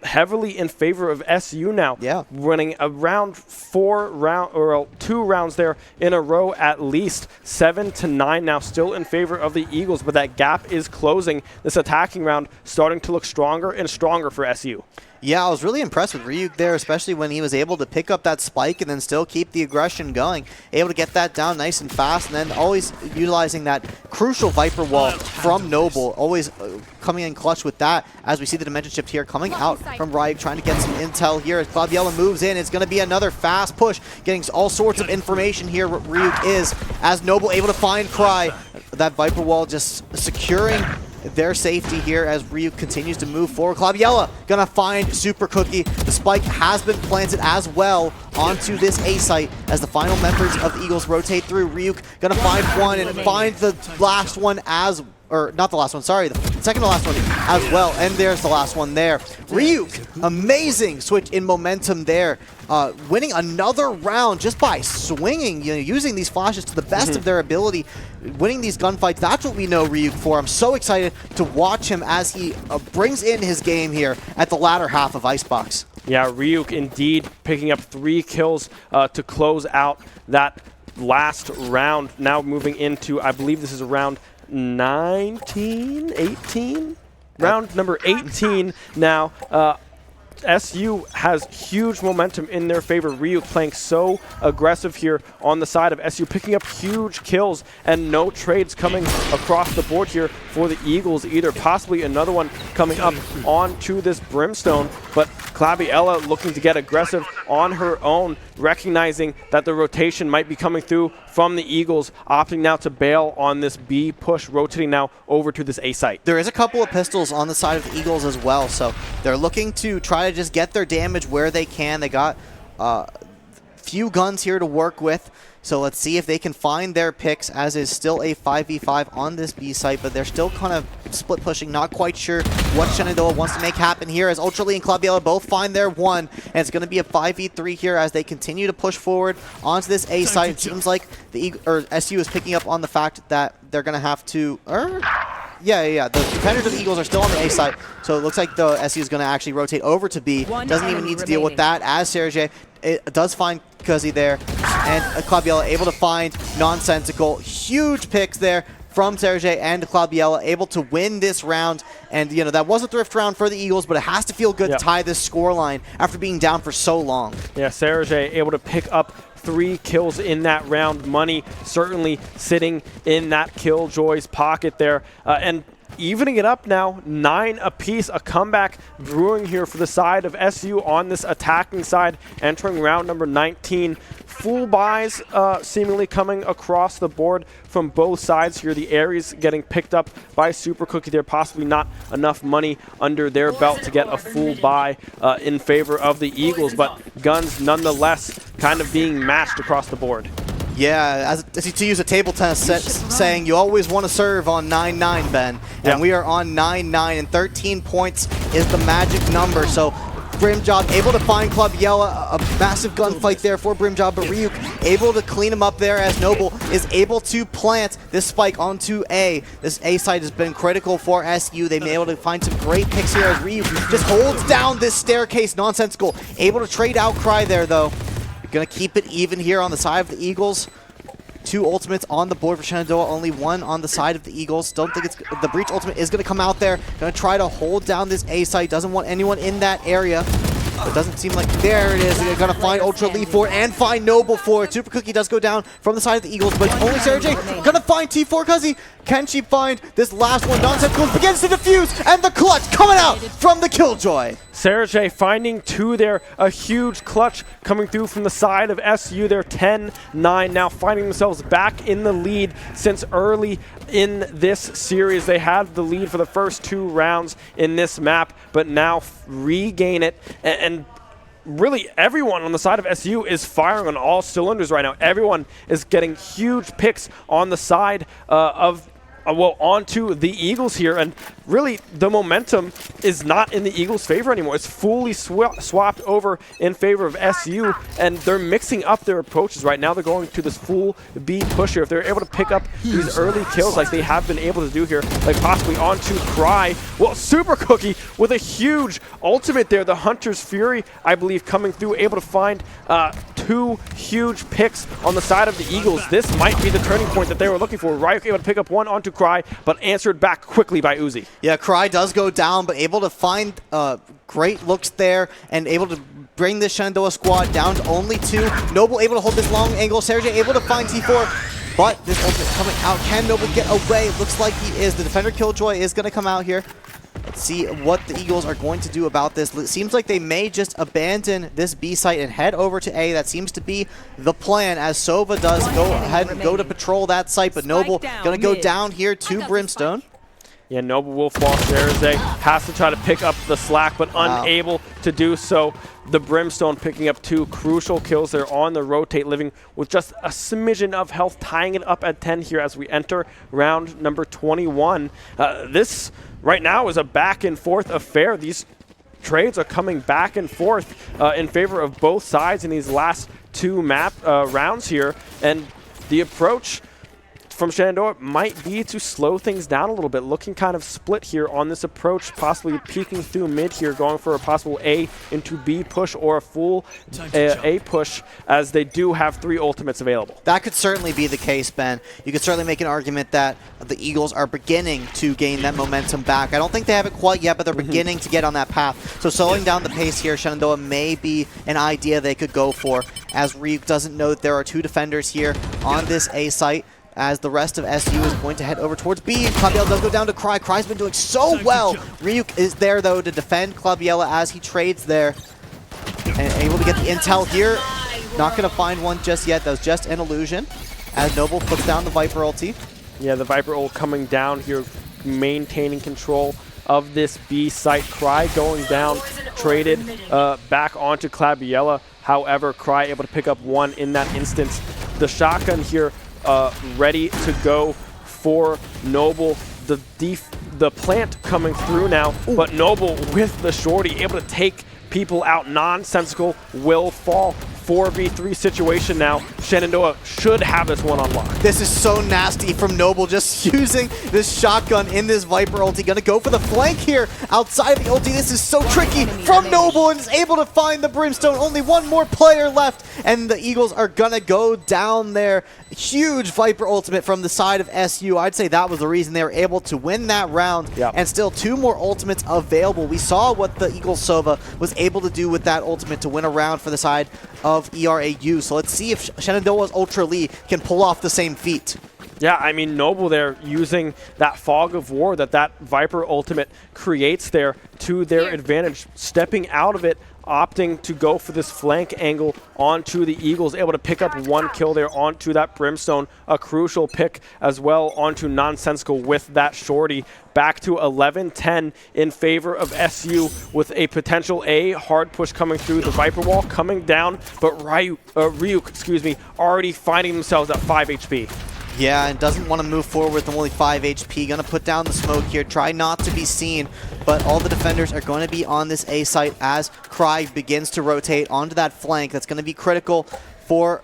Speaker 5: heavily in favor of SU now.
Speaker 8: Yeah.
Speaker 5: Winning around 2 rounds there in a row at least. 7-9 now, still in favor of the Eagles, but that gap is closing. This attacking round starting to look stronger and stronger for SU.
Speaker 8: Yeah, I was really impressed with Ryuk there, especially when he was able to pick up that spike and then still keep the aggression going. Able to get that down nice and fast, and then always utilizing that crucial Viper Wall from Noble. Always coming in clutch with that, as we see the dimension shift here coming out from Ryuk, trying to get some intel here. As Club Yellow moves in, it's going to be another fast push, getting all sorts of information here. Ryuk is, as Noble able to find Cry. That Viper Wall just securing their safety here as Ryuk continues to move forward. Club Yellow gonna find Super Cookie. The spike has been planted as well onto this A site as the final members of Eagles rotate through. Ryuk gonna find one and find the last one or not the last one, sorry, the second to last one as well. And there's the last one there. Ryuk, amazing switch in momentum there. Winning another round just by swinging, using these flashes to the best of their ability, winning these gunfights. That's what we know Ryuk for. I'm so excited to watch him as he brings in his game here at the latter half of Icebox.
Speaker 5: Yeah, Ryuk indeed picking up 3 kills to close out that last round. Now moving into, I believe this is round 19, 18? Round number 18 now. SU has huge momentum in their favor. Ryuk playing so aggressive here on the side of SU, picking up huge kills, and no trades coming across the board here for the Eagles either. Possibly another one coming up onto this Brimstone, but Claviella looking to get aggressive on her own, recognizing that the rotation might be coming through from the Eagles, opting now to bail on this B push, rotating now over to this A site.
Speaker 8: There is a couple of pistols on the side of the Eagles as well, so they're looking to try to just get their damage where they can. They got few guns here to work with, so let's see if they can find their picks, as is still a 5v5 on this B site, but they're still kind of split pushing, not quite sure what Shenandoah wants to make happen here, as Ultra Lee and Claviella both find their one, and it's going to be a 5v3 here as they continue to push forward onto this A site. It seems like the SU is picking up on the fact that they're going to have to... Yeah. The defenders of the Eagles are still on the A site, so it looks like the SU is going to actually rotate over to B. Doesn't even need to deal with that, as Sergej does find Cuzzy there, and Claviella able to find Nonsensical. Huge picks there from Sergej and Claviella, able to win this round. And, you know, that was a thrift round for the Eagles, but it has to feel good to tie this scoreline after being down for so long. Yeah,
Speaker 5: Sergej able to pick up 3 kills in that round. Money certainly sitting in that Killjoy's pocket there. And evening it up now, 9 apiece. A comeback brewing here for the side of SU on this attacking side, entering round number 19. Full buys seemingly coming across the board from both sides here. The Ares getting picked up by Super Cookie. There possibly not enough money under their belt to get a full buy in favor of the Eagles, but guns nonetheless kind of being matched across the board.
Speaker 8: Yeah, to use a table tennis saying, you always want to serve on 9-9, Ben. And we are on 9-9, and 13 points is the magic number. So Brimjob able to find Claviella, a massive gunfight there for Brimjob, but Ryuk able to clean him up there as Noble is able to plant this spike onto A. This A site has been critical for SU. They've been able to find some great picks here as Ryuk just holds down this staircase. Nonsensical, able to trade Outcry there though. Gonna keep it even here on the side of the Eagles. 2 ultimates on the board for Shenandoah, only 1 on the side of the Eagles. Don't think it's the Breach ultimate is gonna come out there. Gonna try to hold down this A site. Doesn't want anyone in that area. It doesn't seem like there it is. They're gonna find Ultra Lee for it and find Noble for it. Super Cookie does go down from the side of the Eagles, but it's only Sergej gonna find T4 Cuzzy. Can she find this last one? Nonsensical begins to defuse, and the clutch coming out from the Killjoy.
Speaker 5: Sergej finding 2 there, a huge clutch coming through from the side of SU. They're 10-9 now, finding themselves back in the lead since early in this series. They had the lead for the first 2 rounds in this map, but now regain it, and really everyone on the side of SU is firing on all cylinders right now. Everyone is getting huge picks on the side onto the Eagles here, and really the momentum is not in the Eagles' favor anymore. It's fully swapped over in favor of SU, and they're mixing up their approaches right now. They're going to this full B pusher. If they're able to pick up these early kills like they have been able to do here, like possibly onto Cry, well, Super Cookie with a huge ultimate there. The Hunter's Fury, I believe, coming through, able to find 2 huge picks on the side of the Eagles. This might be the turning point that they were looking for. Ryuk able to pick up 1 onto Cry, but answered back quickly by Uzi.
Speaker 8: Yeah, Cry does go down, but able to find great looks there and able to bring the Shenandoah squad down to only 2. Noble able to hold this long angle. Sergej able to find T4, but this ultimate coming out. Can Noble get away? Looks like he is. The defender Killjoy is going to come out here. Let's see what the Eagles are going to do about this. It seems like they may just abandon this B site and head over to A. That seems to be the plan, as Sova does go ahead and go to patrol that site, but Noble going to go down here to Brimstone.
Speaker 5: Yeah, Noble will fall. Sergej has to try to pick up the slack, but unable to do so. The Brimstone picking up 2 crucial kills there on the rotate, living with just a smidgen of health, tying it up at 10 here as we enter round number 21. This right now is a back and forth affair. These trades are coming back and forth in favor of both sides in these last 2 map rounds here, and the approach from Shenandoah might be to slow things down a little bit, looking kind of split here on this approach, possibly peeking through mid here, going for a possible A into B push or a full A push, as they do have 3 ultimates available.
Speaker 8: That could certainly be the case, Ben. You could certainly make an argument that the Eagles are beginning to gain that momentum back. I don't think they have it quite yet, but they're beginning to get on that path. So slowing down the pace here, Shenandoah may be an idea they could go for, as Ryuk doesn't know that there are 2 defenders here on this A site, as the rest of SU is going to head over towards B. Club does go down to Cry. Cry's been doing so well. Ryuk is there, though, to defend Club as he trades there. And able to get the intel here. Not going to find one just yet. That was just an illusion, as Noble puts down the Viper ulti.
Speaker 5: Yeah, the Viper ult coming down here, maintaining control of this B site. Cry going down, traded back onto Clabiella. However, Cry able to pick up 1 in that instance. The shotgun here ready to go for Noble. The plant coming through now, but Noble with the shorty able to take people out. Nonsensical will fall. 4v3 situation now. Shenandoah should have this one on lock.
Speaker 8: This is so nasty from Noble, just using this shotgun in this Viper ulti. Gonna go for the flank here outside of the ulti. This is so tricky from Noble, and is able to find the Brimstone. Only 1 more player left, and the Eagles are gonna go down there. Huge Viper ultimate from the side of SU. I'd say that was the reason they were able to win that round.
Speaker 5: Yep.
Speaker 8: And still 2 more ultimates available. We saw what the Eagles Sova was able to do with that ultimate to win a round for the side of ERAU. So let's see if Shenandoah's Ultra Lee can pull off the same feat.
Speaker 5: Yeah, I mean, Noble there using that fog of war that Viper ultimate creates there to their advantage, stepping out of it, opting to go for this flank angle onto the Eagles, able to pick up 1 kill there onto that Brimstone, a crucial pick as well onto Nonsensical with that shorty. Back to 11-10 in favor of SU, with a potential A hard push coming through, the Viper wall coming down, but Ryuk, already finding themselves at 5 HP.
Speaker 8: Yeah, and doesn't want to move forward with only 5 HP. Gonna put down the smoke here, try not to be seen, but all the defenders are going to be on this A site as Cry begins to rotate onto that flank. That's going to be critical for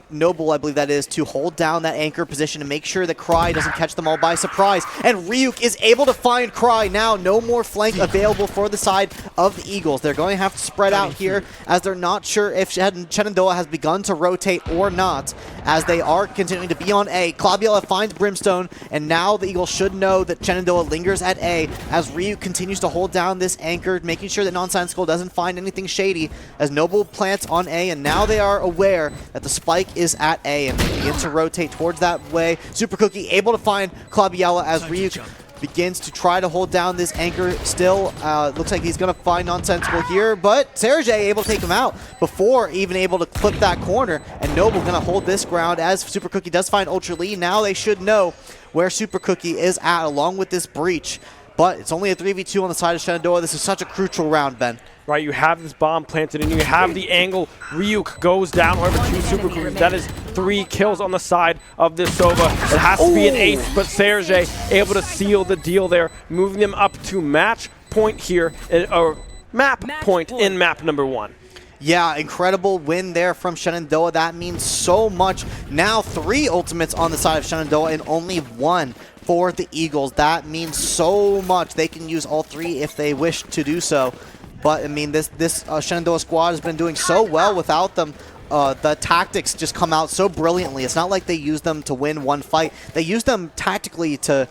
Speaker 8: Noble, I believe that is, to hold down that anchor position and make sure that Cry doesn't catch them all by surprise. And Ryuk is able to find Cry. Now no more flank available for the side of the Eagles. They're going to have to spread out here, as they're not sure if Shenandoah has begun to rotate or not, as they are continuing to be on A. Clabiella finds Brimstone, and now the Eagles should know that Shenandoah lingers at A, as Ryuk continues to hold down this anchor, making sure that Nonsensical doesn't find anything shady, as Noble plants on A, and now they are aware that the spike is at A, and they begin to rotate towards that way. Super Cookie able to find Clabiella, as Ryuk begins to try to hold down this anchor still. Looks like he's going to find Nonsensical here, but Sergey able to take him out before even able to clip that corner, and Noble going to hold this ground as Super Cookie does find Ultra Lee. Now they should know where Super Cookie is at, along with this breach, but it's only a 3v2 on the side of Shenandoah. This is such a crucial round, Ben.
Speaker 5: Right, you have this bomb planted, and you have the angle. Ryuk goes down over 2 Super Cookies. That is 3 kills on the side of this Sova. It has to be an ace, but Sergey able to seal the deal there, moving them up to match point here, or map point in map number 1.
Speaker 8: Yeah, incredible win there from Shenandoah. That means so much. Now 3 ultimates on the side of Shenandoah and only 1 for the Eagles. That means so much. They can use all 3 if they wish to do so. But, I mean, this Shenandoah squad has been doing so well without them. The tactics just come out so brilliantly. It's not like they use them to win one fight. They use them tactically to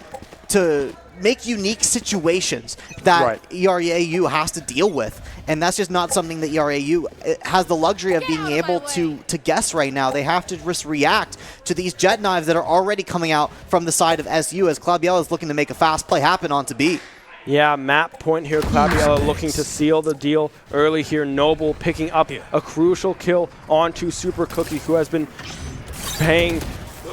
Speaker 8: make unique situations that ERAU has to deal with. And that's just not something that ERAU has the luxury of being able to guess right now. They have to just react to these jet knives that are already coming out from the side of SU, as Clabiella is looking to make a fast play happen onto B.
Speaker 5: Yeah, map point here. Clabiella looking to seal the deal early here. Noble picking up a crucial kill onto Super Cookie, who has been paying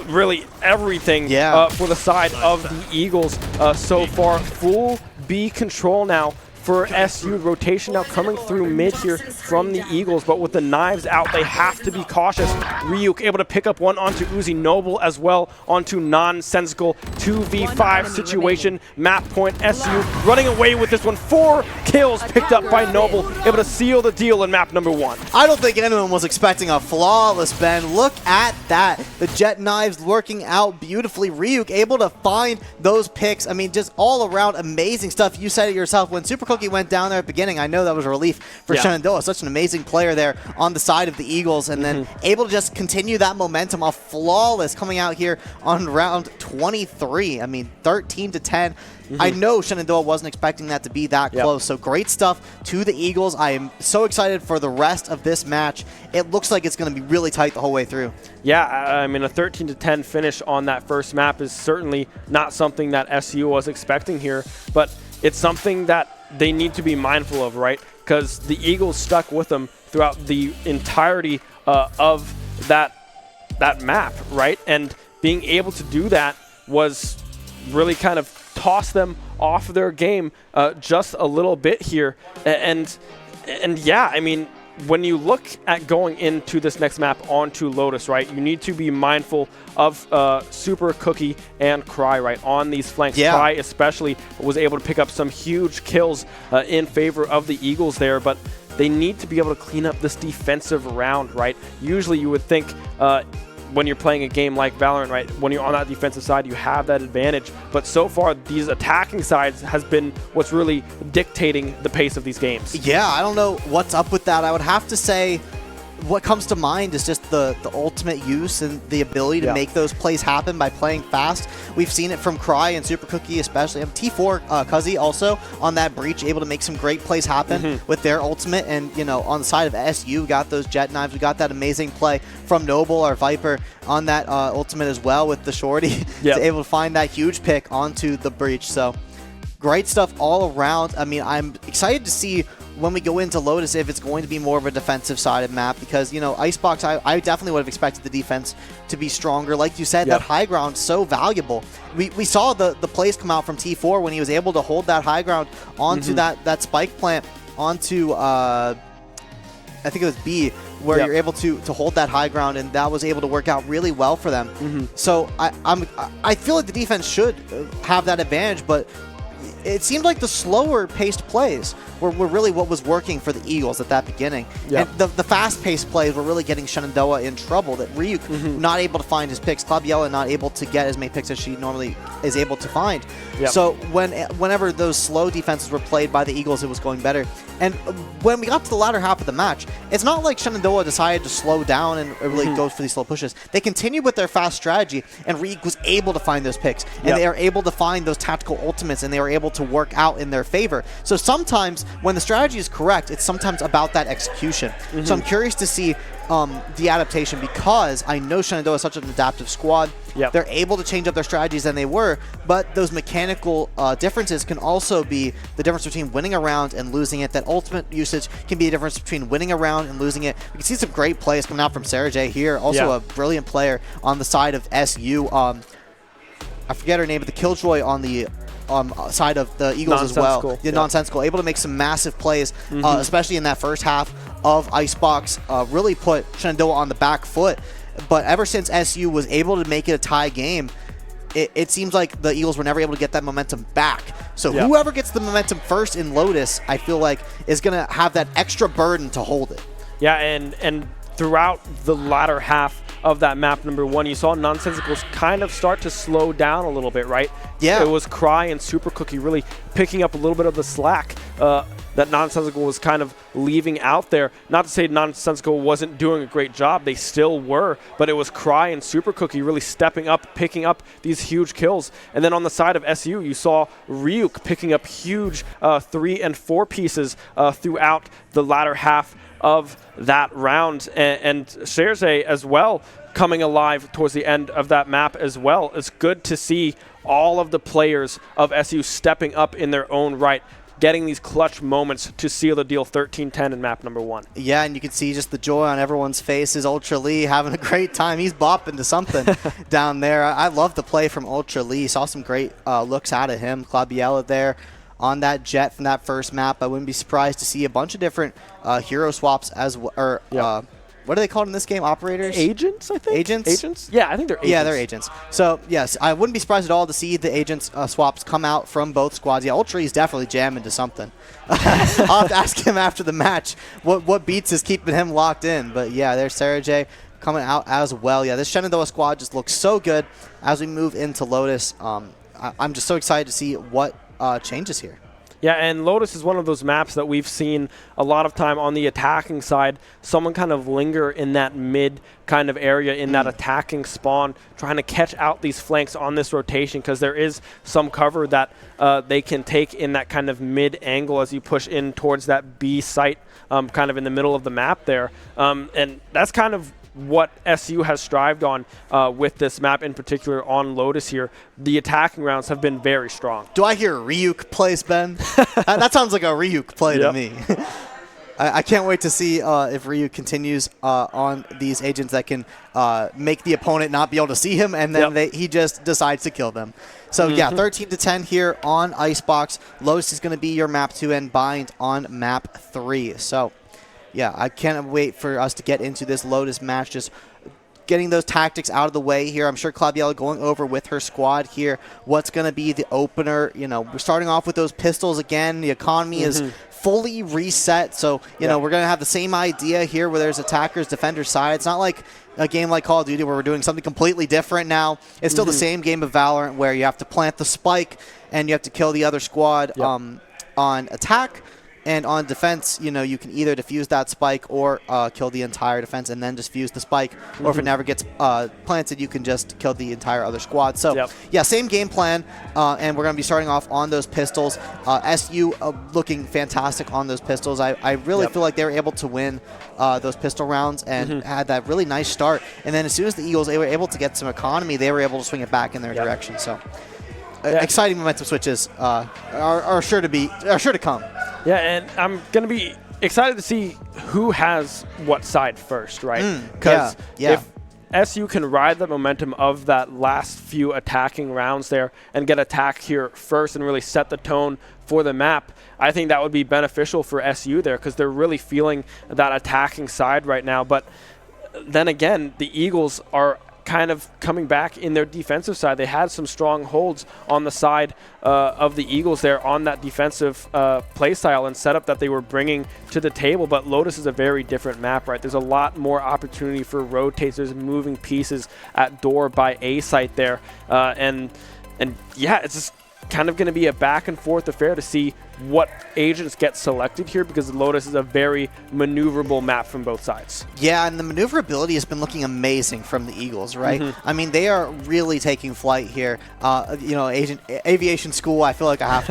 Speaker 5: really everything for the side of the Eagles so far. Full B control now for SU. Rotation now coming through mid here from the Eagles, but with the knives out, they have to be cautious. Ryuk able to pick up one onto Uzi. Noble as well onto Nonsensical. 2v5 situation. Map point SU running away with this one. 4 kills picked up by Noble, able to seal the deal in map number 1.
Speaker 8: I don't think anyone was expecting a flawless Ben. Look at that. The jet knives working out beautifully. Ryuk able to find those picks. I mean, just all around amazing stuff. You said it yourself. When Super Cookie went down there at the beginning, I know that was a relief for Shenandoah. Such an amazing player there on the side of the Eagles, and then able to just continue that momentum. A flawless coming out here on round 23. I mean, 13-10. I know Shenandoah wasn't expecting that to be that close, so great stuff to the Eagles. I am so excited for the rest of this match. It looks like it's going to be really tight the whole way through.
Speaker 5: Yeah, I mean, a 13-10 finish on that first map is certainly not something that SU was expecting here, but it's something that they need to be mindful of, right? Because the Eagles stuck with them throughout the entirety of that map, right? And being able to do that was really kind of toss them off their game just a little bit here. And yeah, I mean, when you look at going into this next map onto Lotus, right, you need to be mindful of Super Cookie and Cry, right, on these flanks. Cry especially was able to pick up some huge kills in favor of the Eagles there, but they need to be able to clean up this defensive round, right? Usually you would think when you're playing a game like Valorant, right, when you're on that defensive side, you have that advantage. But so far, these attacking sides has been what's really dictating the pace of these games.
Speaker 8: Yeah, I don't know what's up with that. I would have to say what comes to mind is just the ultimate use and the ability to make those plays happen by playing fast. We've seen it from Cry and Super Cookie especially. T4 Cuzzy also on that breach, able to make some great plays happen with their ultimate. And, you know, on the side of SU, got those jet knives. We got that amazing play from Noble, our Viper, on that ultimate as well with the shorty. To able to find that huge pick onto the breach. So great stuff all around. I mean, I'm excited to see when we go into Lotus if it's going to be more of a defensive sided map, because, you know, Icebox, I definitely would have expected the defense to be stronger. Like you said, that high ground so valuable. We saw the plays come out from T4 when he was able to hold that high ground onto that spike plant onto I think it was B, where you're able to hold that high ground, and that was able to work out really well for them. So I feel like the defense should have that advantage, but it seemed like the slower paced plays were really what was working for the Eagles at that beginning. And the fast paced plays were really getting Shenandoah in trouble. That Ryuk not able to find his picks, Club not able to get as many picks as she normally is able to find. So whenever those slow defenses were played by the Eagles, it was going better. And when we got to the latter half of the match, it's not like Shenandoah decided to slow down and really go for these slow pushes. They continued with their fast strategy, and Ryuk was able to find those picks, and they are able to find those tactical ultimates, and they were able to work out in their favor. So sometimes when the strategy is correct, it's sometimes about that execution. So I'm curious to see the adaptation, because I know Shenandoah is such an adaptive squad. They're able to change up their strategies than they were, but those mechanical differences can also be the difference between winning a round and losing it. That ultimate usage can be the difference between winning a round and losing it. We can see some great plays coming out from Sarah J here, also a brilliant player on the side of SU. I forget her name, but the Killjoy on the side of the Eagles as well. Nonsensical, able to make some massive plays, especially in that first half of Icebox, really put Shenandoah on the back foot. But ever since SU was able to make it a tie game, it seems like the Eagles were never able to get that momentum back. So whoever gets the momentum first in Lotus, I feel like, is going to have that extra burden to hold it.
Speaker 5: Yeah, and throughout the latter half of that map number 1, you saw Nonsensicals kind of start to slow down a little bit, right? It was Cry and Super Cookie really picking up a little bit of the slack that Nonsensical was kind of leaving out there. Not to say Nonsensical wasn't doing a great job, they still were, but it was Cry and Super Cookie really stepping up, picking up these huge kills. And then on the side of SU, you saw Ryuk picking up huge 3 and 4 pieces throughout the latter half of that round, and Sergey as well coming alive towards the end of that map as well. It's good to see all of the players of SU stepping up in their own right, getting these clutch moments to seal the deal. 13-10 in map number 1. Yeah,
Speaker 8: and you can see just the joy on everyone's faces. Ultra Lee having a great time. He's bopping to something down there. I love the play from Ultra Lee. Saw some great looks out of him. Claudiella there. on that Jet from that first map. I wouldn't be surprised to see a bunch of different hero swaps as well. Or what are they called in this game? Operators?
Speaker 5: Agents, I think.
Speaker 8: Agents?
Speaker 5: Yeah, I think they're agents.
Speaker 8: Yeah, they're agents. So, yes, I wouldn't be surprised at all to see the agents swaps come out from both squads. Yeah, Ultra is definitely jamming to something. I'll have to ask him after the match what beats is keeping him locked in. But, yeah, there's Sarah J coming out as well. Yeah, this Shenandoah squad just looks so good as we move into Lotus. I'm just so excited to see what changes here.
Speaker 5: Yeah, and Lotus is one of those maps that we've seen a lot of time on the attacking side. Someone kind of linger in that mid kind of area in that attacking spawn, trying to catch out these flanks on this rotation, because there is some cover that they can take in that kind of mid angle as you push in towards that B site, kind of in the middle of the map there. And that's kind of what SU has strived on with this map in particular on Lotus here. The attacking rounds have been very strong.
Speaker 8: Do I hear Ryuk plays, Ben? That sounds like a Ryuk play to me. I can't wait to see if Ryuk continues on these agents that can make the opponent not be able to see him, and then he just decides to kill them. So yeah, 13-10 here on Icebox. Lotus is going to be your map 2 and Bind on map 3. So yeah, I can't wait for us to get into this Lotus match, just getting those tactics out of the way here. I'm sure Claviella going over with her squad here what's going to be the opener. You know, we're starting off with those pistols again. The economy is fully reset, so, you know, we're going to have the same idea here where there's attackers, defenders side. It's not like a game like Call of Duty where we're doing something completely different now. It's still the same game of Valorant where you have to plant the spike and you have to kill the other squad on attack. And on defense, you know, you can either defuse that spike or kill the entire defense and then just fuse the spike. Or if it never gets planted, you can just kill the entire other squad. So, yeah, same game plan. And we're going to be starting off on those pistols. SU looking fantastic on those pistols. I really feel like they were able to win those pistol rounds and had that really nice start. And then as soon as the Eagles were able to get some economy, they were able to swing it back in their direction. So, exciting momentum switches are sure to come.
Speaker 5: Yeah, and I'm going to be excited to see who has what side first, right? Because if SU can ride the momentum of that last few attacking rounds there and get attack here first and really set the tone for the map, I think that would be beneficial for SU there, because they're really feeling that attacking side right now. But then again, the Eagles are kind of coming back in their defensive side. They had some strong holds on the side of the Eagles there on that defensive play style and setup that they were bringing to the table. But Lotus is a very different map, right? There's a lot more opportunity for rotates. There's moving pieces at door by A site there. And yeah, it's just kind of going to be a back and forth affair to see what agents get selected here, because Lotus is a very maneuverable map from both sides. Yeah, and the maneuverability has been looking amazing from the Eagles, right? I mean, they are really taking flight here. You know, aviation school, I feel like I have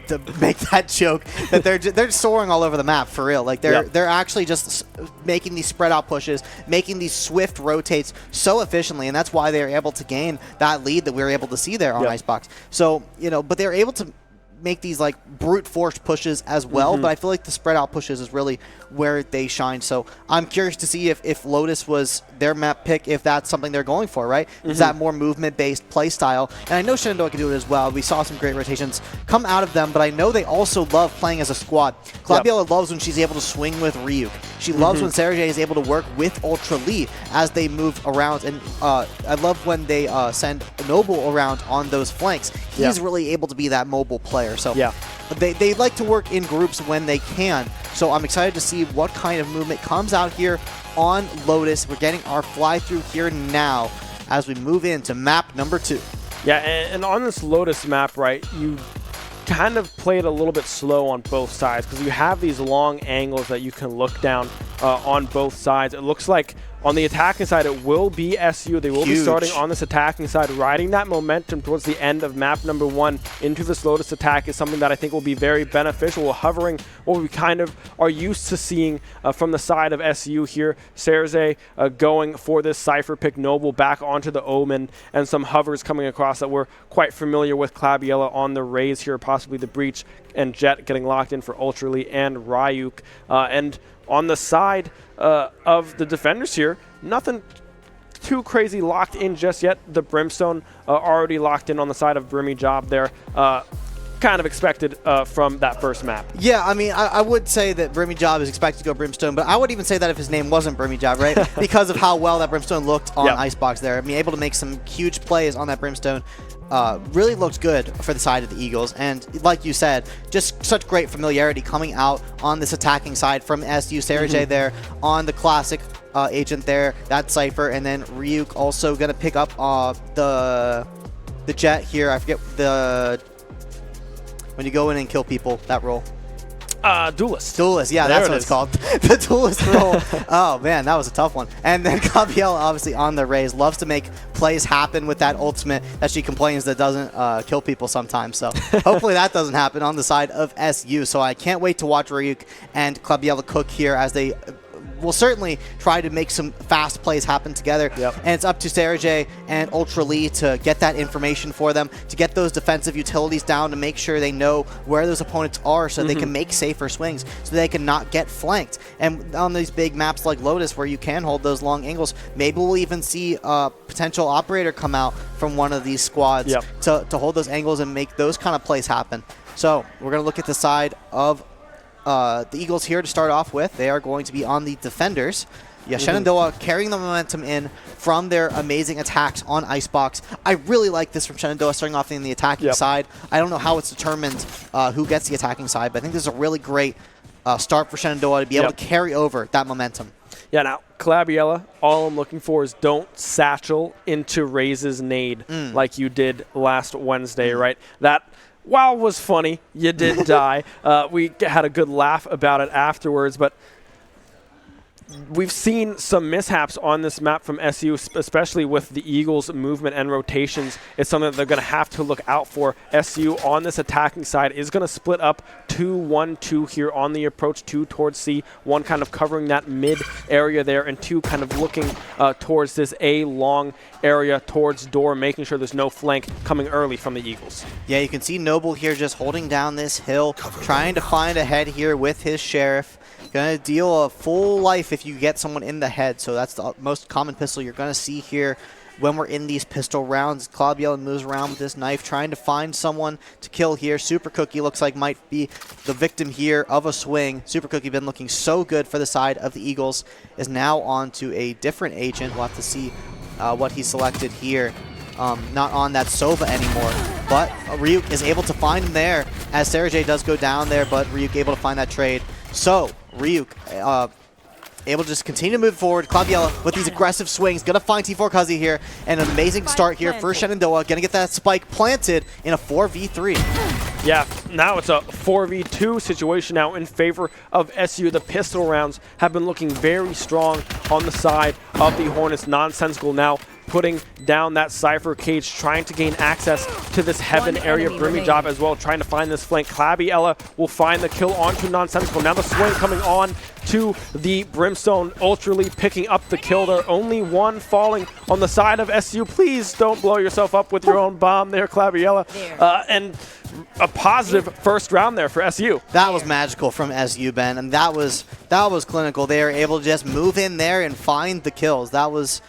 Speaker 5: to make that joke that they're soaring all over the map for real. Like they're actually just making these spread out pushes, making these swift rotates so efficiently, and that's why they're able to gain that lead that we were able to see there on Icebox. So, you know, but they're able to make these like brute force pushes as well, but I feel like the spread out pushes is really where they shine. So I'm curious to see if Lotus was their map pick, if that's something they're going for, right? Is that more movement-based play style? And I know Shenandoah can do it as well. We saw some great rotations come out of them, but I know they also love playing as a squad. Claviella loves when she's able to swing with Ryuk. She loves when Sarah J is able to work with Ultra Lee as they move around, and I love when they send Noble around on those flanks. He's really able to be that mobile player. So they like to work in groups when they can. So I'm excited to see what kind of movement comes out here on Lotus. We're getting our fly through here now as we move into map number 2. Yeah, and on this Lotus map, right, you kind of played a little bit slow on both sides because you have these long angles that you can look down on both sides. It looks like on the attacking side, it will be SU. They will be starting on this attacking side. Riding that momentum towards the end of map number 1 into this Lotus attack is something that I think will be very beneficial. Hovering what we kind of are used to seeing from the side of SU here. Serze going for this Cypher pick, Noble back onto the Omen, and some hovers coming across that we're quite familiar with. Claviella on the Raze here, possibly the Breach, and Jet getting locked in for Ultra Lee and Ryuk. And on the side of the defenders here, nothing too crazy locked in just yet. The Brimstone already locked in on the side of Brimmy Job there. kind of expected from that first map.
Speaker 8: Yeah, I mean, I would say that BrimJob is expected to go Brimstone, but I would even say that if his name wasn't BrimJob, right? Because of how well that Brimstone looked on Icebox there. I mean, able to make some huge plays on that Brimstone. Really looked good for the side of the Eagles. And like you said, just such great familiarity coming out on this attacking side from SU. Sergej there on the classic agent there, that Cypher, and then Ryuk also going to pick up the Jet here. I forget when you go in and kill people, that role.
Speaker 5: Duelist.
Speaker 8: Duelist, yeah, that's what it's called. The Duelist role. Oh, man, that was a tough one. And then Gabriella, obviously, on the Raze, loves to make plays happen with that ultimate that she complains that doesn't kill people sometimes. So hopefully that doesn't happen on the side of SU. So I can't wait to watch Ryuk and Gabriella cook here as they will certainly try to make some fast plays happen together. And it's up to Sergej and Ultra Lee to get that information for them, to get those defensive utilities down, to make sure they know where those opponents are so they can make safer swings, so they can not get flanked. And on these big maps like Lotus where you can hold those long angles, maybe we'll even see a potential operator come out from one of these squads to hold those angles and make those kind of plays happen. So we're going to look at the side of the Eagles here to start off with. They are going to be on the defenders. Yeah, Shenandoah carrying the momentum in from their amazing attacks on Icebox. I really like this from Shenandoah starting off in the attacking side. I don't know how it's determined who gets the attacking side, but I think this is a really great start for Shenandoah to be able to carry over that momentum.
Speaker 5: Yeah, now, Clabiella, all I'm looking for is don't satchel into Raze's nade like you did last Wednesday, right? That, while it was funny, you did die. We had a good laugh about it afterwards, but we've seen some mishaps on this map from SU, especially with the Eagles' movement and rotations. It's something that they're going to have to look out for. SU on this attacking side is going to split up 2-1-2 here on the approach, 2 towards C, 1 kind of covering that mid area there, and 2 kind of looking towards this A long area towards door, making sure there's no flank coming early from the Eagles. Yeah, you can see Noble here just holding down this hill, trying to find a head here with his Sheriff. Going to deal a full life if you get someone in the head, so that's the most common pistol you're going to see here when we're in these pistol rounds. Claudiel moves around with this knife, trying to find someone to kill here. Super Cookie looks like might be the victim here of a swing. Super Cookie been looking so good for the side of the Eagles, is now on to a different agent. We'll have to see what he selected here. Not on that Sova anymore, but Ryuk is able to find him there as Sergej does go down there, but Ryuk able to find that trade. So Ryuk able to just continue to move forward. Claudiella with these aggressive swings, gonna find T4 Cuzzy here, and an amazing start here for Shenandoah, gonna get that spike planted in a 4v3. Yeah, now it's a 4v2 situation now in favor of SU. The pistol rounds have been looking very strong on the side of the Hornets. Nonsensical now putting down that Cypher cage, trying to gain access to this heaven area. BrimJob as well, trying to find this flank. Clabiella will find the kill onto Nonsensical. Now the swing coming on to the Brimstone. Ultra Lee picking up the kill there. Only 1 falling on the side of SU. Please don't blow yourself up with your own bomb there, Clabiella. And a positive first round there for SU.
Speaker 8: That was magical from SU, Ben, and that was clinical. They were able to just move in there and find the kills. That was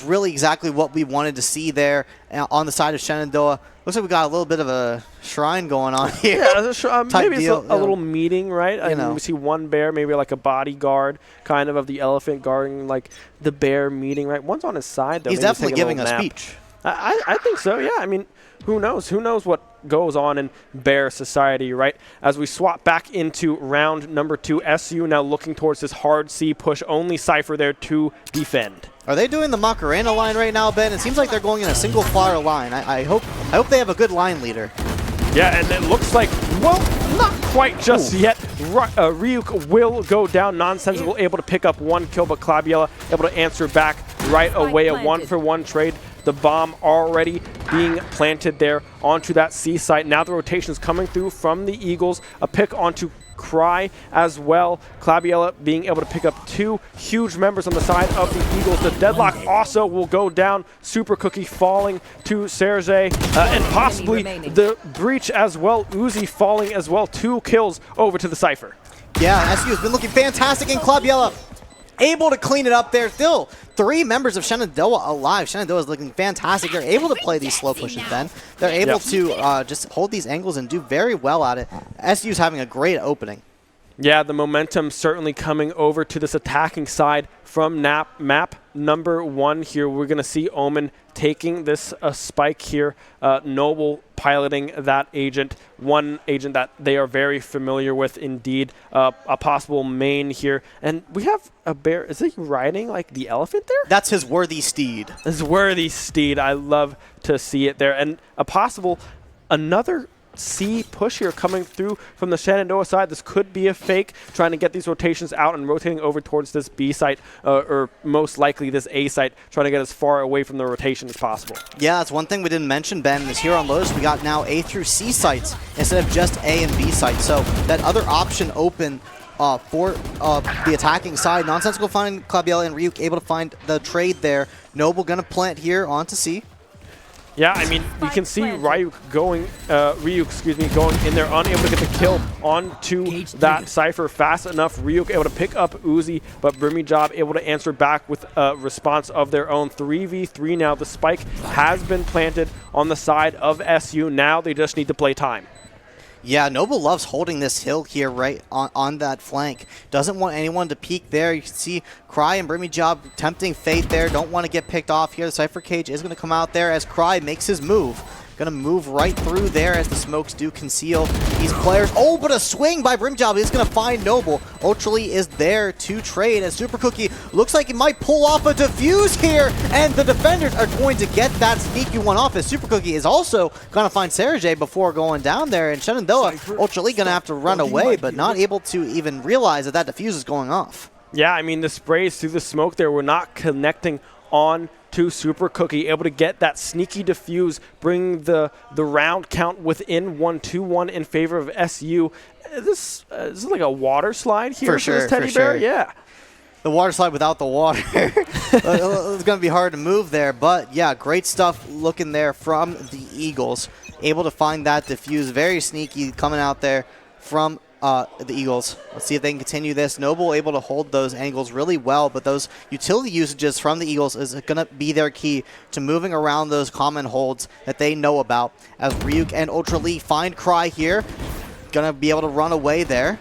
Speaker 8: really exactly what we wanted to see there on the side of Shenandoah. Looks like we got a little bit of a shrine going on here.
Speaker 5: Yeah, maybe it's a little meeting, right? I mean, we see one bear, maybe like a bodyguard kind of the elephant guarding like the bear meeting, right? One's on his side, though.
Speaker 8: He's definitely giving a speech.
Speaker 5: I think so, yeah. I mean, who knows? Who knows what goes on in bear society, right? As we swap back into round number 2, SU now looking towards this hard C push. Only Cypher there to defend.
Speaker 8: Are they doing the Macarena line right now, Ben? It seems like they're going in a single file line. I hope they have a good line leader.
Speaker 5: Yeah, and it looks like, well, not quite just yet. Ryuk will go down. Nonsensical able to pick up 1 kill, but Clabiella able to answer back right away. A 1-for-1 trade. The bomb already being planted there onto that C site. Now the rotations coming through from the Eagles. A pick onto Cry as well. Clabiella being able to pick up 2 huge members on the side of the Eagles. The deadlock also will go down. Super Cookie falling to Sergej, and possibly the breach as well. Uzi falling as well. 2 kills over to the Cypher.
Speaker 8: Yeah, SU has been looking fantastic in Clabiella. able to clean it up there. Still, 3 members of Shenandoah alive. Shenandoah is looking fantastic. They're able to play these slow pushes, Ben. They're able to just hold these angles and do very well at it. SU's having a great opening.
Speaker 5: Yeah, the momentum certainly coming over to this attacking side from map number 1 here. We're going to see Omen taking this spike here. Noble piloting that agent, one agent that they are very familiar with indeed. A possible main here. And we have a bear. Is he riding like the elephant there?
Speaker 8: That's his worthy steed.
Speaker 5: His worthy steed. I love to see it there. And a possible another C push here coming through from the Shenandoah side. This could be a fake, trying to get these rotations out and rotating over towards this B site, or most likely this A site, trying to get as far away from the rotation as possible.
Speaker 8: Yeah, that's one thing we didn't mention, Ben, is here on Lotus we got now A through C sites instead of just A and B sites. So that other option open for the attacking side. Nonsensical finding Claviella and Ryuk able to find the trade there. Noble gonna plant here onto C.
Speaker 5: Yeah, I mean, we can see Ryuk going in there, unable to get the kill onto that Cypher fast enough. Ryuk able to pick up Uzi, but BWIII able to answer back with a response of their own. 3v3 now. The spike has been planted on the side of SU. Now they just need to play time.
Speaker 8: Yeah, Noble loves holding this hill here right on that flank. Doesn't want anyone to peek there. You can see Cry and BWIII tempting fate there. Don't want to get picked off here. The Cypher Cage is going to come out there as Cry makes his move. Going to move right through there as the smokes do conceal these players. Oh, but a swing by BWIII is going to find Noble. Ultraly is there to trade as Super Cookie looks like it might pull off a defuse here, and the defenders are going to get that sneaky one off as Super Cookie is also going to find Sergej before going down there, and Shenandoah, Ultraly going to have to run away, but not able to even realize that that defuse is going off.
Speaker 5: Yeah, I mean, the sprays through the smoke there were not connecting on to Super Cookie, able to get that sneaky defuse, bring the round count within 1-2-1 in favor of SU. This is like a water slide here for this teddy bear. Yeah.
Speaker 8: The water slide without the water. It's going to be hard to move there, but yeah, great stuff looking there from the Eagles. Able to find that defuse, very sneaky coming out there from the Eagles. Let's see if they can continue this. Noble able to hold those angles really well, but those utility usages from the Eagles is going to be their key to moving around those common holds that they know about. As Ryuk and Ultraly find Cry here, going to be able to run away there.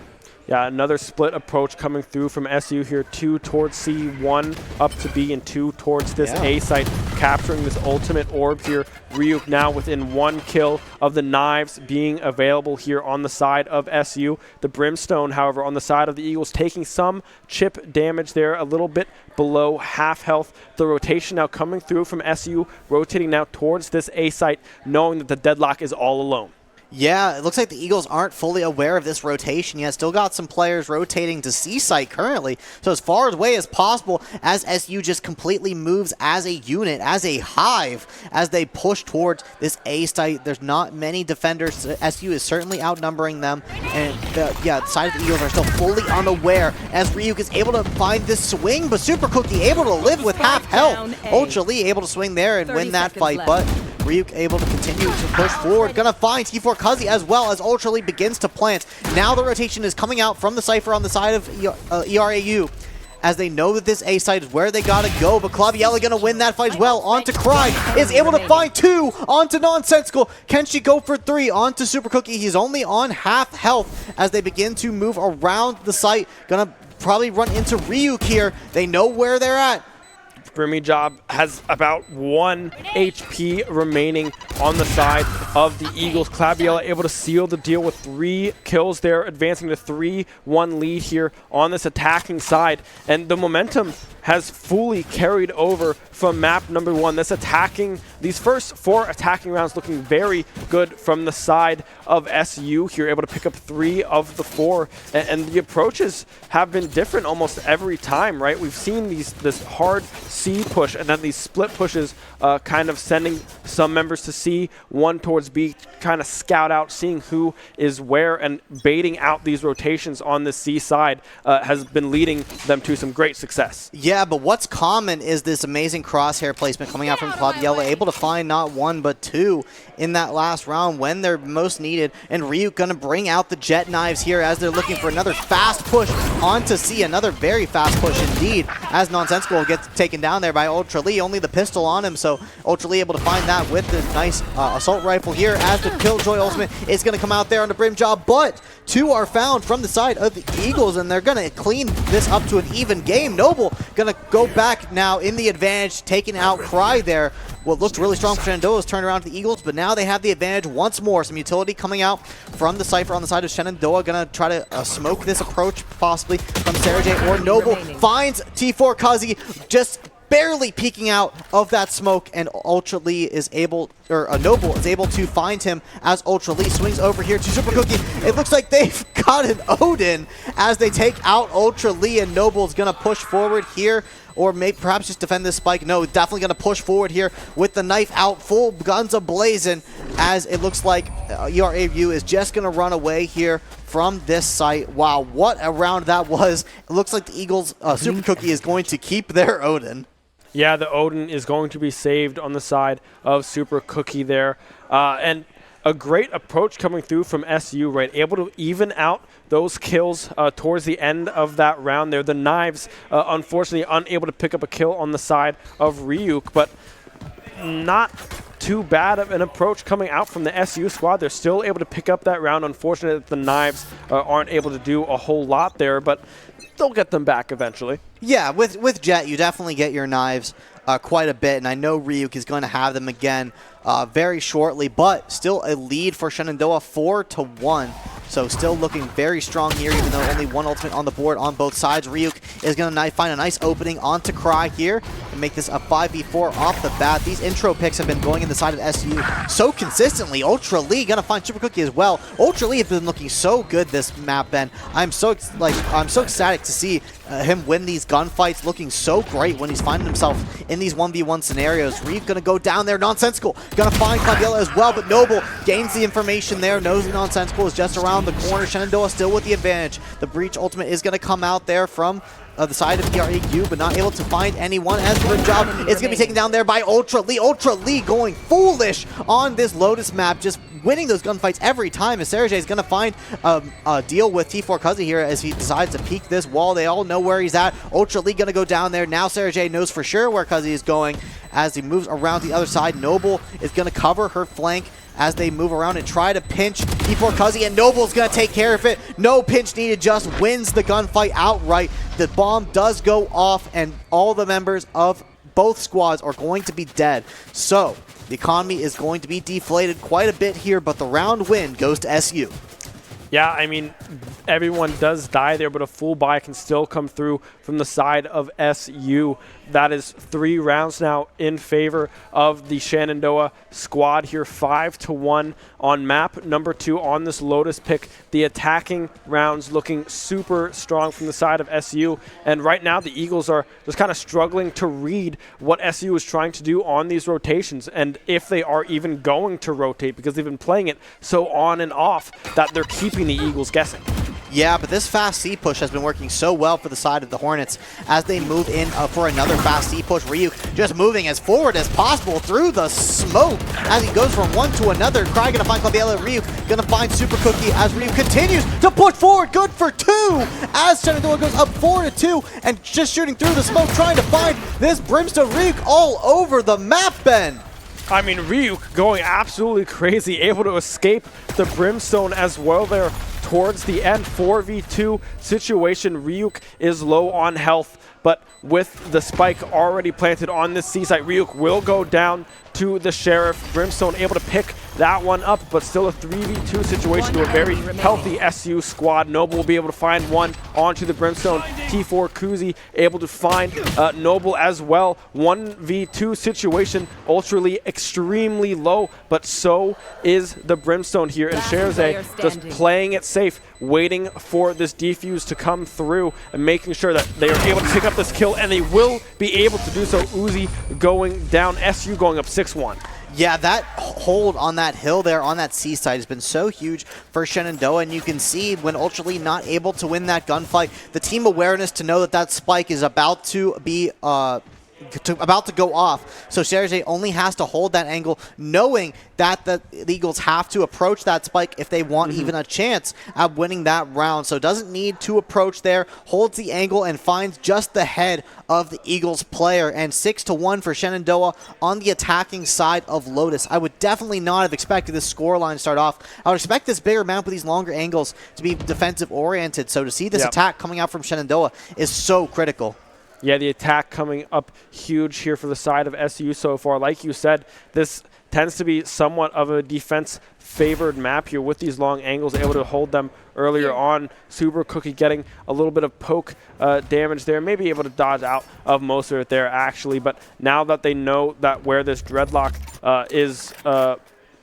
Speaker 5: Yeah, another split approach coming through from SU here. 2 towards C, 1 up to B, and 2 towards this A site, capturing this ultimate orb here. Ryuk now within 1 kill of the knives being available here on the side of SU. The Brimstone, however, on the side of the Eagles, taking some chip damage there, a little bit below half health. The rotation now coming through from SU, rotating now towards this A site, knowing that the deadlock is all alone.
Speaker 8: Yeah, it looks like the Eagles aren't fully aware of this rotation yet. Still got some players rotating to C site currently. So as far away as possible as SU just completely moves as a unit, as a hive, as they push towards this A site. There's not many defenders. SU is certainly outnumbering them. And the side of the Eagles are still fully unaware as Ryuk is able to find this swing, but Super Cookie able to live with half health. Ultraly able to swing there and win that fight, but Ryuk able to continue to push forward. Gonna find T4 Cuzzy as well as Ultraly begins to plant. Now the rotation is coming out from the Cypher on the side of ERAU as they know that this A site is where they gotta go, but Claviella gonna win that fight as well. Onto Cry, is able to find 2, onto Nonsensical. Can she go for 3? Onto Super Cookie, he's only on half health as they begin to move around the site. Gonna probably run into Ryuk here. They know where they're at.
Speaker 5: BWIII has about 1 HP remaining on the side of the Eagles. Claviella able to seal the deal with 3 kills there, advancing to 3-1 lead here on this attacking side. And the momentum has fully carried over from map number 1. These first 4 attacking rounds looking very good from the side of SU here, able to pick up 3 of the 4. And the approaches have been different almost every time, right? We've seen this hard C push and then these split pushes kind of sending some members to C C, one towards B, kind of scout out, seeing who is where, and baiting out these rotations on the C side has been leading them to some great success.
Speaker 8: Yeah, but what's common is this amazing crosshair placement coming out from Club Yellow, able to find not one but two in that last round when they're most needed. And Ryuk gonna bring out the jet knives here as they're looking for another fast push onto C, another very fast push indeed, as Nonsensical gets taken down there by Ultra Lee. Only the pistol on him, so Ultra Lee able to find that with the nice assault rifle here as the Killjoy ultimate is gonna come out there on the Brim job, but two are found from the side of the Eagles, and they're gonna clean this up to an even game. Noble gonna go back now in the advantage, taking out Cry there. What looked really strong for Shenandoah is turned around to the Eagles, but now they have the advantage once more. Some utility coming out from the Cypher on the side of Shenandoah. Gonna try to smoke this approach possibly from Sarah J or Noble. Finds T4 Kazi just barely peeking out of that smoke, and Ultra Lee is able, or Noble is able to find him as Ultra Lee swings over here to Super Cookie. It looks like they've got an Odin as they take out Ultra Lee, and Noble's gonna push forward here, or maybe perhaps just defend this spike. No, definitely gonna push forward here with the knife out, full guns a-blazing, as it looks like ERAU is just gonna run away here from this site. Wow, what a round that was. It looks like the Eagles Super Cookie is going to keep their Odin.
Speaker 5: Yeah, the Odin is going to be saved on the side of Super Cookie there. And a great approach coming through from SU, right? Able to even out those kills towards the end of that round there. The knives, unfortunately, unable to pick up a kill on the side of Ryuk, but not too bad of an approach coming out from the SU squad. They're still able to pick up that round. Unfortunate that the knives aren't able to do a whole lot there, but they'll get them back eventually.
Speaker 8: Yeah, with Jet, you definitely get your knives quite a bit, and I know Ryuk is going to have them again very shortly, but still a lead for Shenandoah 4-1. So still looking very strong here, even though only one ultimate on the board on both sides. Ryuk is going to find a nice opening onto Cry here and make this a 5v4 off the bat. These intro picks have been going in the side of SU so consistently. Ultra Lee going to find Super Cookie as well. Ultra Lee has been looking so good this map, Ben. I'm so ecstatic to see him win these gunfights, looking so great when he's finding himself in these 1v1 scenarios. Ryuk going to go down there. Nonsensical going to find Claudiella as well, but Noble gains the information there, knows that Nonsensical is just around the corner. Shenandoah still with the advantage. The Breach ultimate is going to come out there from the side of ERAU, but not able to find anyone, as the job is going to be taken down there by Ultra Lee. Ultra Lee going foolish on this Lotus map, just winning those gunfights every time, as Sergey is going to find a deal with T4 Kazi here as he decides to peek this wall. They all know where he's at. Ultra Lee going to go down there. Now Sergey knows for sure where Kazi is going as he moves around the other side. Noble is going to cover her flank as they move around and try to pinch T4 Kazi, and Noble's going to take care of it. No pinch needed, just wins the gunfight outright. The bomb does go off, and all the members of both squads are going to be dead. So the economy is going to be deflated quite a bit here, but the round win goes to SU.
Speaker 5: Yeah, I mean, everyone does die there, but a full buy can still come through from the side of SU. That is 3 rounds now in favor of the Shenandoah squad here, 5-1 on map number 2 on this Lotus pick. The attacking rounds looking super strong from the side of SU, and right now the Eagles are just kind of struggling to read what SU is trying to do on these rotations, and if they are even going to rotate, because they've been playing it so on and off that they're keeping the Eagles guessing.
Speaker 8: Yeah, but this fast C push has been working so well for the side of the Hornets as they move in for another fast C push. Ryuk just moving as forward as possible through the smoke as he goes from one to another. Cry gonna find Claudiella. Ryuk gonna find Super Cookie as Ryuk continues to push forward. Good for 2 as Shenandoah goes up 4-2 and just shooting through the smoke, trying to find this Brimstone. Ryuk all over the map, Ben.
Speaker 5: I mean, Ryuk going absolutely crazy, able to escape the Brimstone as well there towards the end. 4v2 situation. Ryuk is low on health, but with the spike already planted on this C site, Ryuk will go down to the Sheriff. Brimstone able to pick that one up, but still a 3v2 situation to a very healthy SU squad. Noble will be able to find one onto the Brimstone. T4 Kuzi able to find Noble as well. 1v2 situation. Ultra Lee extremely low, but so is the Brimstone here. And Sherzay just playing it safe waiting for this defuse to come through and making sure that they are able to pick up this kill, and they will be able to do so. Uzi going down, SU going up 6-1.
Speaker 8: Yeah, that hold on that hill there on that C side has been so huge for Shenandoah, and you can see when Ultra Lee not able to win that gunfight, the team awareness to know that that spike is about to be about to go off. So Sergey only has to hold that angle, knowing that the Eagles have to approach that spike if they want even a chance at winning that round. So doesn't need to approach there, holds the angle and finds just the head of the Eagles player. And 6-1 for Shenandoah on the attacking side of Lotus. I would definitely not have expected this scoreline to start off. I would expect this bigger map with these longer angles to be defensive oriented. So to see this attack coming out from Shenandoah is so critical.
Speaker 5: Yeah, the attack coming up huge here for the side of SU so far. Like you said, this tends to be somewhat of a defense-favored map here with these long angles, able to hold them earlier on. Super Cookie getting a little bit of poke damage there, maybe able to dodge out of most of it there, actually. But now that they know that where this Dreadlock is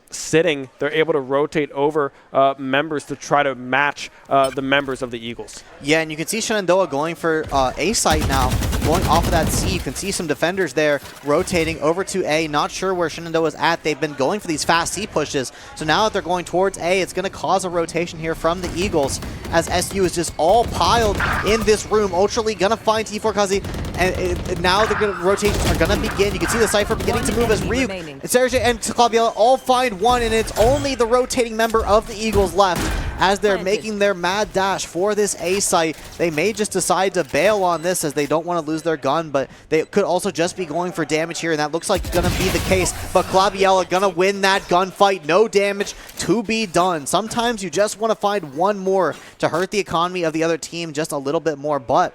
Speaker 5: sitting, they're able to rotate over members to try to match the members of the Eagles.
Speaker 8: Yeah, and you can see Shenandoah going for A site now, going off of that C. You can see some defenders there rotating over to A. Not sure where Shenandoah is at. They've been going for these fast C pushes. So now that they're going towards A, it's going to cause a rotation here from the Eagles as SU is just all piled in this room. Ultra League going to find T4 Kazi, and now the rotations are going to begin. You can see the Cypher beginning to move as Ryuk and Sergey and Klaviela all find one, and it's only the rotating member of the Eagles left as they're making their mad dash for this A site. They may just decide to bail on this as they don't want to lose their gun, but they could also just be going for damage here, and that looks like it's going to be the case. But Klaviela going to win that gunfight. No damage to be done. Sometimes you just want to find one more to hurt the economy of the other team just a little bit more, but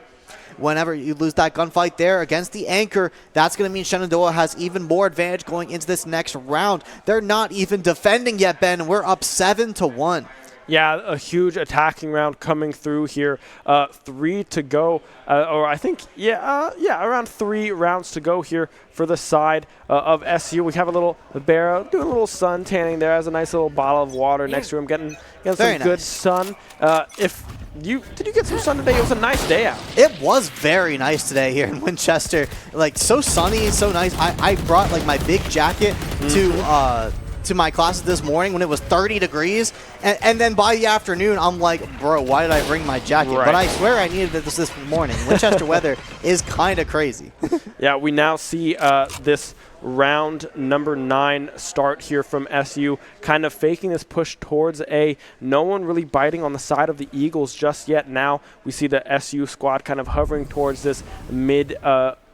Speaker 8: whenever you lose that gunfight there against the anchor, that's going to mean Shenandoah has even more advantage going into this next round. They're not even defending yet, Ben. We're up 7-1.
Speaker 5: Yeah, a huge attacking round coming through here. 3 to go, or I think, around 3 rounds to go here for the side of SU. We have a little Barrow doing a little sun tanning there. Has a nice little bottle of water next to him, getting some good sun. Did you get some sun today? It was a nice day out.
Speaker 8: It was very nice today here in Winchester. Like, so sunny, so nice. I brought like my big jacket to my classes this morning when it was 30 degrees, and then by the afternoon I'm like, bro, why did I bring my jacket? But I swear I needed this morning. Winchester weather is kind of crazy.
Speaker 5: Yeah, we now see this round number 9 start here from SU, kind of faking this push towards A. No one really biting on the side of the Eagles just yet. Now we see the SU squad kind of hovering towards this mid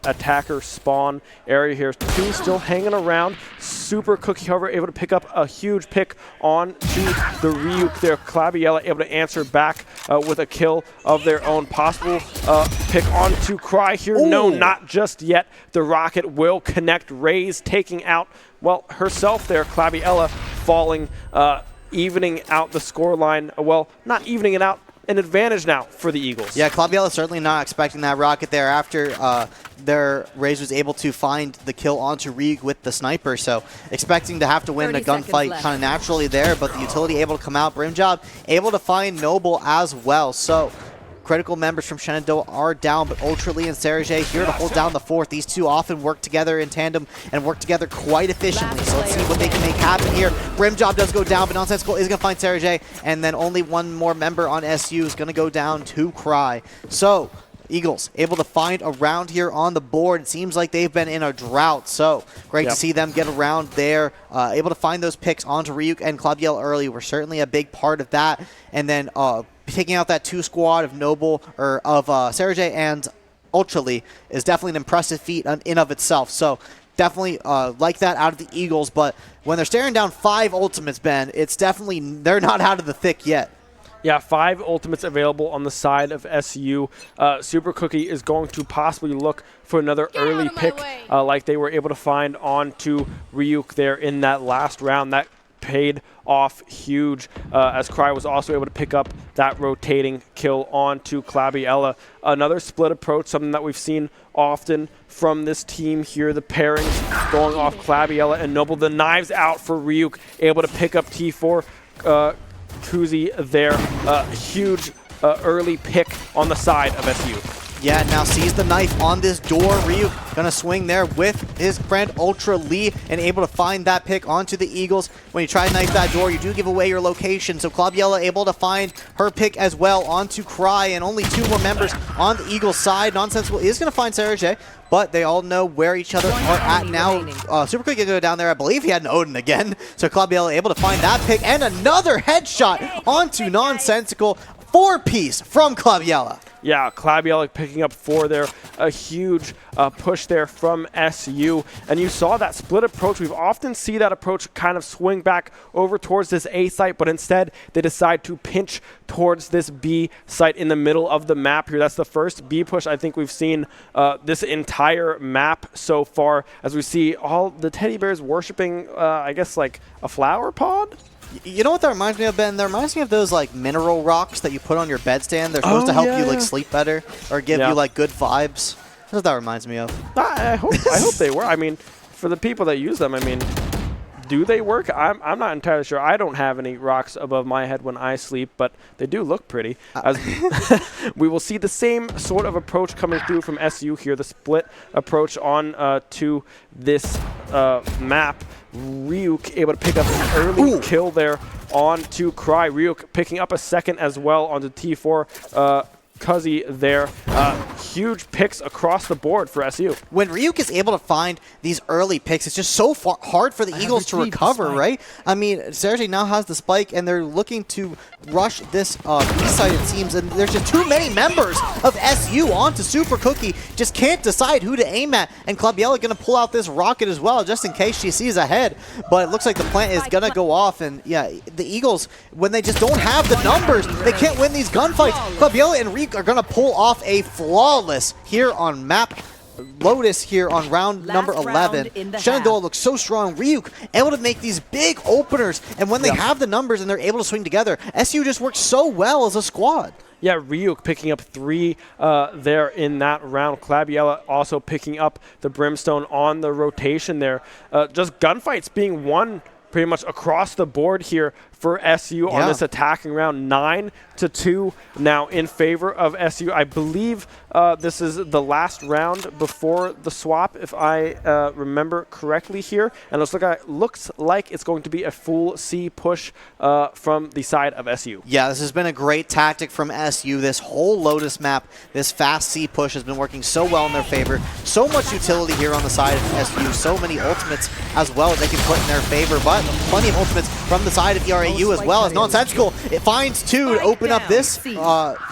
Speaker 5: attacker spawn area here. 2 still hanging around. Super Cookie, however, able to pick up a huge pick on to the Ryuk there. Klaviela able to answer back with a kill of their own. Possible pick on to Cry here. Ooh. No, not just yet. The rocket will connect. Ray's taking out, well, herself there. Klaviela falling, evening out the scoreline. Well, not evening it out. An advantage now for the Eagles.
Speaker 8: Yeah, Klaviela certainly not expecting that rocket there after their Raze was able to find the kill onto Ryuk with the sniper. So expecting to have to win the gunfight kind of naturally there, but the utility able to come out. Brimjob able to find Noble as well. So critical members from Shenandoah are down, but Ultra Lee and Sergey here to hold down the fourth. These two often work together in tandem and work together quite efficiently. So let's see what they can make happen here. Brimjob does go down, but Nonsensical is going to find Sergey, and then only one more member on SU is going to go down to Cry. So Eagles able to find a round here on the board. It seems like they've been in a drought, so great to see them get around there. Able to find those picks onto Ryuk and Klaviela early were certainly a big part of that. And then taking out that 2 squad of Noble, or of Sergey and Ultra Lee is definitely an impressive feat in of itself. So definitely like that out of the Eagles, but when they're staring down 5 ultimates, Ben, it's definitely, they're not out of the thick yet.
Speaker 5: Yeah, 5 ultimates available on the side of SU. Super Cookie is going to possibly look for another early pick like they were able to find onto Ryuk there in that last round. That paid off huge as Cry was also able to pick up that rotating kill onto Klaviela. Another split approach, something that we've seen often from this team here. The pairings going off Klaviela and Noble. The knives out for Ryuk, able to pick up T4. Kuzi there. Huge early pick on the side of SU.
Speaker 8: Yeah, now sees the knife on this door. Ryu gonna swing there with his friend Ultra Lee and able to find that pick onto the Eagles. When you try to knife that door, you do give away your location. So Club able to find her pick as well onto Cry, and only 2 more members on the Eagles side. Nonsensical is gonna find Serge, but they all know where each other are at now. Super Quick gonna go down there. I believe he had an Odin again. So Club able to find that pick and another headshot onto Nonsensical. 4-piece from Club Yella.
Speaker 5: Yeah, Clabielic picking up 4 there. A huge push there from SU. And you saw that split approach. We've often see that approach kind of swing back over towards this A site, but instead they decide to pinch towards this B site in the middle of the map here. That's the first B push I think we've seen this entire map so far, as we see all the teddy bears worshiping, I guess, like a flower pod?
Speaker 8: You know what that reminds me of, Ben? That reminds me of those like mineral rocks that you put on your bedstand. They're supposed to help you like sleep better or give you like good vibes. That's what that reminds me of.
Speaker 5: I hope they work. I mean, for the people that use them, I mean, do they work? I'm not entirely sure. I don't have any rocks above my head when I sleep, but they do look pretty. As we will see the same sort of approach coming through from SU here, the split approach on to this map. Ryuk able to pick up an early kill there onto Cry. Ryuk picking up a second as well onto T4. Kuzi there. Huge picks across the board for SU.
Speaker 8: When Ryuk is able to find these early picks, it's just so hard for the Eagles to recover, right? I mean, Serge now has the spike, and they're looking to rush this B side, it seems, and there's just too many members of SU onto Super Cookie. Just can't decide who to aim at, and Club Yella going to pull out this rocket as well, just in case she sees ahead. But it looks like the plant is going to go off, and yeah, the Eagles, when they just don't have the numbers, they can't win these gunfights. Club Yella and Ryuk are going to pull off a flawless here on map Lotus here on round number 11. Shenandoah looks so strong. Ryuk able to make these big openers, and when they have the numbers and they're able to swing together, SU just works so well as a squad.
Speaker 5: Yeah, Ryuk picking up 3 there in that round. Clabiella also picking up the Brimstone on the rotation there. Just gunfights being won pretty much across the board here for SU on this attacking round. 9-2 now in favor of SU. I believe this is the last round before the swap, if I remember correctly here. And it looks like it's going to be a full C push from the side of SU.
Speaker 8: Yeah, this has been a great tactic from SU. This whole Lotus map, this fast C push has been working so well in their favor. So much utility here on the side of SU. So many ultimates as well that they can put in their favor. But plenty of ultimates from the side of ERAU as well, as Nonsensical it finds 2 to open up this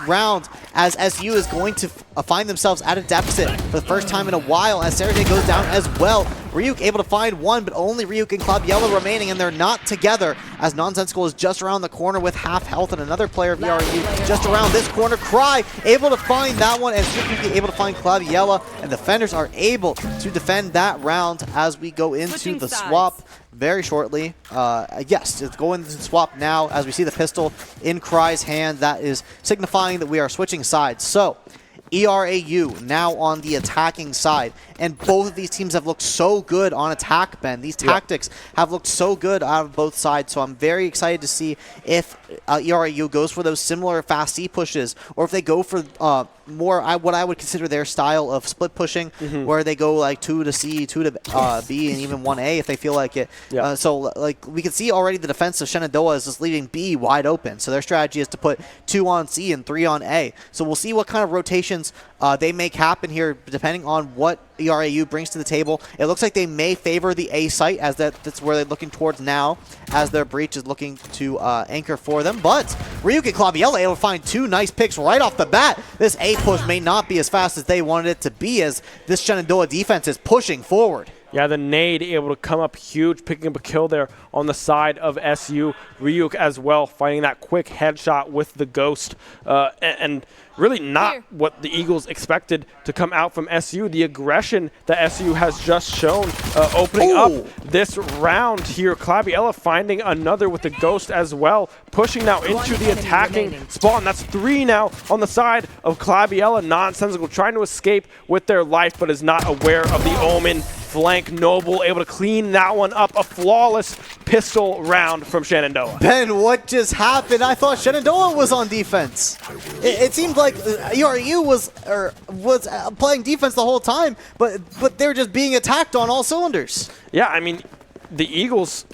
Speaker 8: round, as SU is going to find themselves at a deficit for the first time in a while, as Serge goes down as well. Ryuk able to find 1, but only Ryuk and Club Yellow remaining, and they're not together, as Nonsensical is just around the corner with half health, and another player of ERAU just around this corner. Cry able to find that one, and Suzuki able to find Club Yellow, and defenders are able to defend that round as we go into the swap very shortly. Yes, it's going to swap now as we see the pistol in Cry's hand. That is signifying that we are switching sides. So ERAU now on the attacking side, and both of these teams have looked so good on attack, Ben. These tactics have looked so good out of both sides, so I'm very excited to see if ERAU goes for those similar fast C pushes, or if they go for more what I would consider their style of split pushing, where they go like 2 to C, 2 to B, and even 1A if they feel like it. So like we can see already the defense of Shenandoah is just leaving B wide open. So their strategy is to put 2 on C and 3 on A. So we'll see what kind of rotations they make happen here depending on what ERAU brings to the table. It looks like they may favor the A site, as that's where they're looking towards now, as their breach is looking to anchor for them. But Ryuk and Claviella able to find 2 nice picks right off the bat. This A push may not be as fast as they wanted it to be, as this Shenandoah defense is pushing forward.
Speaker 5: Yeah, the nade able to come up huge, picking up a kill there on the side of SU. Ryuk as well, finding that quick headshot with the Ghost. And really not what the Eagles expected to come out from SU. The aggression that SU has just shown, opening up this round here. Claviella finding another with the Ghost as well, pushing now into the attacking spot. And that's 3 now on the side of Claviella. Nonsensical trying to escape with their life, but is not aware of the Omen. Flank Noble able to clean that one up. A flawless pistol round from Shenandoah.
Speaker 8: Ben, what just happened? I thought Shenandoah was on defense. It seemed like ERAU was playing defense the whole time, but they were just being attacked on all cylinders.
Speaker 5: Yeah, I mean, the Eagles,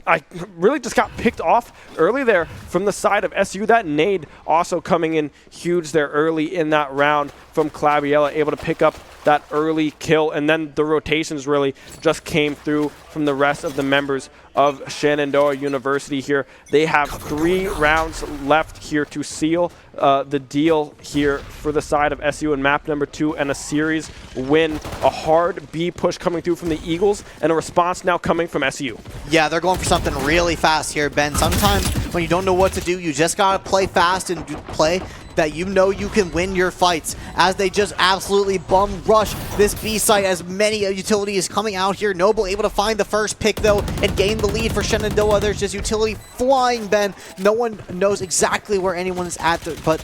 Speaker 5: I really just got picked off early there from the side of SU. That nade also coming in huge there early in that round from Claviella, able to pick up that early kill, and then the rotations really just came through from the rest of the members of Shenandoah University here. They have 3 rounds left here to seal the deal here for the side of SU in map number 2, and a series win. A hard B push coming through from the Eagles, and a response now coming from SU.
Speaker 8: Yeah, they're going for something really fast here, Ben. Sometimes when you don't know what to do, you just gotta play fast and play that you know you can win your fights, as they just absolutely bum rush this B site as many utilities coming out here. Noble able to find the first pick though and gain the lead for Shenandoah. There's just utility flying, Ben. No one knows exactly where anyone is at, but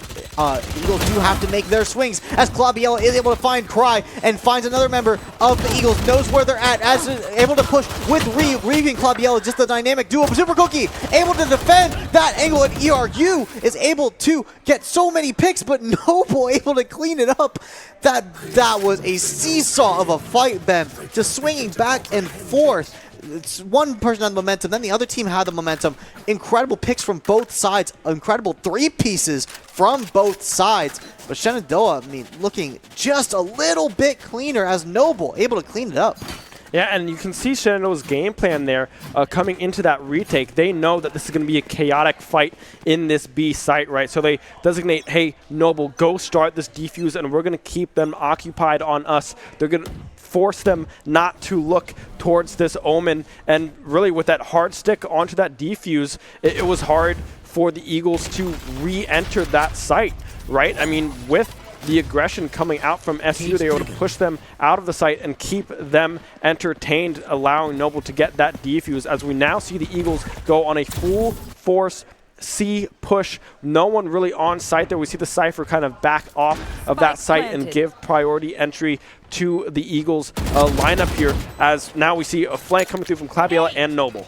Speaker 8: Eagles do have to make their swings as Claviella is able to find Cry and finds another member of the Eagles, knows where they're at, as is able to push with Ryuk and Claviella, just the dynamic duo. Super Cookie able to defend that angle, and ERAU is able to get so many picks, but Noble able to clean it up. That was a seesaw of a fight, Ben. Just swinging back and forth. It's one person had the momentum, then the other team had the momentum. Incredible picks from both sides. Incredible 3 pieces from both sides. But Shenandoah, I mean, looking just a little bit cleaner as Noble able to clean it up.
Speaker 5: Yeah, and you can see Shenandoah's game plan there coming into that retake. They know that this is going to be a chaotic fight in this B site, right? So they designate, hey, Noble, go start this defuse, and we're going to keep them occupied on us. They're going to force them not to look towards this Omen. And really, with that hard stick onto that defuse, it was hard for the Eagles to re-enter that site, right? I mean, with the aggression coming out from SU, they were able to push them out of the site and keep them entertained, allowing Noble to get that defuse, as we now see the Eagles go on a full force C push. No one really on site there. We see the Cypher kind of back off of that site and give priority entry to the Eagles lineup here, as now we see a flank coming through from Claviella and Noble.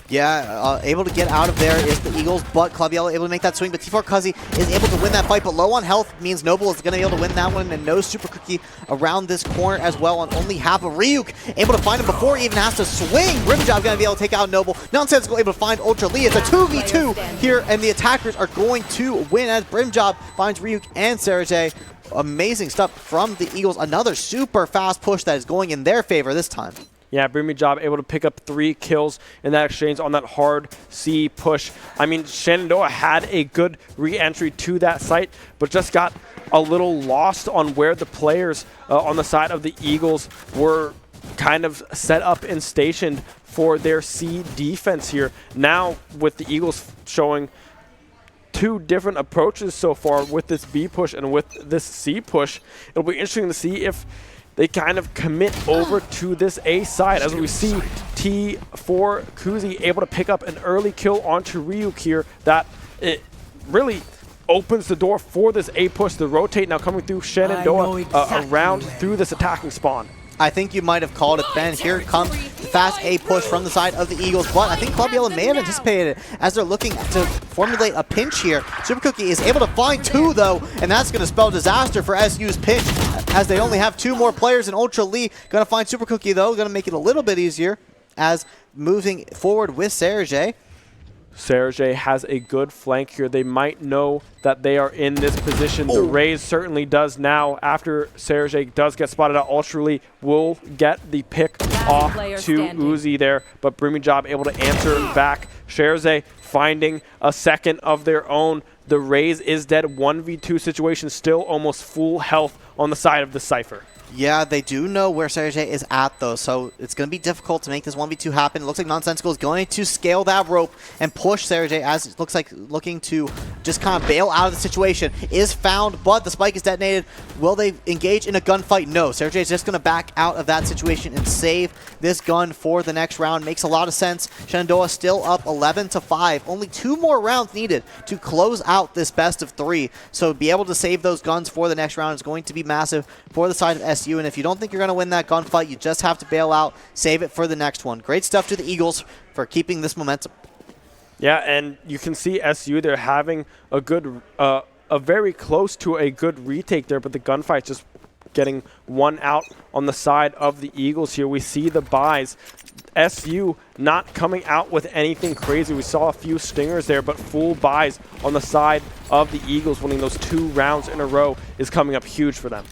Speaker 8: Yeah, able to get out of there is the Eagles, but Claviella able to make that swing, but T4 Cuzzy is able to win that fight, but low on health means Noble is going to be able to win that one, and no Super Cookie around this corner as well on only half of Ryuk, able to find him before he even has to swing. Rimjob going to be able to take out Noble. Nonsensical able to find Ultra Lee. It's a 2v2 here, and the attackers are going to win as Brimjob finds Ryuk and Sergej. Amazing stuff from the Eagles. Another super fast push that is going in their favor this time.
Speaker 5: Yeah, Brimjob able to pick up 3 kills in that exchange on that hard C push. I mean, Shenandoah had a good re-entry to that site, but just got a little lost on where the players on the side of the Eagles were kind of set up and stationed for their C defense here. Now, with the Eagles showing 2 different approaches so far with this B push and with this C push, it'll be interesting to see if they kind of commit over to this A side, as we see T4 Kuzi able to pick up an early kill onto Ryuk here. That it really opens the door for this A push. The rotate now coming through Shenandoah around through this attacking spawn.
Speaker 8: I think you might have called it, Ben. Here comes the fast A push from the side of the Eagles, but I think Claviella may have anticipated it as they're looking to formulate a pinch here. Super Cookie is able to find 2, though, and that's going to spell disaster for SU's pinch, as they only have 2 more players, and Ultra Lee going to find Super Cookie, though, going to make it a little bit easier as moving forward with Sergej.
Speaker 5: Sergej has a good flank here. They might know that they are in this position. The Raze certainly does now. After Sergej does get spotted out, Ultra Lee will get the pick off to Uzi there, but Brimjob able to answer back. Sergej finding a second of their own. The Raze is dead. 1v2 situation, still almost full health on the side of the Cypher.
Speaker 8: Yeah, they do know where Sergej is at, though, so it's going to be difficult to make this 1v2 happen. It looks like Nonsensical is going to scale that rope and push Sergej, as it looks like looking to just kind of bail out of the situation. Is found, but the spike is detonated. Will they engage in a gunfight? No. Sergey is just going to back out of that situation and save this gun for the next round. Makes a lot of sense. Shenandoah still up 11-5. Only 2 more rounds needed to close out this best of 3. So be able to save those guns for the next round is going to be massive for the side of SU. And if you don't think you're going to win that gunfight, you just have to bail out, save it for the next one. Great stuff to the Eagles for keeping this momentum.
Speaker 5: Yeah, and you can see SU, they're having a good, a very close to a good retake there, but the gunfight's just getting one out on the side of the Eagles here. We see the buys. SU not coming out with anything crazy. We saw a few stingers there, but full buys on the side of the Eagles. Winning those 2 rounds in a row is coming up huge for them.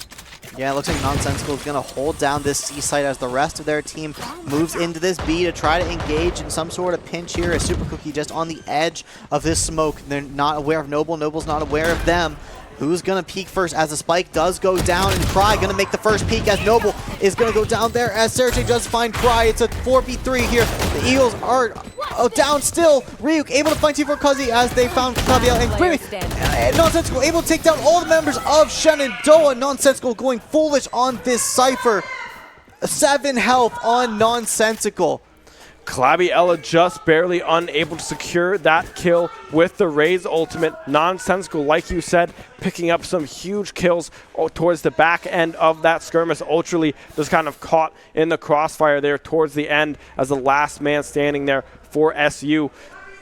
Speaker 8: Yeah, it looks like Nonsensical is going to hold down this C site as the rest of their team moves into this B to try to engage in some sort of pinch here. As Super Cookie just on the edge of this smoke. They're not aware of Noble. Noble's not aware of them. Who's going to peek first as the spike does go down, and Cry going to make the first peek as Noble is going to go down there as Sergey does find Cry. It's a 4v3 here. The Eagles are down still. Ryuk able to find T4 Kazi as they found Claviel and Grimmy. Nonsensical able to take down all the members of Shenandoah. Nonsensical going foolish on this Cypher. 7 health on Nonsensical.
Speaker 5: Claviella just barely unable to secure that kill with the Raze ultimate. Nonsensical, like you said, picking up some huge kills towards the back end of that skirmish. Ultraly just kind of caught in the crossfire there towards the end as the last man standing there for SU.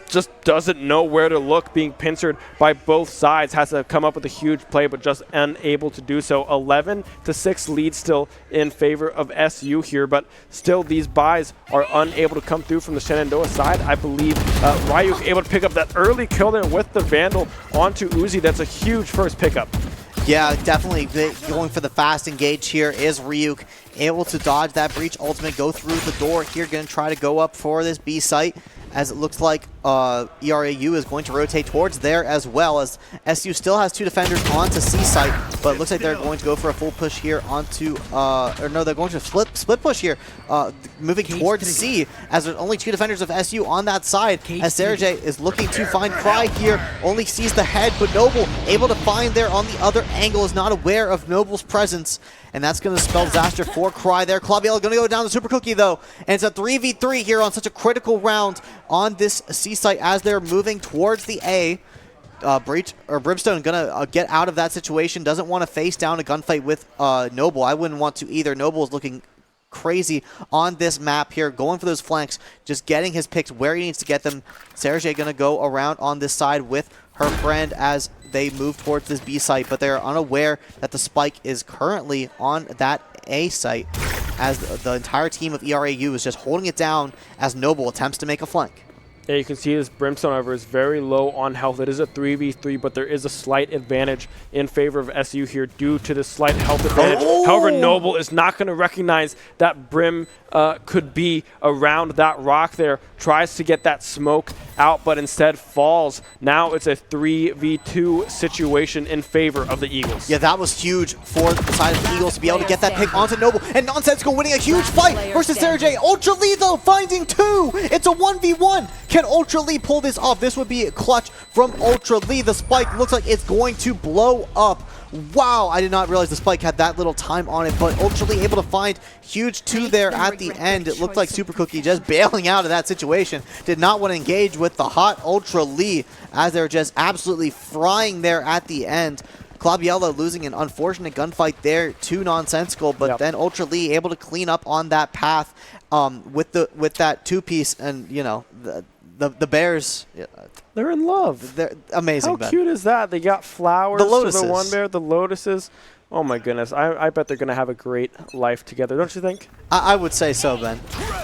Speaker 5: Just doesn't know where to look, being pincered by both sides. Has to come up with a huge play, but just unable to do so. 11-6 lead still in favor of SU here, but still these buys are unable to come through from the Shenandoah side. I believe Ryuk able to pick up that early kill there with the Vandal onto Uzi. That's a huge first pickup.
Speaker 8: Yeah, definitely going for the fast engage here is Ryuk. Able to dodge that breach ultimate, go through the door here, going to try to go up for this B site, as it looks like ERAU is going to rotate towards there as well, as SU still has 2 defenders onto C site, but it looks like they're going to go for a full push here onto, or no, they're going to split push here, moving towards C, as there's only 2 defenders of SU on that side, as Sergey is looking to find Cry here, only sees the head, but Noble able to find there on the other angle, is not aware of Noble's presence, and that's going to spell disaster for Cry there. Claviel going to go down to Super Cookie though, and it's a 3v3 here on such a critical round on this C site as they're moving towards the A. Breach or Brimstone gonna get out of that situation. Doesn't want to face down a gunfight with Noble. I wouldn't want to either. Noble is looking crazy on this map here, going for those flanks, just getting his picks where he needs to get them. Sergey gonna go around on this side with her friend as they move towards this B site, but they're unaware that the spike is currently on that A site, as the entire team of ERAU is just holding it down as Noble attempts to make a flank.
Speaker 5: Yeah, you can see this Brimstone, however, is very low on health. It is a 3v3, but there is a slight advantage in favor of SU here due to the slight health advantage. However, Noble is not going to recognize that Brim could be around that rock there. Tries to get that smoke out, but instead falls. Now it's a 3v2 situation in favor of the Eagles.
Speaker 8: Yeah, that was huge for the side of the Eagles to be able to get that pick onto Noble. And Nonsensical winning a huge fight versus Sergey. Ultra Lee, though, finding 2. It's a 1v1. Can Ultra Lee pull this off? This would be a clutch from Ultra Lee. The spike looks like it's going to blow up. Wow, I did not realize the spike had that little time on it, but Ultra Lee able to find huge 2 there at the end. It looked like Super Cookie just bailing out of that situation. Did not want to engage with the hot Ultra Lee, as they're just absolutely frying there at the end. Claviella losing an unfortunate gunfight there to Nonsensical, but then Ultra Lee able to clean up on that path with that 2-piece, and you know, the Bears,
Speaker 5: they're in love.
Speaker 8: They're amazing.
Speaker 5: How cute is that? They got flowers.
Speaker 8: The lotuses.
Speaker 5: For the one bear, the lotuses. Oh my goodness, I bet they're going to have a great life together, don't you think?
Speaker 8: I would say so, Ben.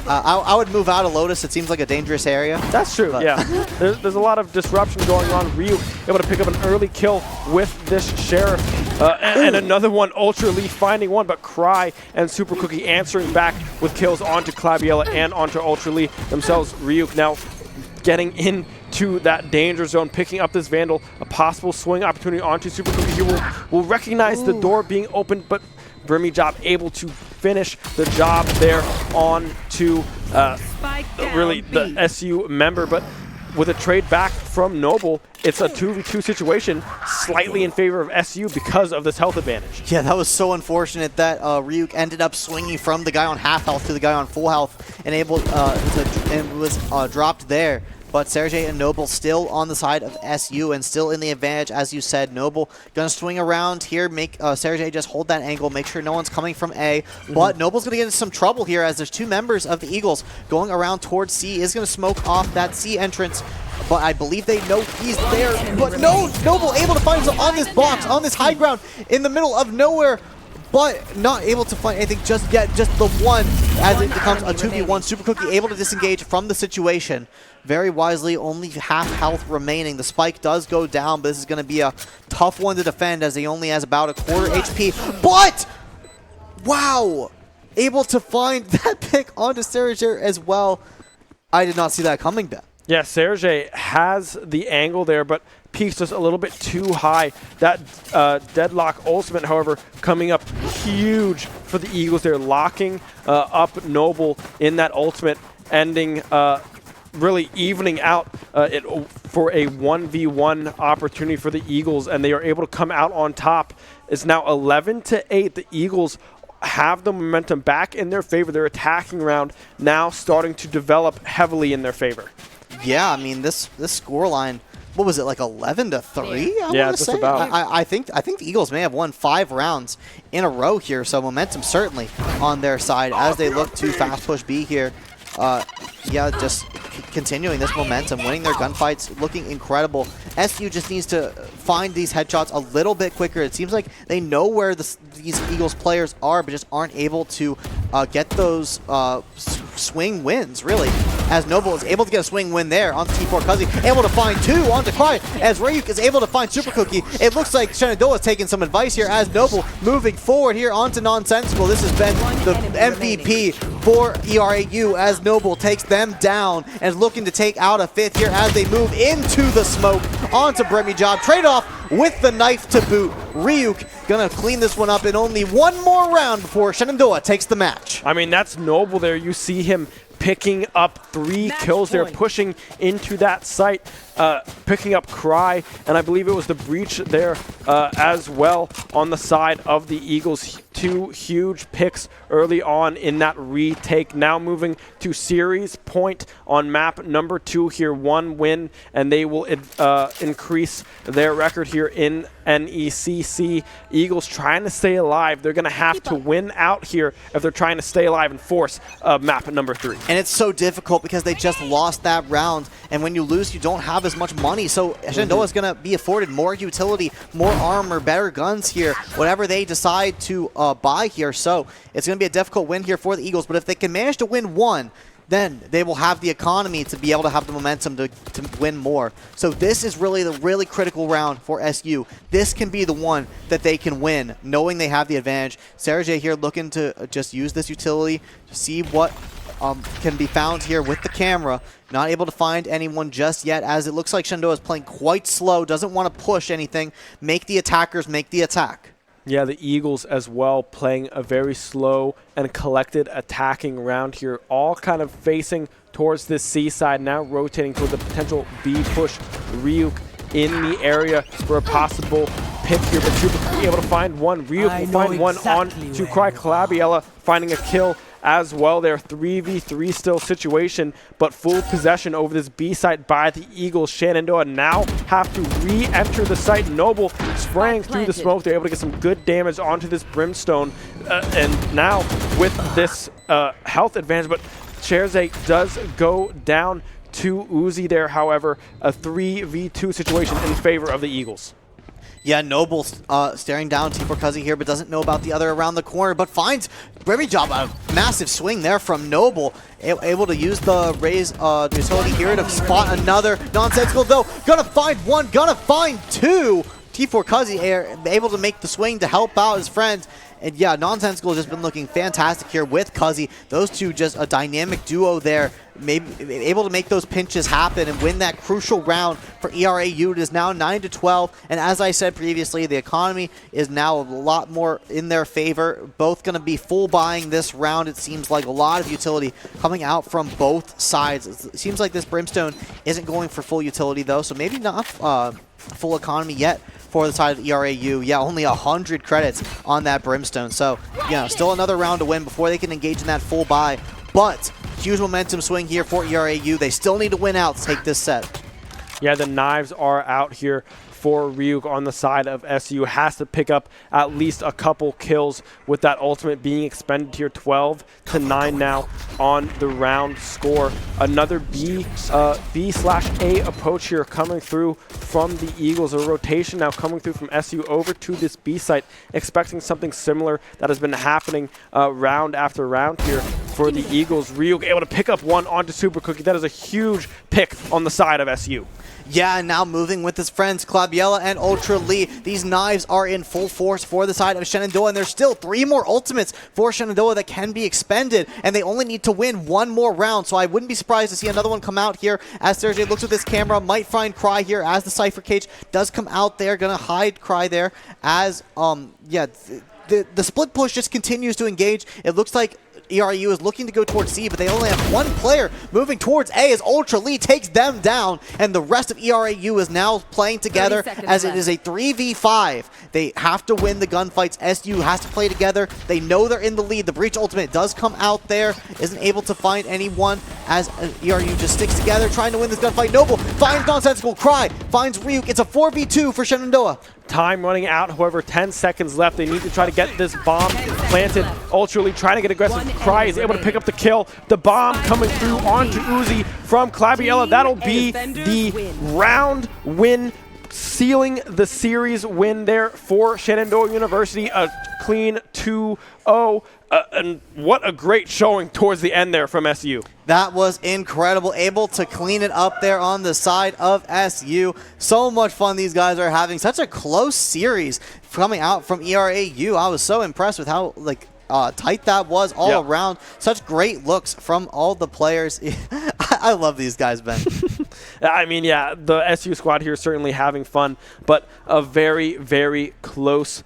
Speaker 8: I would move out of Lotus. It seems like a dangerous area.
Speaker 5: That's true, yeah. There's a lot of disruption going on. Ryu able to pick up an early kill with this Sheriff. And another one, Ultra Lee finding one, but Cry and Super Cookie answering back with kills onto Claviella and onto Ultra Lee themselves. Ryuk now getting into that danger zone, picking up this Vandal, a possible swing opportunity onto Super Cookie. He will recognize the door being opened, but Brimmy Job able to finish the job there on to really the SU member. But with a trade back from Noble, it's a 2v2 situation, slightly in favor of SU because of this health advantage.
Speaker 8: Yeah, that was so unfortunate that Ryuk ended up swinging from the guy on half health to the guy on full health and was dropped there. But Sergey and Noble still on the side of SU and still in the advantage, as you said. Noble gonna swing around here, make Sergey just hold that angle, make sure no one's coming from A. But Noble's gonna get into some trouble here as there's two members of the Eagles going around towards C. Is gonna smoke off that C entrance, but I believe they know he's there. But no, Noble able to find himself on this box, on this high ground, in the middle of nowhere, but not able to find anything just yet, just the one, as it becomes a 2v1. Super Cookie able to disengage from the situation. Very wisely, only half health remaining. The spike does go down, but this is going to be a tough one to defend as he only has about a quarter HP. But, wow, able to find that pick onto Sergey as well. I did not see that coming, Ben.
Speaker 5: Yeah, Sergey has the angle there, but peaks just a little bit too high. That deadlock ultimate, however, coming up huge for the Eagles. They're locking up Noble in that ultimate, ending really evening out it for a 1v1 opportunity for the Eagles, and they are able to come out on top. It's now 11-8. The Eagles have the momentum back in their favor. Their attacking round now starting to develop heavily in their favor.
Speaker 8: Yeah, I mean, this scoreline, what was it, like 11-3?
Speaker 5: Yeah, just about.
Speaker 8: I think the Eagles may have won 5 rounds in a row here, so momentum certainly on their side as they look to fast push B here. Yeah, just continuing this momentum, winning their gunfights, looking incredible. SU just needs to find these headshots a little bit quicker. It seems like they know where these Eagles players are, but just aren't able to get those swing wins, really. As Noble is able to get a swing win there onto T4 Cuzzy, able to find 2 onto Cry, as Ryuk is able to find Super Cookie. It looks like Shenandoah is taking some advice here as Noble moving forward here onto Nonsensical. This has been the MVP for ERAU as Noble takes them down and looking to take out a 5th here as they move into the smoke onto MWIII. Trade off with the knife to boot. Ryuk gonna clean this one up in only one more round before Shenandoah takes the match.
Speaker 5: I mean, that's Noble there. You see him picking up 3 kills there, pushing into that site, picking up Cry, and I believe it was the breach there as well on the side of the Eagles. 2 huge picks early on in that retake. Now moving to series point on map number 2 here. 1 win, and they will increase their record here in NECC. Eagles trying to stay alive. They're going to have to win out here if they're trying to stay alive and force map number 3.
Speaker 8: And it's so difficult because they just lost that round, and when you lose, you don't have as much money. So Shenandoah is going to be afforded more utility, more armor, better guns here, whatever they decide to buy here. So it's going to be a difficult win here for the Eagles, but if they can manage to win 1, then they will have the economy to be able to have the momentum to win more. So this is really the really critical round for SU. This can be the one that they can win, knowing they have the advantage. Sergey here looking to just use this utility to see what can be found here with the camera. Not able to find anyone just yet, as it looks like Shenandoah is playing quite slow, doesn't want to push anything, make the attackers make the attack.
Speaker 5: Yeah, the Eagles as well playing a very slow and collected attacking round here, all kind of facing towards this C side, now rotating towards the potential B push. Ryuk in the area for a possible pick here, but Super will be able to find one. Ryuk will find one on to Cry. Calabiella finding a kill as well. They're 3v3 still situation, but full possession over this B site by the Eagles. Shenandoah now have to re-enter the site. Noble spraying through the smoke. They're able to get some good damage onto this Brimstone, and now with this health advantage, but Cherzak does go down to Uzi there, however, a 3v2 situation in favor of the Eagles.
Speaker 8: Yeah, Noble staring down T4 Cuzzy here, but doesn't know about the other around the corner, but finds MWIII. A massive swing there from Noble. Able to use the raise utility here to spot another Nonsensical, though. Gonna find 1, gonna find 2. T4 Cuzzy able to make the swing to help out his friends. And yeah, Nonsensical has just been looking fantastic here with Cuzzy. Those two just a dynamic duo there, maybe able to make those pinches happen and win that crucial round for ERAU. It is now 9-12, and as I said previously, the economy is now a lot more in their favor. Both going to be full buying this round. It seems like a lot of utility coming out from both sides. It seems like this Brimstone isn't going for full utility though, so maybe not full economy yet for the side of ERAU. Yeah, only 100 credits on that Brimstone. So, still another round to win before they can engage in that full buy. But huge momentum swing here for ERAU. They still need to win out to take this set.
Speaker 5: Yeah, the knives are out here for Ryuk on the side of SU. Has to pick up at least a couple kills with that ultimate being expended here. 12-9 now on the round score. Another B/A approach here coming through from the Eagles. A rotation now coming through from SU over to this B site, expecting something similar that has been happening round after round here for the Eagles. Ryuk able to pick up one onto Super Cookie. That is a huge pick on the side of SU.
Speaker 8: Yeah, and now moving with his friends, Clabiella and Ultra Lee. These knives are in full force for the side of Shenandoah, and there's still 3 more ultimates for Shenandoah that can be expended, and they only need to win 1 more round, so I wouldn't be surprised to see another one come out here as Sergey looks with his camera, might find Cry here as the Cypher Cage does come out there, gonna hide Cry there as, the split push just continues to engage. It looks like ERAU is looking to go towards C, but they only have 1 player moving towards A as Ultra Lee takes them down, and the rest of ERAU is now playing together as it is a 3v5. They have to win the gunfights. SU has to play together. They know they're in the lead. The Breach ultimate does come out there, isn't able to find anyone as ERAU just sticks together trying to win this gunfight. Noble finds Nonsensical, Cry finds Ryuk. It's a 4v2 for Shenandoah.
Speaker 5: Time running out, however, 10 seconds left. They need to try to get this bomb planted. Ultra Lee trying to get aggressive. Cry is able to pick up the kill. The bomb coming through onto Uzi from Clabiella. That'll be the round win, sealing the series win there for Shenandoah University. A clean 2-0. And what a great showing towards the end there from SU.
Speaker 8: That was incredible. Able to clean it up there on the side of SU. So much fun these guys are having. Such a close series coming out from ERAU. I was so impressed with how tight that was all around. Such great looks from all the players. I love these guys, Ben.
Speaker 5: I mean, yeah, the SU squad here certainly having fun, but a very, very close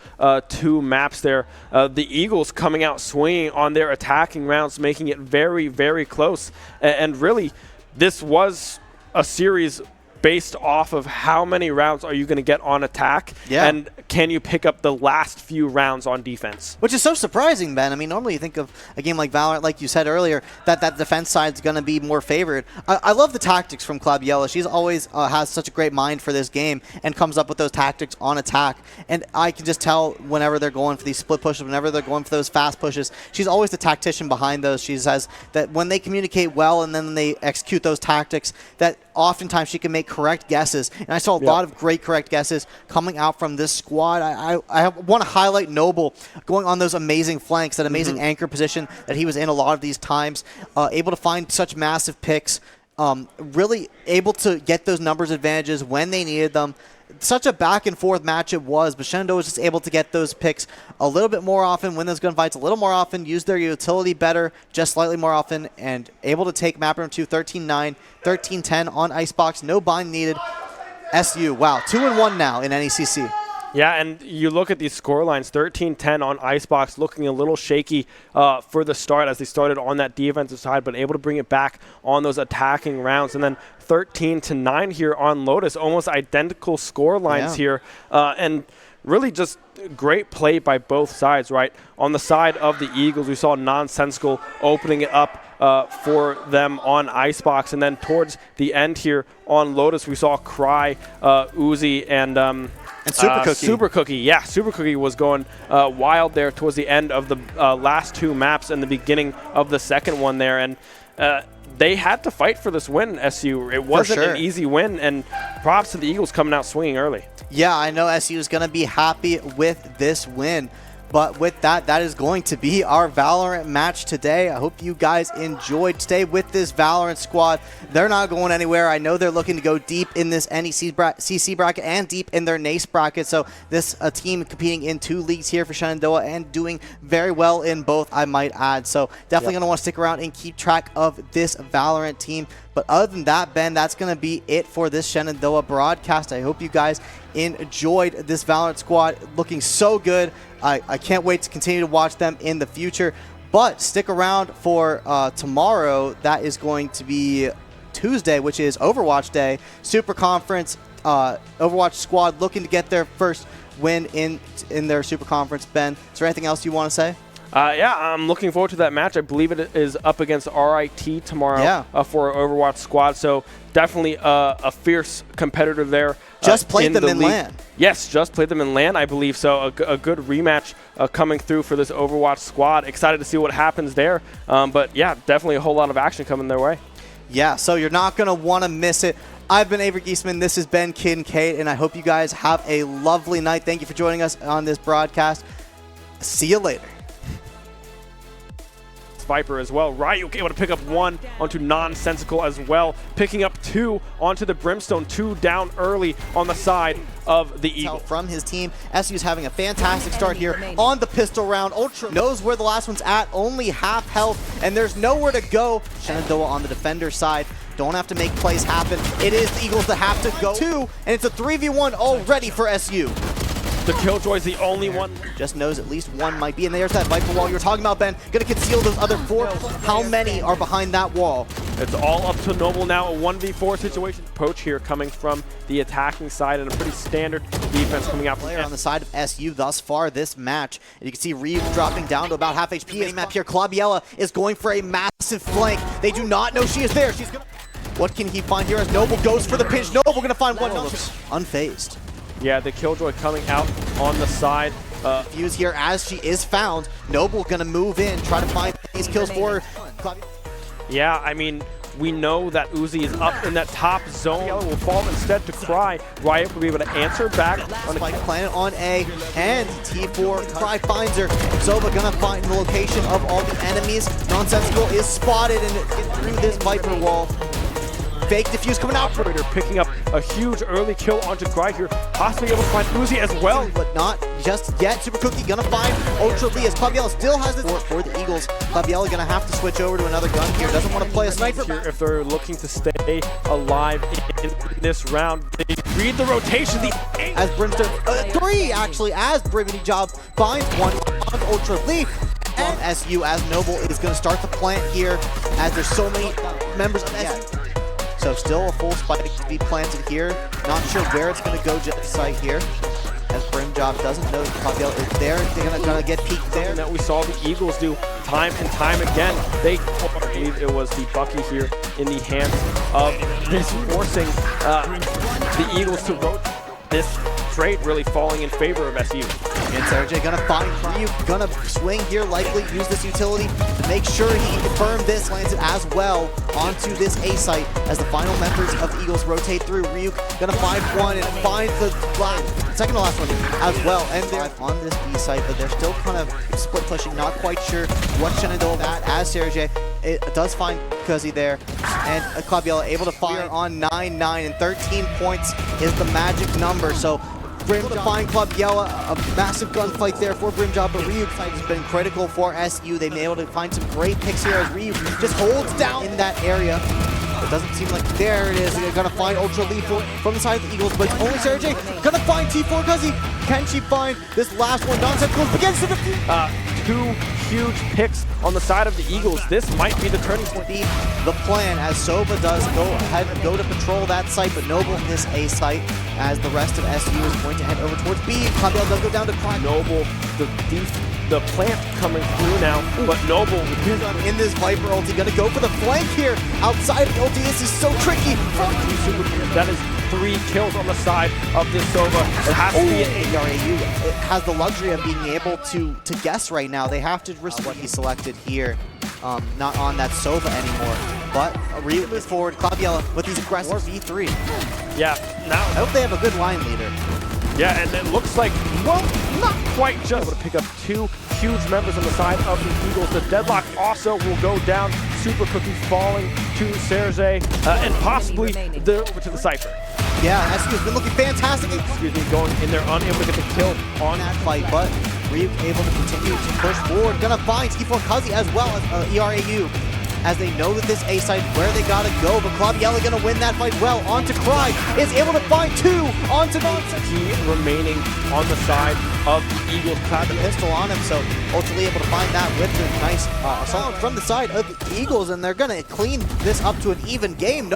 Speaker 5: 2 maps there. The Eagles coming out swinging on their attacking rounds, making it very, very close. And really, this was a series based off of how many rounds are you going to get on attack, and can you pick up the last few rounds on defense? Which
Speaker 8: is so surprising, Ben. I mean, normally you think of a game like Valorant, like you said earlier, that defense side's going to be more favored. I love the tactics from Clabiella. She's always has such a great mind for this game and comes up with those tactics on attack. And I can just tell whenever they're going for these split pushes, whenever they're going for those fast pushes, she's always the tactician behind those. She says that when they communicate well and then they execute those tactics, that oftentimes she can make correct guesses. And I saw a lot of great correct guesses coming out from this squad. I want to highlight Noble going on those amazing flanks, that amazing anchor position that he was in a lot of these times, able to find such massive picks, really able to get those numbers advantages when they needed them. Such a back and forth match it was, but Shenandoah was just able to get those picks a little bit more often, win those gunfights a little more often, use their utility better, just slightly more often, and able to take map room 2 13-9, 13-10 on Icebox. No bind needed. SU, wow, 2-1 now in NECC.
Speaker 5: Yeah, and you look at these score lines, 13-10 on Icebox, looking a little shaky for the start as they started on that defensive side, but able to bring it back on those attacking rounds. And then 13-9 here on Lotus, almost identical score lines here. And really just great play by both sides, right? On the side of the Eagles, we saw Nonsensical opening it up for them on Icebox. And then towards the end here on Lotus, we saw Cry, Uzi, and
Speaker 8: Super Cookie.
Speaker 5: Super Cookie, yeah. Super Cookie was going wild there towards the end of the last 2 maps and the beginning of the second one there. And they had to fight for this win, SU. It wasn't an easy win, and props to the Eagles coming out swinging early.
Speaker 8: Yeah, I know SU is going to be happy with this win. But with that, that is going to be our Valorant match today. I hope you guys enjoyed. Stay with this Valorant squad. They're not going anywhere. I know they're looking to go deep in this NECC bracket and deep in their NACE bracket. So this a team competing in 2 leagues here for Shenandoah and doing very well in both, I might add. So definitely going to want to stick around and keep track of this Valorant team. But other than that, Ben, that's going to be it for this Shenandoah broadcast. I hope you guys enjoyed this Valorant squad. Looking so good. I can't wait to continue to watch them in the future. But stick around for tomorrow. That is going to be Tuesday, which is Overwatch Day. Super Conference, Overwatch squad looking to get their first win in their Super Conference. Ben, is there anything else you want to say?
Speaker 5: Yeah, I'm looking forward to that match. I believe it is up against RIT tomorrow for our Overwatch squad. So definitely a fierce competitor there.
Speaker 8: Just played them in LAN.
Speaker 5: Yes, just played them in LAN, I believe. So a good rematch coming through for this Overwatch squad. Excited to see what happens there. But yeah, definitely a whole lot of action coming their way.
Speaker 8: Yeah, so you're not going to want to miss it. I've been Avery Geisman. This has been Kincaid, and I hope you guys have a lovely night. Thank you for joining us on this broadcast. See you later.
Speaker 5: Viper as well. Ryuk able to pick up 1 onto Nonsensical as well. Picking up 2 onto the Brimstone. 2 down early on the side of the Eagle.
Speaker 8: From his team, SU's having a fantastic start here on the pistol round. Ultra knows where the last one's at. Only half health, and there's nowhere to go. Shenandoah on the defender side. Don't have to make plays happen. It is the Eagles that have to go 2, and it's a 3v1 already for SU.
Speaker 5: The Killjoy's the only one.
Speaker 8: Just knows at least 1 might be. And there's that Viper wall you were talking about, Ben. Gonna conceal those other 4. How many are behind that wall?
Speaker 5: It's all up to Noble now. A 1v4 situation. Poach here coming from the attacking side and a pretty standard defense coming out from
Speaker 8: on the side of SU thus far this match. And you can see Reeve dropping down to about half HP. Map here. Claudiella is going for a massive flank. They do not know she is there. She's gonna. What can he find here as Noble goes for the pinch? Noble gonna find one. Unfazed.
Speaker 5: Yeah, the Killjoy coming out on the side.
Speaker 8: Fuse here as she is found. Noble gonna move in, try to find these kills for her.
Speaker 5: Yeah, I mean, we know that Uzi is up in that top zone. Will fall instead to Cry. Riot will be able to answer back.
Speaker 8: On Spike planet on A, and T4, Cry finds her. Zova gonna find the location of all the enemies. Nonsensical is spotted and through this Viper wall. Fake defuse coming out.
Speaker 5: Operator picking up a huge early kill onto Cry here. Possibly able to find Uzi as well.
Speaker 8: But not just yet. Super Cookie gonna find Ultra Lee as Claudiella still has this for the Eagles. Claudiella gonna have to switch over to another gun here. Doesn't want to play a sniper.
Speaker 5: Here, if they're looking to stay alive in this round, they read the rotation.
Speaker 8: As Brimstone, 3 actually, as Brivity Job finds 1 on Ultra Lee. And SU as Noble is gonna start the plant here as there's so many members of SU. So still a full spike to be planted here. Not sure where it's going to go just site here. As Brimjob doesn't know that Claudiella is there. They're going to get peeked there.
Speaker 5: And that we saw the Eagles do time and time again. I believe it was the Bucky here in the hands of this forcing the Eagles to rotate. This trade really falling in favor of SU.
Speaker 8: And Sergey gonna find Ryu, gonna swing here, likely use this utility to make sure he can confirm this, lands it as well onto this A site as the final members of the Eagles rotate through. Ryu gonna find 1 and find the second to last one as well. And they're on this B site, but they're still kind of split pushing, not quite sure what Shenandoah at as Sergey. It does find Cuzzy there, and Claudiella able to fire on 9-9, and 13 points is the magic number. So Brim to find Claudiella, a massive gunfight there for Brimjob, but Ryu has been critical for SU. They've been able to find some great picks here as Ryu just holds down in that area. It doesn't seem like there it is. They're gonna find Ultra Lethal from the side of the Eagles, but it's only Sergey gonna find T4 Cuzzy. Can she find this last one? Nonsensical begins to defeat.
Speaker 5: 2 huge picks on the side of the Eagles. This might be the turning point.
Speaker 8: The plan as Sova does go ahead and go to patrol that site, but Noble in this A site as the rest of SU is going to head over towards B. Claudiella does go down to Climb.
Speaker 5: Noble, the plant coming through now, but Noble
Speaker 8: in this Viper ulti, gonna go for the flank here outside of the ulti. This is so tricky.
Speaker 5: That is 3 kills on the side of this Sova. It has to be an
Speaker 8: ERAU. It has the luxury of being able to guess right now. They have to risk what he selected here. Not on that Sova anymore. But Ryu moves forward. Claudiella with these aggressive V3.
Speaker 5: Yeah, now
Speaker 8: I hope they have a good line leader.
Speaker 5: Yeah, and it looks like, well, not quite just able to pick up 2 huge members on the side of the Eagles. The deadlock also will go down. Super Cookie falling to Serge, and possibly over to the Cypher.
Speaker 8: Yeah, SQ's been looking fantastic.
Speaker 5: Going in there, unable to get the kill
Speaker 8: On that fight, but Ryuk able to continue to push forward. Gonna find Skifor Kazi as well as ERAU, as they know that this A side where they gotta go. But Claviella gonna win that fight well. On to Cry, is able to find 2 onto nonsense.
Speaker 5: He remaining on the side of the Eagles.
Speaker 8: Had the pistol on him, so ultimately able to find that with the nice assault from the side of the Eagles, and they're gonna clean this up to an even game. No